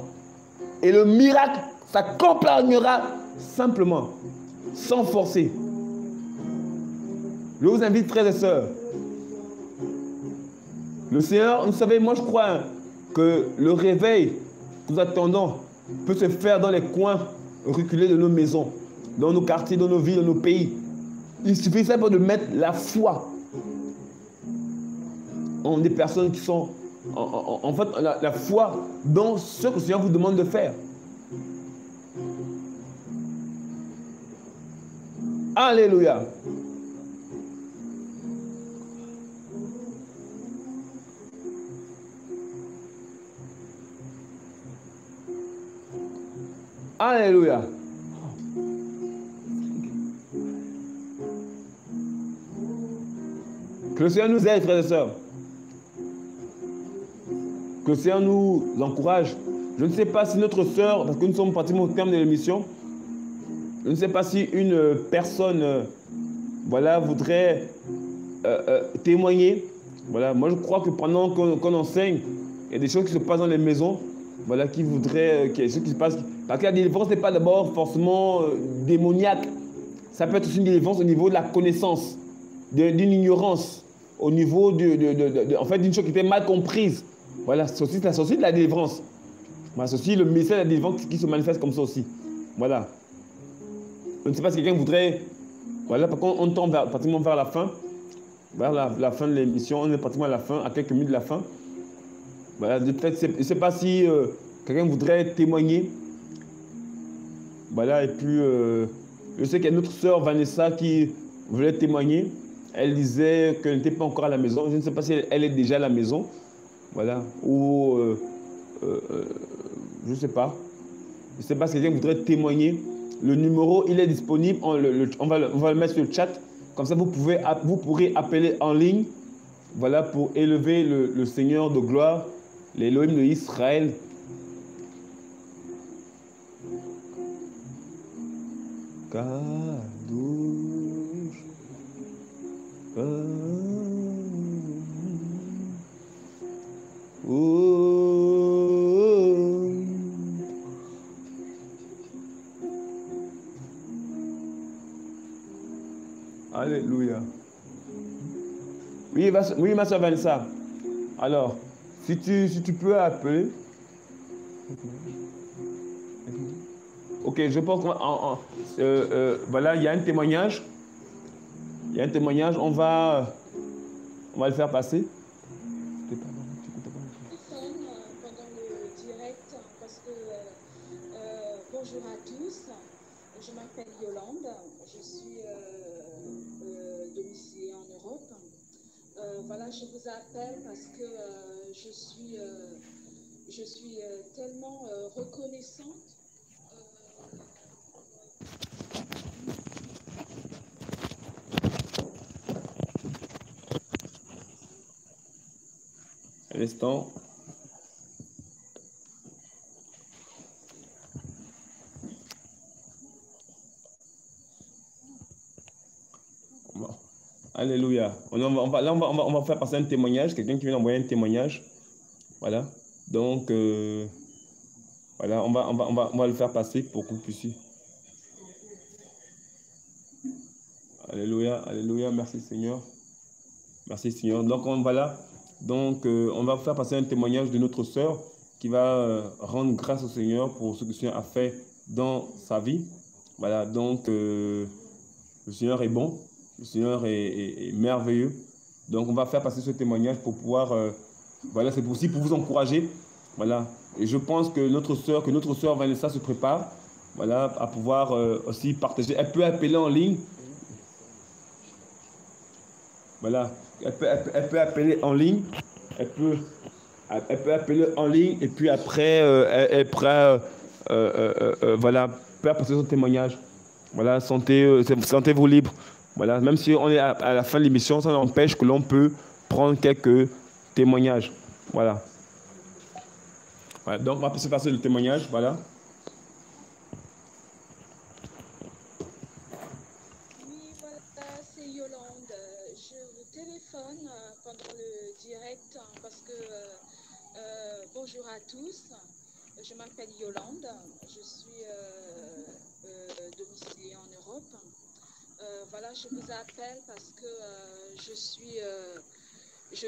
Speaker 1: Et le miracle s'accompagnera simplement, sans forcer. Je vous invite, frères et sœurs. Le Seigneur, vous savez, moi je crois que le réveil que nous attendons peut se faire dans les coins reculés de nos maisons, dans nos quartiers, dans nos villes, dans nos pays. Il suffit simplement de mettre la foi en des personnes qui sont, en fait, la foi dans ce que le Seigneur vous demande de faire. Alléluia. Alléluia. Que le Seigneur nous aide, frères et sœurs. Que le Seigneur nous encourage. Je ne sais pas si notre sœur, parce que nous sommes pratiquement au terme de l'émission, je ne sais pas si une personne voilà, voudrait témoigner. Voilà, moi je crois que pendant qu'on enseigne, il y a des choses qui se passent dans les maisons, voilà, qui voudraient, qu'il y a des choses qui se passent. Parce que la délivrance n'est pas d'abord forcément démoniaque. Ça peut être aussi une délivrance au niveau de la connaissance, d'une ignorance, au niveau en fait, d'une chose qui était mal comprise. Voilà, c'est aussi de la délivrance. Voilà, c'est aussi le message de la délivrance qui se manifeste comme ça aussi. Voilà. Je ne sais pas si quelqu'un voudrait... Voilà, par contre, on tend pratiquement vers la fin. Vers la fin de l'émission. On est pratiquement à la fin, à quelques minutes de la fin. Voilà, peut-être, je ne sais pas si quelqu'un voudrait témoigner. Voilà, et puis, je sais qu'il y a notre sœur Vanessa qui voulait témoigner. Elle disait qu'elle n'était pas encore à la maison. Je ne sais pas si elle est déjà à la maison. Voilà, ou... je ne sais pas. Je ne sais pas si quelqu'un voudrait témoigner. Le numéro, il est disponible. On va le mettre sur le chat. Comme ça, vous pourrez appeler en ligne. Voilà, pour élever le Seigneur de gloire, l'Élohim de Israël. Kadosh. Alléluia. Oui, ma soeur Vanessa. Alors, si tu peux appeler. Ok, je pense voilà, il y a un témoignage. Il y a un témoignage, on va le faire passer.
Speaker 2: Pendant le direct, parce que bonjour à tous, je m'appelle Yolande, je suis domiciliée en Europe. Voilà, je vous appelle parce que je suis tellement reconnaissante.
Speaker 1: Un instant. Bon. Alléluia. On va faire passer un témoignage. Quelqu'un qui vient d'envoyer un témoignage. Voilà. Donc, voilà, on va le faire passer pour que vous puissiez. Alléluia, alléluia. Merci Seigneur. Merci Seigneur. Donc, voilà. Donc, on va faire passer un témoignage de notre sœur qui va rendre grâce au Seigneur pour ce que le Seigneur a fait dans sa vie. Voilà. Donc, le Seigneur est bon. Le Seigneur est merveilleux. Donc, on va faire passer ce témoignage pour pouvoir, voilà, c'est aussi pour vous encourager. Voilà. Et je pense que notre sœur Vanessa se prépare, voilà, à pouvoir aussi partager. Elle peut appeler en ligne. Voilà. Elle peut appeler en ligne. Elle peut appeler en ligne et puis après, voilà, peut apporter son témoignage. Voilà, sentez-vous libre. Voilà, même si on est à la fin de l'émission, ça n'empêche que l'on peut prendre quelques témoignages. Voilà. Voilà. Donc, on va se passer le témoignage. Voilà.
Speaker 2: Oui, voilà, c'est Yolande. Je vous téléphone pendant le direct parce que bonjour à tous. Je m'appelle Yolande. Je suis domiciliée en Europe. Voilà, je vous appelle parce que je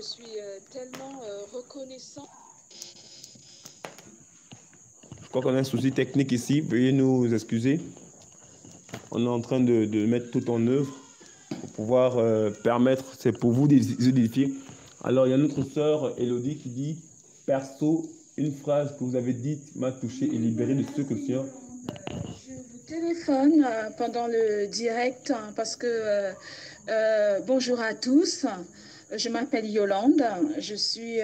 Speaker 2: suis tellement reconnaissante.
Speaker 1: Je crois qu'on a un souci technique ici. Veuillez nous excuser. On est en train de mettre tout en œuvre pour pouvoir permettre, c'est pour vous d'édifier. Alors, il y a notre sœur Elodie qui dit « Perso, une phrase que vous avez dite m'a touché et libéré de ce que le Seigneur... »
Speaker 2: Je vous téléphone pendant le direct parce que bonjour à tous. Je m'appelle Yolande. Je suis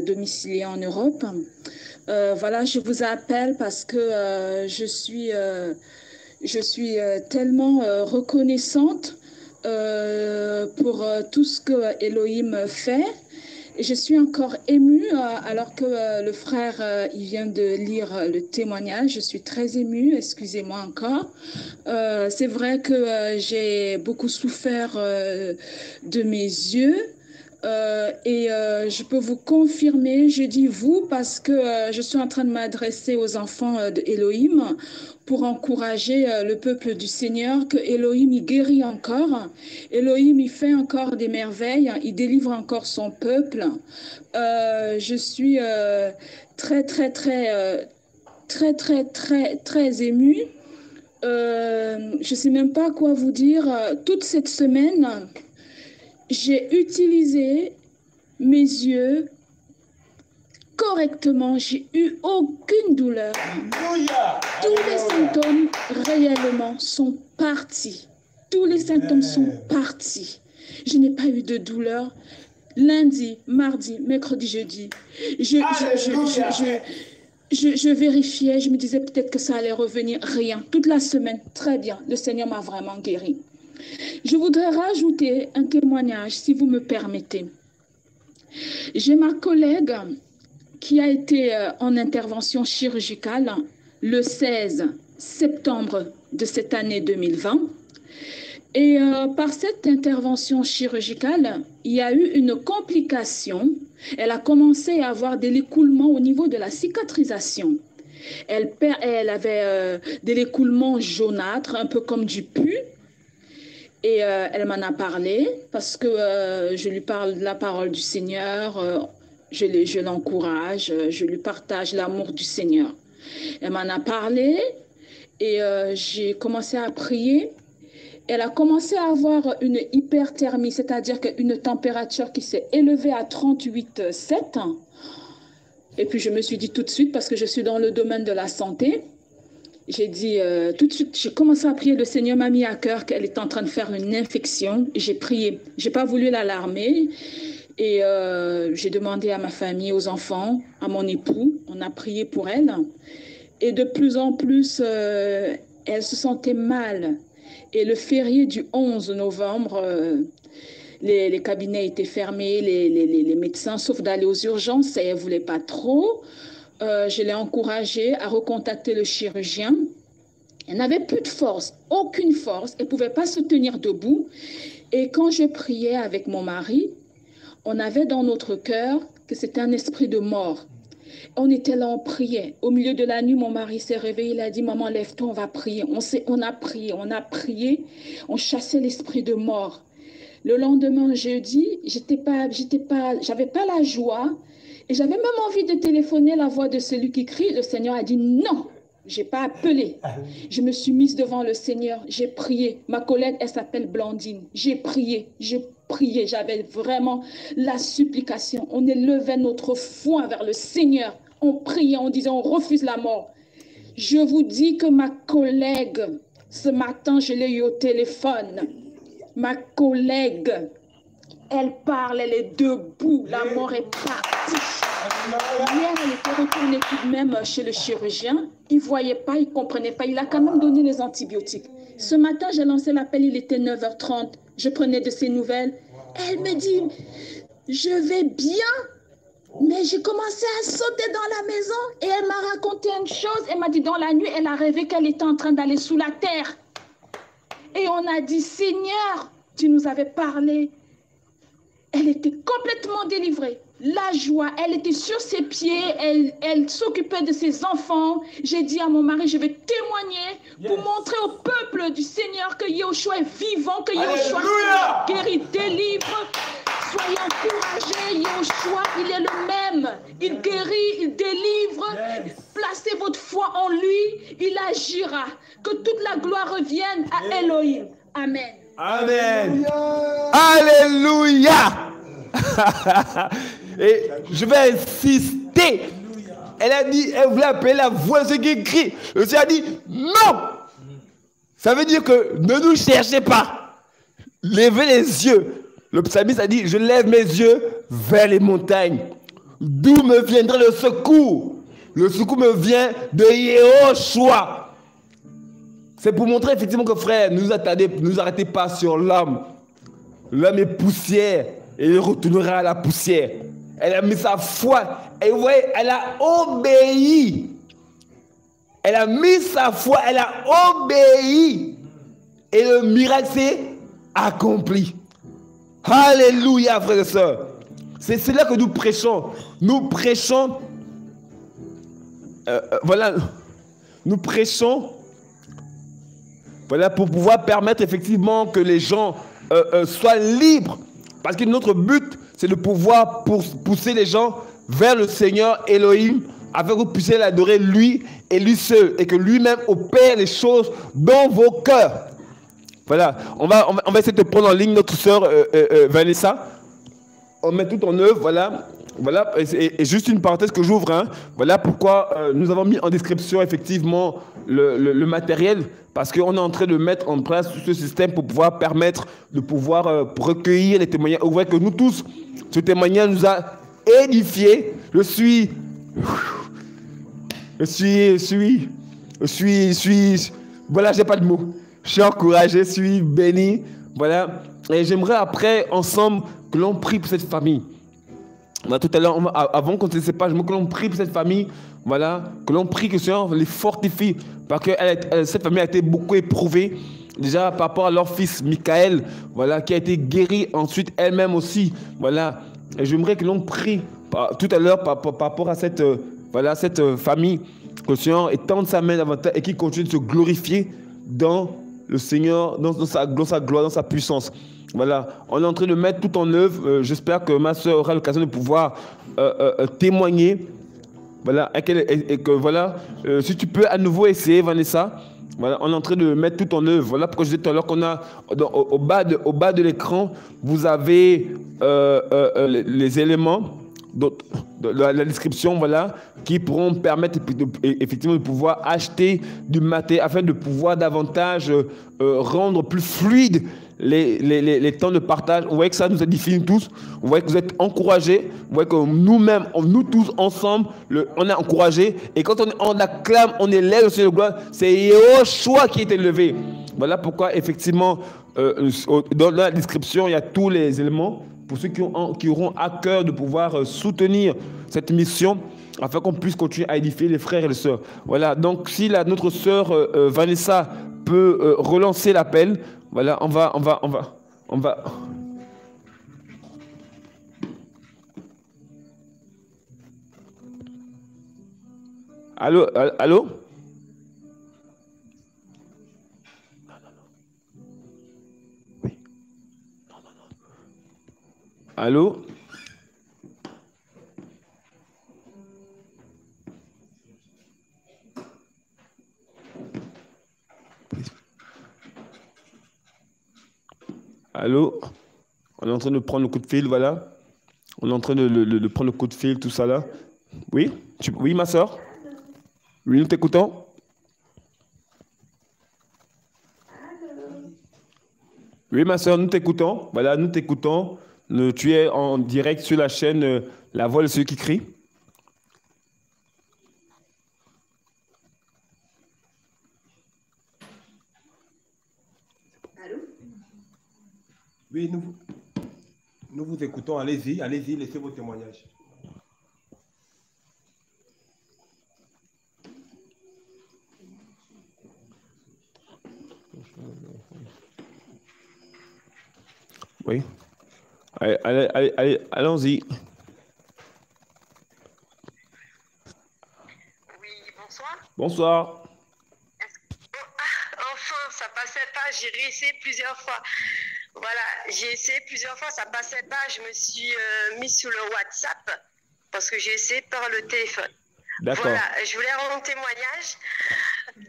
Speaker 2: domiciliée en Europe. Voilà, je vous appelle parce que je suis tellement reconnaissante pour tout ce que Elohim fait. Et je suis encore émue alors que le frère il vient de lire le témoignage. Je suis très émue, excusez-moi encore. C'est vrai que j'ai beaucoup souffert de mes yeux. Et je peux vous confirmer, je dis vous parce que je suis en train de m'adresser aux enfants d'Elohim pour encourager le peuple du Seigneur, que Elohim il guérit encore, Elohim il fait encore des merveilles, il délivre encore son peuple. Je suis très émue. Je sais même pas quoi vous dire. Toute cette semaine, j'ai utilisé mes yeux correctement. J'ai eu aucune douleur. Tous les symptômes réellement sont partis. Tous les symptômes sont partis. Je n'ai pas eu de douleur. Lundi, mardi, mercredi, jeudi. Je vérifiais, je me disais peut-être que ça allait revenir. Rien. Toute la semaine, très bien. Le Seigneur m'a vraiment guéri. Je voudrais rajouter un témoignage, si vous me permettez. J'ai ma collègue qui a été en intervention chirurgicale le 16 septembre de cette année 2020. Et par cette intervention chirurgicale, il y a eu une complication. Elle a commencé à avoir de l'écoulement au niveau de la cicatrisation. Elle avait de l'écoulement jaunâtre, un peu comme du pus. Et elle m'en a parlé parce que je lui parle de la parole du Seigneur, je l'encourage, je lui partage l'amour du Seigneur. Elle m'en a parlé et j'ai commencé à prier. Elle a commencé à avoir une hyperthermie, c'est-à-dire une température qui s'est élevée à 38,7. Et puis je me suis dit tout de suite, parce que je suis dans le domaine de la santé, J'ai dit tout de suite, j'ai commencé à prier. Le Seigneur m'a mis à cœur qu'elle était en train de faire une infection. J'ai prié. J'ai pas voulu l'alarmer. Et j'ai demandé à ma famille, aux enfants, à mon époux. On a prié pour elle. Et de plus en plus, elle se sentait mal. Et le férié du 11 novembre, les cabinets étaient fermés, les médecins, sauf d'aller aux urgences, elle ne voulait pas trop. Je l'ai encouragée à recontacter le chirurgien. Elle n'avait plus de force, aucune force. Elle ne pouvait pas se tenir debout. Et quand je priais avec mon mari, on avait dans notre cœur que c'était un esprit de mort. On était là, on priait. Au milieu de la nuit, mon mari s'est réveillé. Il a dit, maman, lève-toi, on va prier. On a prié. On chassait l'esprit de mort. Le lendemain, jeudi, j'avais pas la joie. Et j'avais même envie de téléphoner la voix de celui qui crie. Le Seigneur a dit non, j'ai pas appelé. Je me suis mise devant le Seigneur, j'ai prié. Ma collègue, elle s'appelle Blandine. J'ai prié, j'avais vraiment la supplication. On élevait notre foi vers le Seigneur. On priait, on disait, on refuse la mort. Je vous dis que ma collègue, ce matin, je l'ai eu au téléphone. Ma collègue, elle parle, elle est debout, la mort est partie. Hier, elle était retournée tout de même chez le chirurgien. Il ne voyait pas, il ne comprenait pas. Il a quand même donné les antibiotiques. Ce matin, j'ai lancé l'appel, il était 9h30. Je prenais de ses nouvelles. Elle me dit, je vais bien, mais j'ai commencé à sauter dans la maison. Et elle m'a raconté une chose. Elle m'a dit, dans la nuit, elle a rêvé qu'elle était en train d'aller sous la terre. Et on a dit, Seigneur, tu nous avais parlé. Elle était complètement délivrée. La joie, elle était sur ses pieds, elle s'occupait de ses enfants. J'ai dit à mon mari, je vais témoigner pour montrer au peuple du Seigneur que Yahushua est vivant, que Yahushua guérit, délivre. Soyez encouragés, Yahushua, il est le même. Il guérit, il délivre. Placez votre foi en lui, il agira. Que toute la gloire revienne à Elohim. Amen.
Speaker 1: Amen. Alléluia. Et je vais insister. Elle a dit, elle voulait appeler la voix de qui crie. Le Seigneur a dit, non. Ça veut dire que ne nous cherchez pas. Levez les yeux. Le psalmiste a dit, je lève mes yeux vers les montagnes. D'où me viendra le secours? Le secours me vient de Yahushua. C'est pour montrer effectivement que frère, ne nous arrêtez pas sur l'homme. L'homme est poussière et il retournera à la poussière. Elle a mis sa foi et vous voyez, elle a obéi. Elle a mis sa foi, elle a obéi. Et le miracle s'est accompli. Alléluia, frères et sœurs. C'est cela que nous prêchons. Nous prêchons, voilà, nous prêchons, voilà, pour pouvoir permettre effectivement que les gens soient libres. Parce que notre but, c'est de pouvoir pousser les gens vers le Seigneur Elohim, afin que vous puissiez l'adorer lui et lui seul, et que lui-même opère les choses dans vos cœurs. Voilà, on va essayer de prendre en ligne notre sœur Vanessa. On met tout en œuvre, voilà. Voilà, et juste une parenthèse que j'ouvre, hein. Voilà pourquoi nous avons mis en description effectivement le matériel, parce qu'on est en train de mettre en place ce système pour pouvoir permettre de pouvoir recueillir les témoignages. Vous voyez que nous tous, ce témoignage nous a édifiés. Je suis, voilà, j'ai pas de mots. Je suis encouragé, je suis béni, voilà. Et j'aimerais après, ensemble, que l'on prie pour cette famille. Voilà, tout à l'heure, avant qu'on ne se sépare, que l'on prie pour cette famille, voilà, que l'on prie que le Seigneur les fortifie, parce que cette famille a été beaucoup éprouvée, déjà par rapport à leur fils Michael, voilà, qui a été guéri ensuite elle-même aussi, voilà. Et j'aimerais que l'on prie tout à l'heure par rapport à cette famille, que le Seigneur étende sa main davantage et qu'il continue de se glorifier dans le Seigneur, dans sa gloire, dans sa puissance. Voilà, on est en train de mettre tout en œuvre. J'espère que ma soeur aura l'occasion de pouvoir témoigner. Voilà, et que voilà, si tu peux à nouveau essayer, Vanessa. Voilà, on est en train de mettre tout en œuvre. Voilà pourquoi je disais tout à l'heure qu'on a au bas de l'écran, vous avez les éléments. la description, voilà, qui pourront permettre effectivement de pouvoir acheter du matériel afin de pouvoir davantage rendre plus fluide les temps de partage. Vous voyez que ça nous édifie tous. Vous voyez que vous êtes encouragés. Vous voyez que nous-mêmes, nous tous ensemble, on est encouragés. Et quand on acclame, on élève le Seigneur de gloire, c'est Yehoshua qui est élevé. Voilà pourquoi, effectivement, dans la description, il y a tous les éléments pour ceux qui auront à cœur de pouvoir soutenir cette mission afin qu'on puisse continuer à édifier les frères et les sœurs. Voilà, donc si notre sœur Vanessa peut relancer l'appel, voilà, on va. Allô, allô? Oui. Allô? Allô? On est en train de prendre le coup de fil, voilà. On est en train de prendre le coup de fil, tout ça là. Oui? Oui, ma soeur? Oui, nous t'écoutons. Oui, ma soeur, nous t'écoutons. Voilà, nous t'écoutons. Tu es en direct sur la chaîne La Voix de ceux qui crient.
Speaker 3: Allô? Oui, nous vous écoutons. Allez-y, allez-y, laissez vos témoignages.
Speaker 1: Oui. Allons-y.
Speaker 4: Oui, bonsoir.
Speaker 1: Bonsoir.
Speaker 4: Enfin, ça passait pas. J'ai réessayé plusieurs fois. Voilà, j'ai essayé plusieurs fois, ça passait pas. Je me suis mis sur le WhatsApp parce que j'ai essayé par le téléphone.
Speaker 1: D'accord.
Speaker 4: Voilà, je voulais rendre témoignage.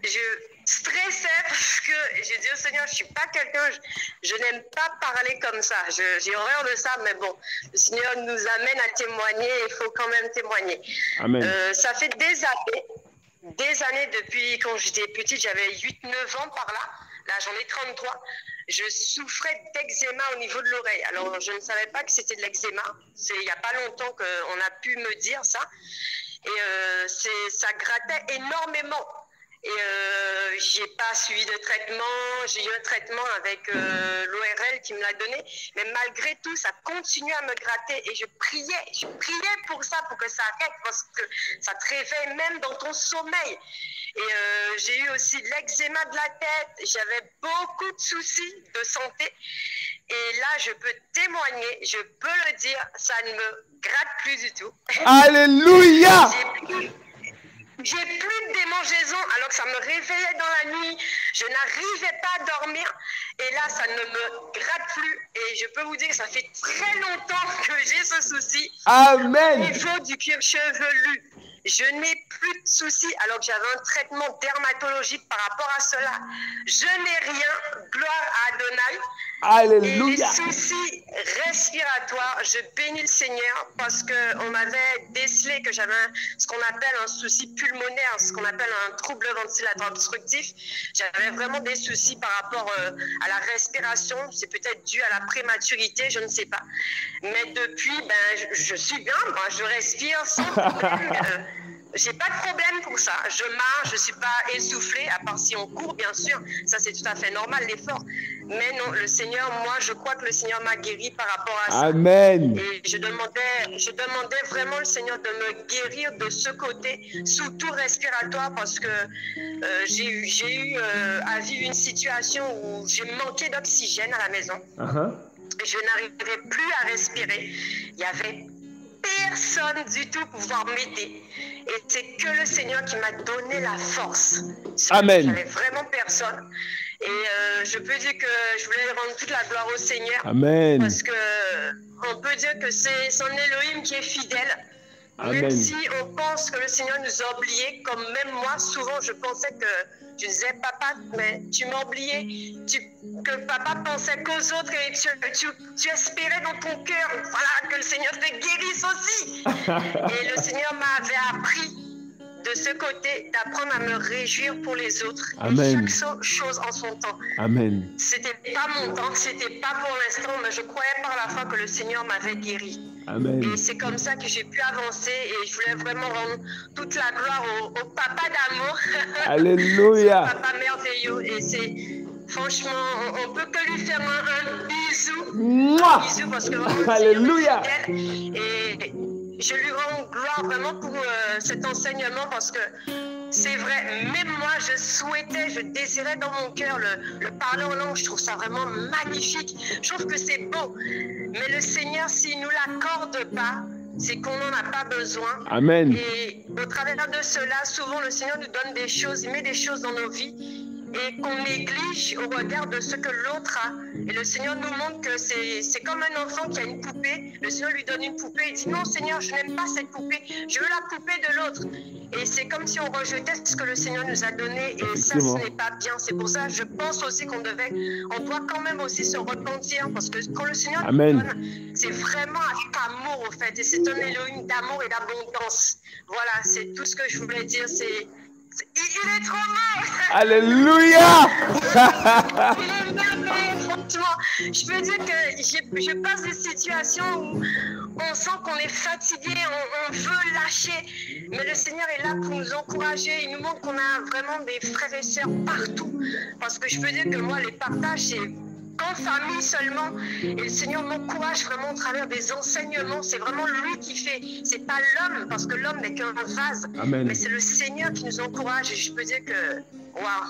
Speaker 4: Je stressais parce que j'ai dit au Seigneur, je suis pas quelqu'un, je n'aime pas parler comme ça. J'ai horreur de ça, mais bon, le Seigneur nous amène à témoigner, il faut quand même témoigner.
Speaker 1: Amen.
Speaker 4: Ça fait des années depuis quand j'étais petite, j'avais 8-9 ans par là. Là, j'en ai 33. Je souffrais d'eczéma au niveau de l'oreille. Alors, je ne savais pas que c'était de l'eczéma. C'est il n'y a pas longtemps qu'on a pu me dire ça. Et ça grattait énormément. Et j'ai pas suivi de traitement. J'ai eu un traitement avec l'ORL qui me l'a donné. Mais malgré tout, ça continuait à me gratter. Et je priais pour ça, pour que ça arrête. Parce que ça te réveille même dans ton sommeil. Et j'ai eu aussi de l'eczéma de la tête. J'avais beaucoup de soucis de santé. Et là, je peux témoigner, je peux le dire, ça ne me gratte plus du tout.
Speaker 1: Alléluia!
Speaker 4: J'ai plus de démangeaisons alors que ça me réveillait dans la nuit. Je n'arrivais pas à dormir. Et là, ça ne me gratte plus. Et je peux vous dire que ça fait très longtemps que j'ai ce souci.
Speaker 1: Amen.
Speaker 4: Au niveau du cuir chevelu. Je n'ai plus de soucis alors que j'avais un traitement dermatologique par rapport à cela. Je n'ai rien. Gloire à Adonai.
Speaker 1: Alléluia.
Speaker 4: Et les soucis respiratoires, je bénis le Seigneur parce qu'on m'avait décelé que j'avais ce qu'on appelle un souci pulmonaire, ce qu'on appelle un trouble ventilatoire obstructif. J'avais vraiment des soucis par rapport à la respiration. C'est peut-être dû à la prématurité, je ne sais pas. Mais depuis, je suis bien, moi, je respire sans problème. J'ai pas de problème pour ça. Je marche, je suis pas essoufflée, à part si on court, bien sûr. Ça, c'est tout à fait normal, l'effort. Mais non, le Seigneur, moi, je crois que le Seigneur m'a guéri par rapport à ça.
Speaker 1: Amen.
Speaker 4: Et je demandais vraiment le Seigneur de me guérir de ce côté, sous tout respiratoire, parce que j'ai eu à vivre une situation où j'ai manqué d'oxygène à la maison. Je n'arrivais plus à respirer. Il y avait personne du tout pour pouvoir m'aider. Et c'est que le Seigneur qui m'a donné la force.
Speaker 1: Amen.
Speaker 4: J'avais vraiment personne. Et je peux dire que je voulais rendre toute la gloire au Seigneur.
Speaker 1: Amen.
Speaker 4: Parce que on peut dire que c'est son Elohim qui est fidèle.
Speaker 1: Amen.
Speaker 4: Même si on pense que le Seigneur nous a oubliés, comme même moi, souvent je pensais que je disais, papa, mais tu m'as oublié, que papa pensait qu'aux autres et tu espérais dans ton cœur, voilà, que le Seigneur te guérisse aussi. Et le Seigneur m'avait appris de ce côté d'apprendre à me réjouir pour les autres.
Speaker 1: Amen.
Speaker 4: Et chaque chose en son temps.
Speaker 1: Amen.
Speaker 4: C'était pas mon temps, c'était pas pour l'instant, mais je croyais par la foi que le Seigneur m'avait guéri.
Speaker 1: Amen.
Speaker 4: Et c'est comme ça que j'ai pu avancer et je voulais vraiment rendre toute la gloire au papa d'amour.
Speaker 1: Alléluia.
Speaker 4: Papa merveilleux. Et c'est, franchement, on peut que lui faire un bisou.
Speaker 1: Mouah.
Speaker 4: Un bisou parce que vraiment,
Speaker 1: Alléluia.
Speaker 4: et je lui rends gloire vraiment pour cet enseignement parce que c'est vrai, même moi je désirais dans mon cœur le parler en langue, je trouve ça vraiment magnifique, je trouve que c'est beau, mais le Seigneur s'il nous l'accorde pas, c'est qu'on n'en a pas besoin.
Speaker 1: Amen.
Speaker 4: Et au travers de cela, souvent le Seigneur nous donne des choses, il met des choses dans nos vies et qu'on néglige au regard de ce que l'autre a. Et le Seigneur nous montre que c'est comme un enfant qui a une poupée. Le Seigneur lui donne une poupée. Il dit non Seigneur, je n'aime pas cette poupée. Je veux la poupée de l'autre. Et c'est comme si on rejetait ce que le Seigneur nous a donné. Et ça, ce n'est pas bien. C'est pour ça que je pense aussi qu'on doit quand même aussi se repentir. Parce que quand le Seigneur nous donne, c'est vraiment avec amour au fait. Et c'est un Elohim d'amour et d'abondance. Voilà, c'est tout ce que je voulais dire. Il est trop beau.
Speaker 1: Alléluia.
Speaker 4: Il est merveilleux, franchement. Je peux dire que je passe des situations où on sent qu'on est fatigué, on veut lâcher. Mais le Seigneur est là pour nous encourager. Il nous montre qu'on a vraiment des frères et sœurs partout. Parce que je peux dire que moi, les partages, c'est qu'en famille seulement. Et le Seigneur m'encourage vraiment au travers des enseignements. C'est vraiment lui qui fait. C'est pas l'homme, parce que l'homme n'est qu'un vase.
Speaker 1: Amen.
Speaker 4: Mais c'est le Seigneur qui nous encourage. Et je peux dire que, waouh,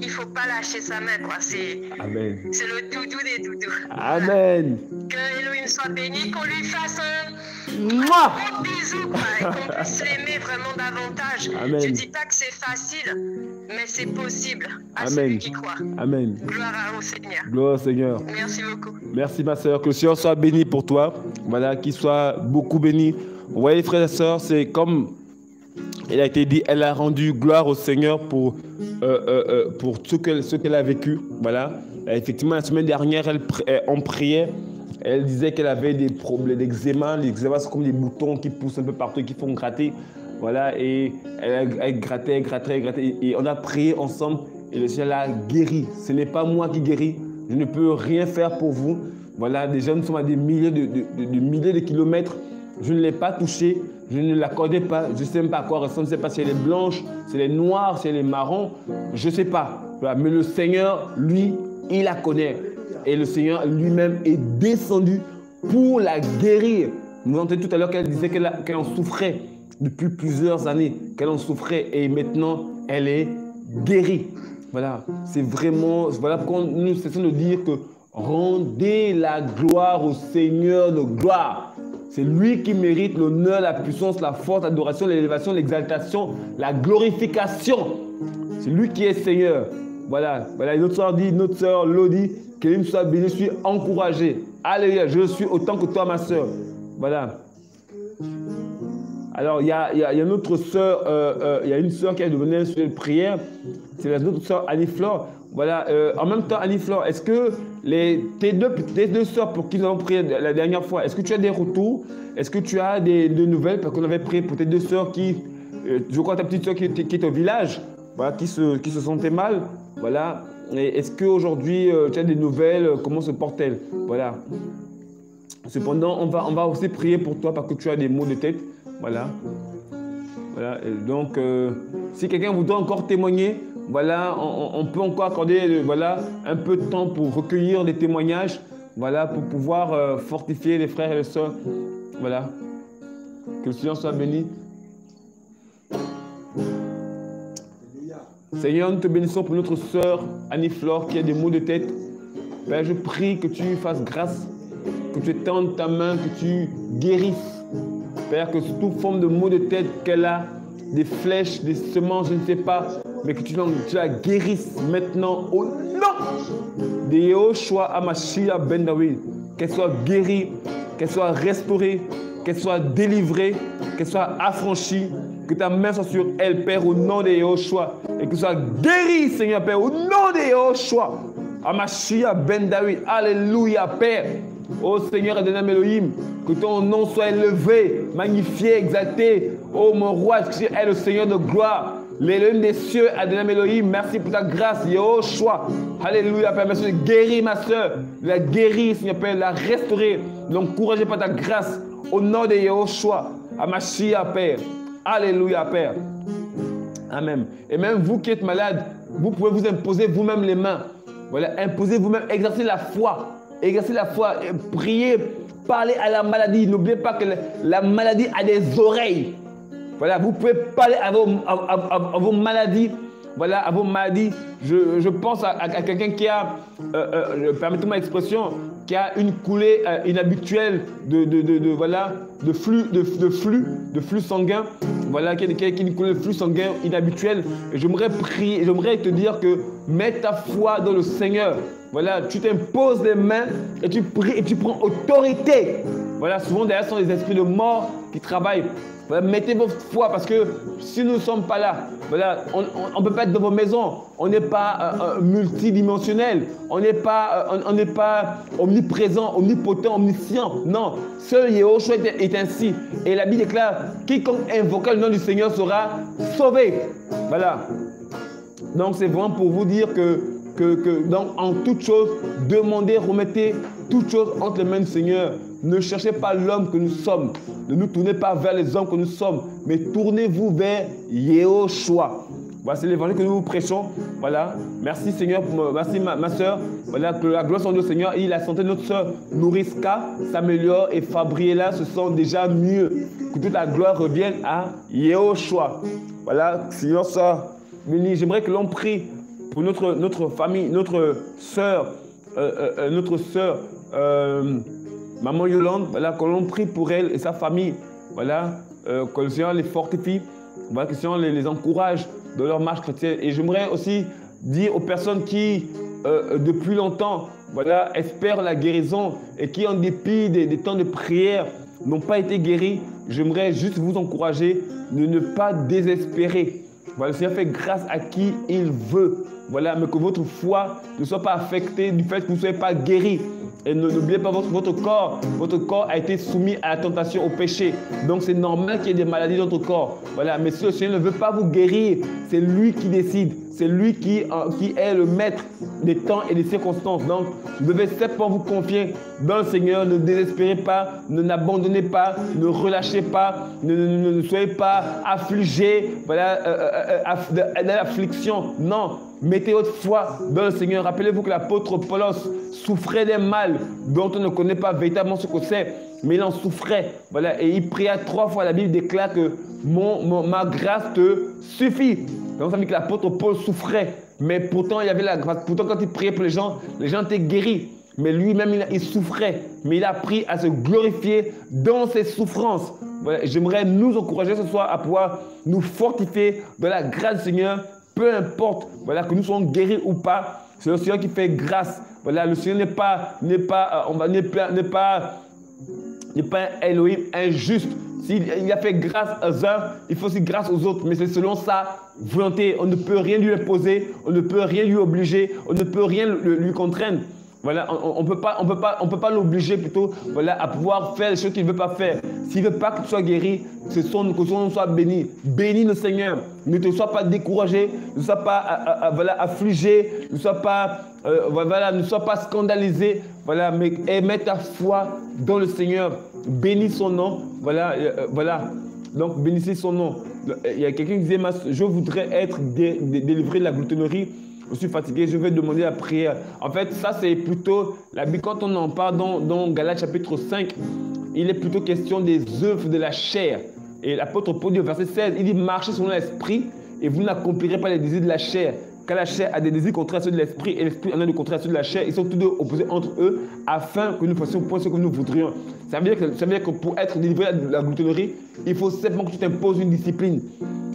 Speaker 4: il faut pas lâcher sa main, quoi. C'est le doudou des doudous.
Speaker 1: Amen.
Speaker 4: Que Elohim soit béni, qu'on lui fasse un
Speaker 1: Mouah.
Speaker 4: bisou, quoi, et qu'on puisse l'aimer vraiment davantage.
Speaker 1: Amen.
Speaker 4: Je dis pas que c'est facile, mais c'est possible à
Speaker 1: Amen.
Speaker 4: celui qui croit.
Speaker 1: Amen.
Speaker 4: Gloire au Seigneur.
Speaker 1: Gloire au Seigneur.
Speaker 4: Merci beaucoup.
Speaker 1: Merci ma soeur, que le Seigneur soit béni pour toi, voilà, qu'il soit beaucoup béni. Vous voyez frères et sœurs, c'est comme il a été dit, elle a rendu gloire au Seigneur pour ce qu'elle a vécu, voilà. Effectivement, la semaine dernière, on priait, elle disait qu'elle avait des problèmes d'eczéma. Les eczémas, c'est comme des boutons qui poussent un peu partout, qui font gratter, voilà, et elle grattait, et on a prié ensemble, et le Seigneur l'a guéri. Ce n'est pas moi qui guéris, je ne peux rien faire pour vous. Voilà, déjà nous sommes à des milliers de kilomètres. Je ne l'ai pas touchée, je ne l'accordais pas, je ne sais même pas à quoi ressemble, je ne sais pas si elle est blanche, si elle est noire, si elle est marron, je ne sais pas. Voilà. Mais le Seigneur, lui, il la connaît. Et le Seigneur lui-même est descendu pour la guérir. Vous entendez tout à l'heure qu'elle disait qu'elle en souffrait depuis plusieurs années, qu'elle en souffrait et maintenant elle est guérie. Voilà, c'est vraiment, voilà pourquoi nous cessons de dire que rendez la gloire au Seigneur de gloire. C'est lui qui mérite l'honneur, la puissance, la force, l'adoration, l'élévation, l'exaltation, la glorification. C'est lui qui est Seigneur. Voilà, voilà. Notre sœur Lodi, qu'elle soit bénie, je suis encouragé. Alléluia, je suis autant que toi, ma sœur. Voilà. Alors, il y a une autre sœur, il y a une sœur qui a demandé un sujet de prière. C'est notre sœur Annie-Flore. Voilà, en même temps, Annie-Flore, est-ce que tes deux sœurs pour qui nous avons prié la dernière fois, est-ce que tu as des retours? Est-ce que tu as des nouvelles? Parce qu'on avait prié pour tes deux sœurs qui, je crois ta petite sœur qui est au village, voilà, qui se sentait mal. Voilà. Est-ce qu'aujourd'hui, tu as des nouvelles? Comment se porte-t-elle? Voilà. Cependant, on va aussi prier pour toi parce que tu as des maux de tête. Voilà. Voilà. Et donc, si quelqu'un voudrait encore témoigner, voilà, on peut encore accorder un peu de temps pour recueillir des témoignages, voilà, pour pouvoir fortifier les frères et les sœurs. Voilà. Que le Seigneur soit béni. Seigneur, nous te bénissons pour notre sœur Annie-Flore qui a des maux de tête. Père, je prie que tu fasses grâce, que tu étendes ta main, que tu guérisses. Père, que toute forme de maux de tête qu'elle a, des flèches, des semences, je ne sais pas, mais que tu la guérisses maintenant au nom de Yehoshua HaMashiach ben David. Qu'elle soit guérie, qu'elle soit restaurée, qu'elle soit délivrée qu'elle soit affranchie, que ta main soit sur elle, Père, au nom de Yahushua, et qu'elle soit guérie, Seigneur, Père, au nom de Yahushua. Amashia Ben David, alléluia, Père. Oh Seigneur Adonai Elohim, que ton nom soit élevé, magnifié, exalté. Oh mon roi, tu es le Seigneur de gloire, l'Élohim des cieux, Adonai Elohim. Merci pour ta grâce, Yahushua. Alléluia, Père. Merci de guérir ma soeur, de la guérir, Seigneur Père, de la restaurer, de l'encourager par ta grâce. Au nom de Yahushua, Amashia, Père. Alléluia, Père. Amen. Et même vous qui êtes malade, vous pouvez vous imposer vous-même les mains. Voilà, imposez vous-même, exercez la foi. Exercez la foi, priez, parlez à la maladie. N'oubliez pas que la maladie a des oreilles. Voilà, vous pouvez parler à vos maladies. Voilà, à vos maladies. Je pense à quelqu'un qui a, permettez-moi l'expression, qui a une coulée inhabituelle de flux sanguin. Voilà, qui a une coulée de flux sanguin inhabituelle. J'aimerais prier, j'aimerais te dire que mets ta foi dans le Seigneur. Voilà, tu t'imposes les mains et tu pries et tu prends autorité. Voilà, souvent derrière sont les esprits de mort qui travaillent. Voilà, mettez votre foi parce que si nous ne sommes pas là, voilà, on ne peut pas être dans vos maisons. On n'est pas multidimensionnel. On n'est pas omniprésent, omnipotent, omniscient. Non, seul Yahushua est ainsi. Et la Bible déclare, quiconque invoquera le nom du Seigneur sera sauvé. Voilà. Donc c'est vraiment pour vous dire que donc, en toute chose, demandez, remettez toutes choses entre les mains du Seigneur. Ne cherchez pas l'homme que nous sommes. Ne nous tournez pas vers les hommes que nous sommes, mais tournez-vous vers Yahushua. Voilà, c'est l'évangile que nous vous prêchons. Voilà. Merci Seigneur, merci ma soeur. Voilà, que la gloire soit au Seigneur. Et la santé de notre soeur Nouriska s'améliore et Fabriella se sent déjà mieux. Que toute la gloire revienne à Yahushua. Voilà, Seigneur, ça. J'aimerais que l'on prie pour notre famille, notre sœur, Maman Yolande, voilà, que l'on prie pour elle et sa famille, voilà, que le Seigneur les fortifie, voilà, que le Seigneur les encourage dans leur marche chrétienne. Et j'aimerais aussi dire aux personnes qui, depuis longtemps, voilà, espèrent la guérison et qui, en dépit des temps de prière, n'ont pas été guéris, j'aimerais juste vous encourager de ne pas désespérer. Voilà, le Seigneur fait grâce à qui il veut. Voilà, mais que votre foi ne soit pas affectée du fait que vous ne soyez pas guéri. Et n'oubliez pas, votre corps a été soumis à la tentation, au péché. Donc c'est normal qu'il y ait des maladies dans votre corps. Voilà, mais si le Seigneur ne veut pas vous guérir, c'est lui qui décide. C'est lui qui est le maître des temps et des circonstances. Donc, vous devez simplement vous confier dans le Seigneur. Ne désespérez pas, n'abandonnez pas, ne relâchez pas, ne soyez pas affligés, voilà, dans l'affliction. Non, mettez votre foi dans le Seigneur. Rappelez-vous que l'apôtre Paulos souffrait des mal dont on ne connaît pas véritablement ce que c'est, mais il en souffrait. Voilà, et il pria 3 fois. La Bible déclare que ma grâce te suffit. Donc ça veut dire que l'apôtre Paul souffrait, mais pourtant il y avait la grâce. Pourtant quand il priait pour les gens étaient guéris. Mais lui-même il souffrait, mais il a appris à se glorifier dans ses souffrances. Voilà, j'aimerais nous encourager ce soir à pouvoir nous fortifier dans la grâce du Seigneur, peu importe, voilà, que nous soyons guéris ou pas. C'est le Seigneur qui fait grâce. Voilà, le Seigneur n'est pas un Elohim injuste. S'il a fait grâce aux uns, il faut aussi grâce aux autres. Mais c'est selon sa volonté. On ne peut rien lui imposer, on ne peut rien lui obliger, on ne peut rien lui contraindre. Voilà, on peut pas l'obliger plutôt, voilà, à pouvoir faire les choses qu'il ne veut pas faire. S'il ne veut pas que tu sois guéri, que son nom soit béni. Bénis le Seigneur. Ne te sois pas découragé, ne sois pas voilà, affligé, ne sois pas, ne sois pas scandalisé. Voilà, mais mets ta foi dans le Seigneur. Bénis son nom. Voilà, voilà. Donc bénissez son nom. Il y a quelqu'un qui disait, je voudrais être délivré de la gloutonnerie. Je suis fatigué, je vais demander la prière. En fait, ça c'est plutôt, la Bible, quand on en parle dans Galates chapitre 5, il est plutôt question des œuvres de la chair. Et l'apôtre Paul dit au verset 16, il dit, marchez selon l'esprit et vous n'accomplirez pas les désirs de la chair. Car la chair a des désirs contraires à ceux de l'esprit et l'esprit en a des contraires à ceux de la chair. Ils sont tous deux opposés entre eux afin que nous fassions point ce que nous voudrions. Ça veut dire que pour être délivré de la gloutonnerie, il faut simplement que tu t'imposes une discipline.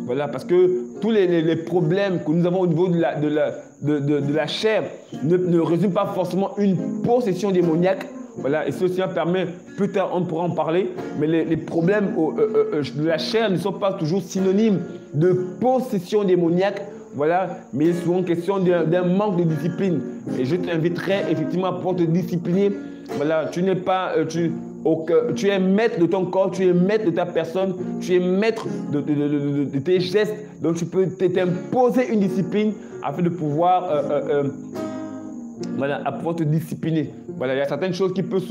Speaker 1: Voilà, parce que tous les problèmes que nous avons au niveau de la chair ne résument pas forcément une possession démoniaque Voilà, et si le Seigneur permet, plus tard on pourra en parler, mais les problèmes de la chair ne sont pas toujours synonymes de possession démoniaque. Voilà, mais il est souvent question d'un manque de discipline. Et je t'inviterai effectivement à pouvoir te discipliner. Voilà, tu n'es pas, tu es maître de ton corps, tu es maître de ta personne, tu es maître de tes gestes. Donc tu peux t'imposer une discipline afin de pouvoir, voilà, à pouvoir te discipliner. Voilà, il y a certaines choses qui peuvent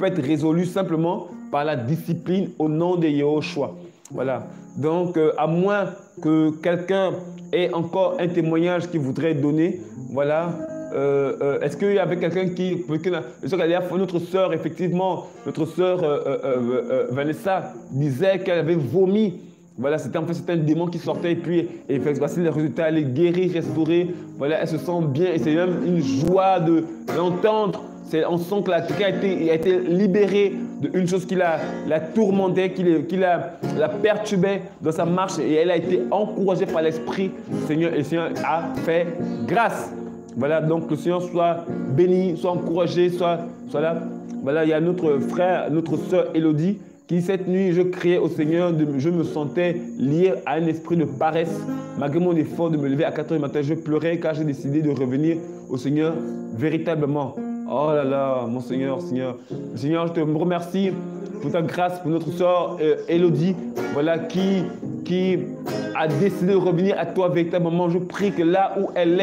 Speaker 1: être résolues simplement par la discipline au nom de Yahushua. Voilà. Donc, à moins que quelqu'un ait encore un témoignage qu'il voudrait donner, voilà. Est-ce qu'il y avait quelqu'un qui... Notre sœur, effectivement, notre sœur Vanessa disait qu'elle avait vomi. Voilà, c'était un démon qui sortait et puis voici les résultats, elle est guérie, restaurée. Voilà, elle se sent bien et c'est même une joie de l'entendre. On sent que quelqu'un a été libéré d'une chose qui la tourmentait, qui la perturbait dans sa marche et elle a été encouragée par l'Esprit Seigneur et le Seigneur a fait grâce. Voilà, donc le Seigneur soit béni, soit encouragé, soit là. Voilà, il y a notre frère, notre sœur Élodie qui cette nuit, je criais au Seigneur, je me sentais lié à un esprit de paresse. Malgré mon effort de me lever à 4 h du matin, je pleurais car j'ai décidé de revenir au Seigneur véritablement. Oh là là, mon Seigneur, Seigneur. Seigneur, je te remercie pour ta grâce, pour notre sœur Élodie, voilà, qui a décidé de revenir à toi véritablement. Je prie que là où elle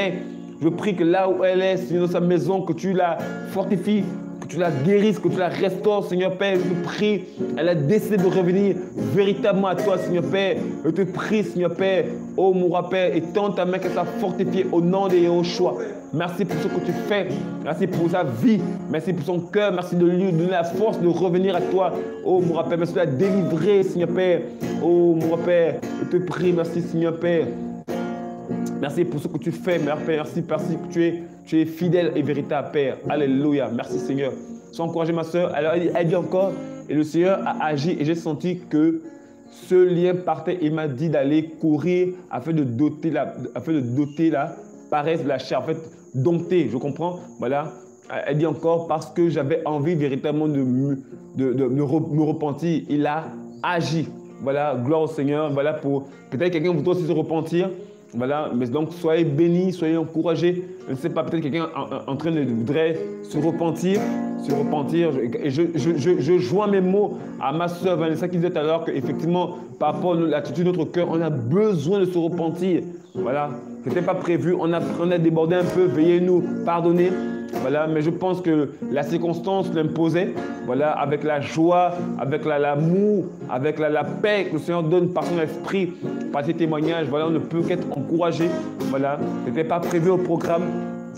Speaker 1: est, Seigneur, dans sa maison, que tu la fortifies, que tu la guérisses, que tu la restaures, Seigneur Père. Je te prie, elle a décidé de revenir véritablement à toi, Seigneur Père. Je te prie, Seigneur Père, oh mon roi Père, étends ta main qu'elle soit fortifiée au nom de Yahushua. Merci pour ce que tu fais. Merci pour sa vie. Merci pour son cœur. Merci de lui donner la force de revenir à toi. Oh mon roi Père, merci de la délivrer, Seigneur Père. Oh mon roi Père, je te prie, merci Seigneur Père. Merci pour ce que tu fais, Père. Merci parce que tu es fidèle et véritable, Père. Alléluia. Merci, Seigneur. Sois encouragé, ma soeur. Alors, elle dit encore, et le Seigneur a agi et j'ai senti que ce lien partait. Il m'a dit d'aller courir afin de doter la paresse de la chair. En fait, dompter, je comprends. Voilà. Elle dit encore, parce que j'avais envie véritablement de me repentir. Il a agi. Voilà, gloire au Seigneur. Voilà, pour peut-être quelqu'un voudrait aussi se repentir. Voilà, mais donc soyez bénis, soyez encouragés. Je ne sais pas, peut-être quelqu'un en train de voudrait se repentir. Et je joins mes mots à ma soeur Vanessa qui disait tout à l'heure qu'effectivement, par rapport à l'attitude de notre cœur, on a besoin de se repentir. Voilà, ce n'était pas prévu, on a débordé un peu, veuillez nous pardonner. Voilà, mais je pense que la circonstance l'imposait, voilà, avec la joie, avec l'amour, avec la paix que le Seigneur donne par son esprit, par ses témoignages. Voilà, on ne peut qu'être encouragé. Voilà, ce n'était pas prévu au programme.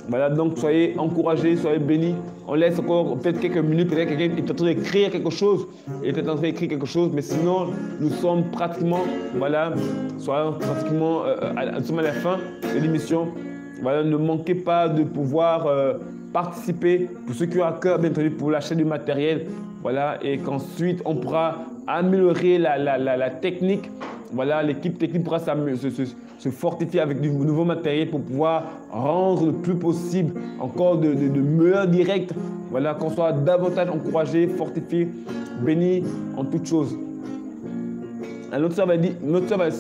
Speaker 1: Voilà, donc soyez encouragés, soyez bénis. On laisse encore peut-être quelques minutes, peut-être quelqu'un est en train d'écrire quelque chose. Il est en train d'écrire quelque chose, mais sinon, nous sommes pratiquement, voilà, nous sommes à la fin de l'émission. Voilà, ne manquez pas de pouvoir participer, pour ceux qui ont à cœur, bien entendu, pour l'achat du matériel. Voilà, et qu'ensuite, on pourra améliorer la technique. Voilà, l'équipe technique pourra se fortifier avec du nouveau matériel pour pouvoir rendre le plus possible encore de meilleurs directs. Voilà, qu'on soit davantage encouragé, fortifié, béni en toutes choses. Notre sœur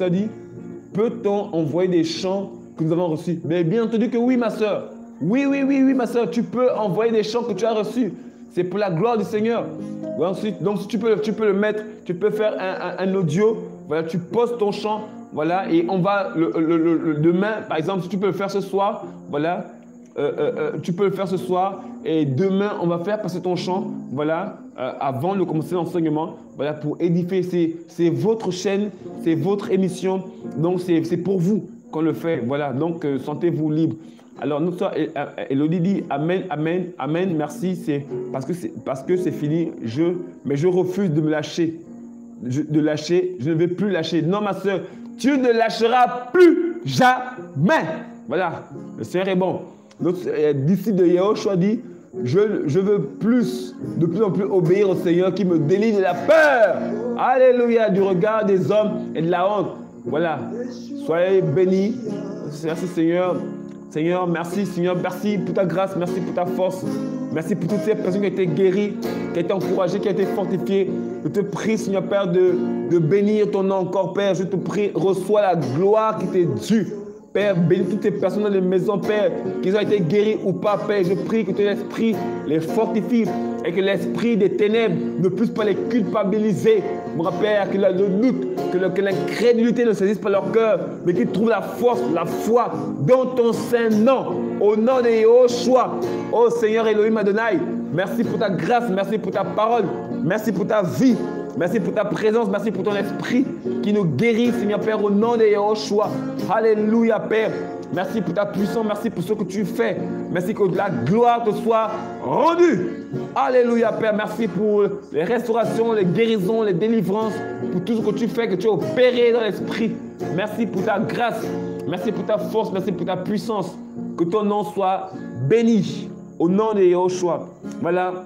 Speaker 1: dit, peut-on envoyer des chants que nous avons reçus? Mais bien entendu que oui, ma sœur. Oui, ma sœur, tu peux envoyer des chants que tu as reçus. C'est pour la gloire du Seigneur. Ensuite, donc si tu peux le mettre, tu peux faire un audio. Voilà, tu postes ton chant, voilà, et on va demain, par exemple, si tu peux le faire ce soir, voilà, tu peux le faire ce soir, et demain, on va faire passer ton chant, voilà, avant de commencer l'enseignement, voilà, pour édifier. C'est votre chaîne, c'est votre émission, donc c'est pour vous qu'on le fait, voilà, donc sentez-vous libre. Alors, notre soeur Élodie dit Amen, Amen, Amen, merci, c'est parce que c'est fini, mais je refuse de me lâcher. Je ne vais plus lâcher. Non, ma soeur, tu ne lâcheras plus jamais. Voilà, le Seigneur est bon. Notre disciple de Yahushua dit, je veux de plus en plus obéir au Seigneur qui me délivre de la peur. Alléluia, du regard des hommes et de la honte. Voilà, soyez bénis. Merci Seigneur. Seigneur, merci Seigneur, merci pour ta grâce, merci pour ta force. Merci pour toutes ces personnes qui ont été guéries, qui ont été encouragées, qui ont été fortifiées. Je te prie, Seigneur Père, de bénir ton nom encore, Père. Je te prie, reçois la gloire qui t'est due. Père, bénis toutes ces personnes dans les maisons, Père, qu'ils ont été guéris ou pas, Père. Je prie que ton esprit les fortifie et que l'esprit des ténèbres ne puisse pas les culpabiliser. Mon Père, que le doute, que l'incrédulité ne saisisse pas leur cœur, mais qu'ils trouvent la force, la foi dans ton saint nom. Au nom de Yahushua, ô Seigneur Elohim Adonai, merci pour ta grâce, merci pour ta parole, merci pour ta vie. Merci pour ta présence, merci pour ton esprit qui nous guérit, Seigneur Père, au nom de Yahushua. Alléluia, Père. Merci pour ta puissance, merci pour ce que tu fais. Merci que la gloire te soit rendue. Alléluia, Père. Merci pour les restaurations, les guérisons, les délivrances, pour tout ce que tu fais, que tu as opéré dans l'esprit. Merci pour ta grâce, merci pour ta force, merci pour ta puissance. Que ton nom soit béni au nom de Yahushua. Voilà.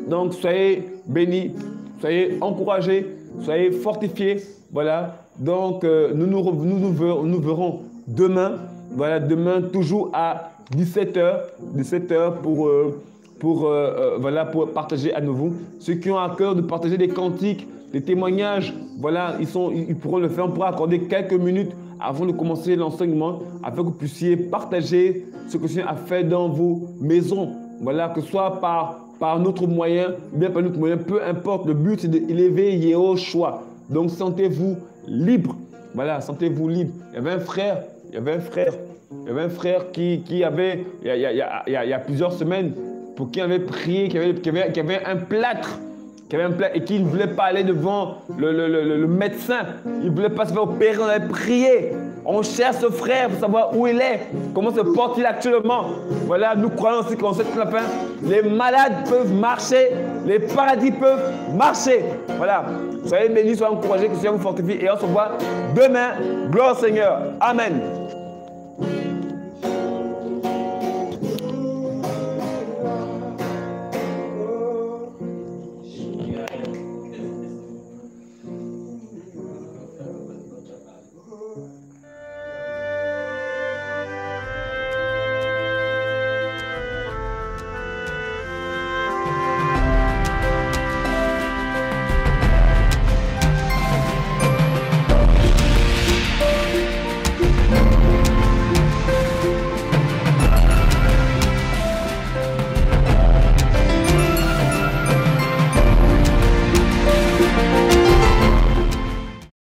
Speaker 1: Donc, soyez bénis. Soyez encouragés, soyez fortifiés. Voilà. Donc, nous verrons demain. Voilà, demain, toujours à 17h pour partager à nouveau. Ceux qui ont à cœur de partager des cantiques, des témoignages, voilà, ils pourront le faire. On pourra accorder quelques minutes avant de commencer l'enseignement, afin que vous puissiez partager ce que le Seigneur a fait dans vos maisons. Voilà, que ce soit par notre moyen, bien par notre moyen, peu importe. Le but, c'est d'élever Yahushua. Donc, sentez-vous libre. Voilà, sentez-vous libre. Il y avait un frère qui avait, il y a plusieurs semaines, pour qui avait prié, qui avait un plâtre. Et qui ne voulait pas aller devant le médecin. Il ne voulait pas se faire opérer, on avait prié. On cherche ce frère pour savoir où il est, comment se porte-t-il actuellement. Voilà, nous croyons aussi qu'en cette fin, les malades peuvent marcher, les paradis peuvent marcher. Voilà, soyez bénis, soyez encouragés, que le Seigneur vous fortifie et on se voit demain. Gloire au Seigneur. Amen.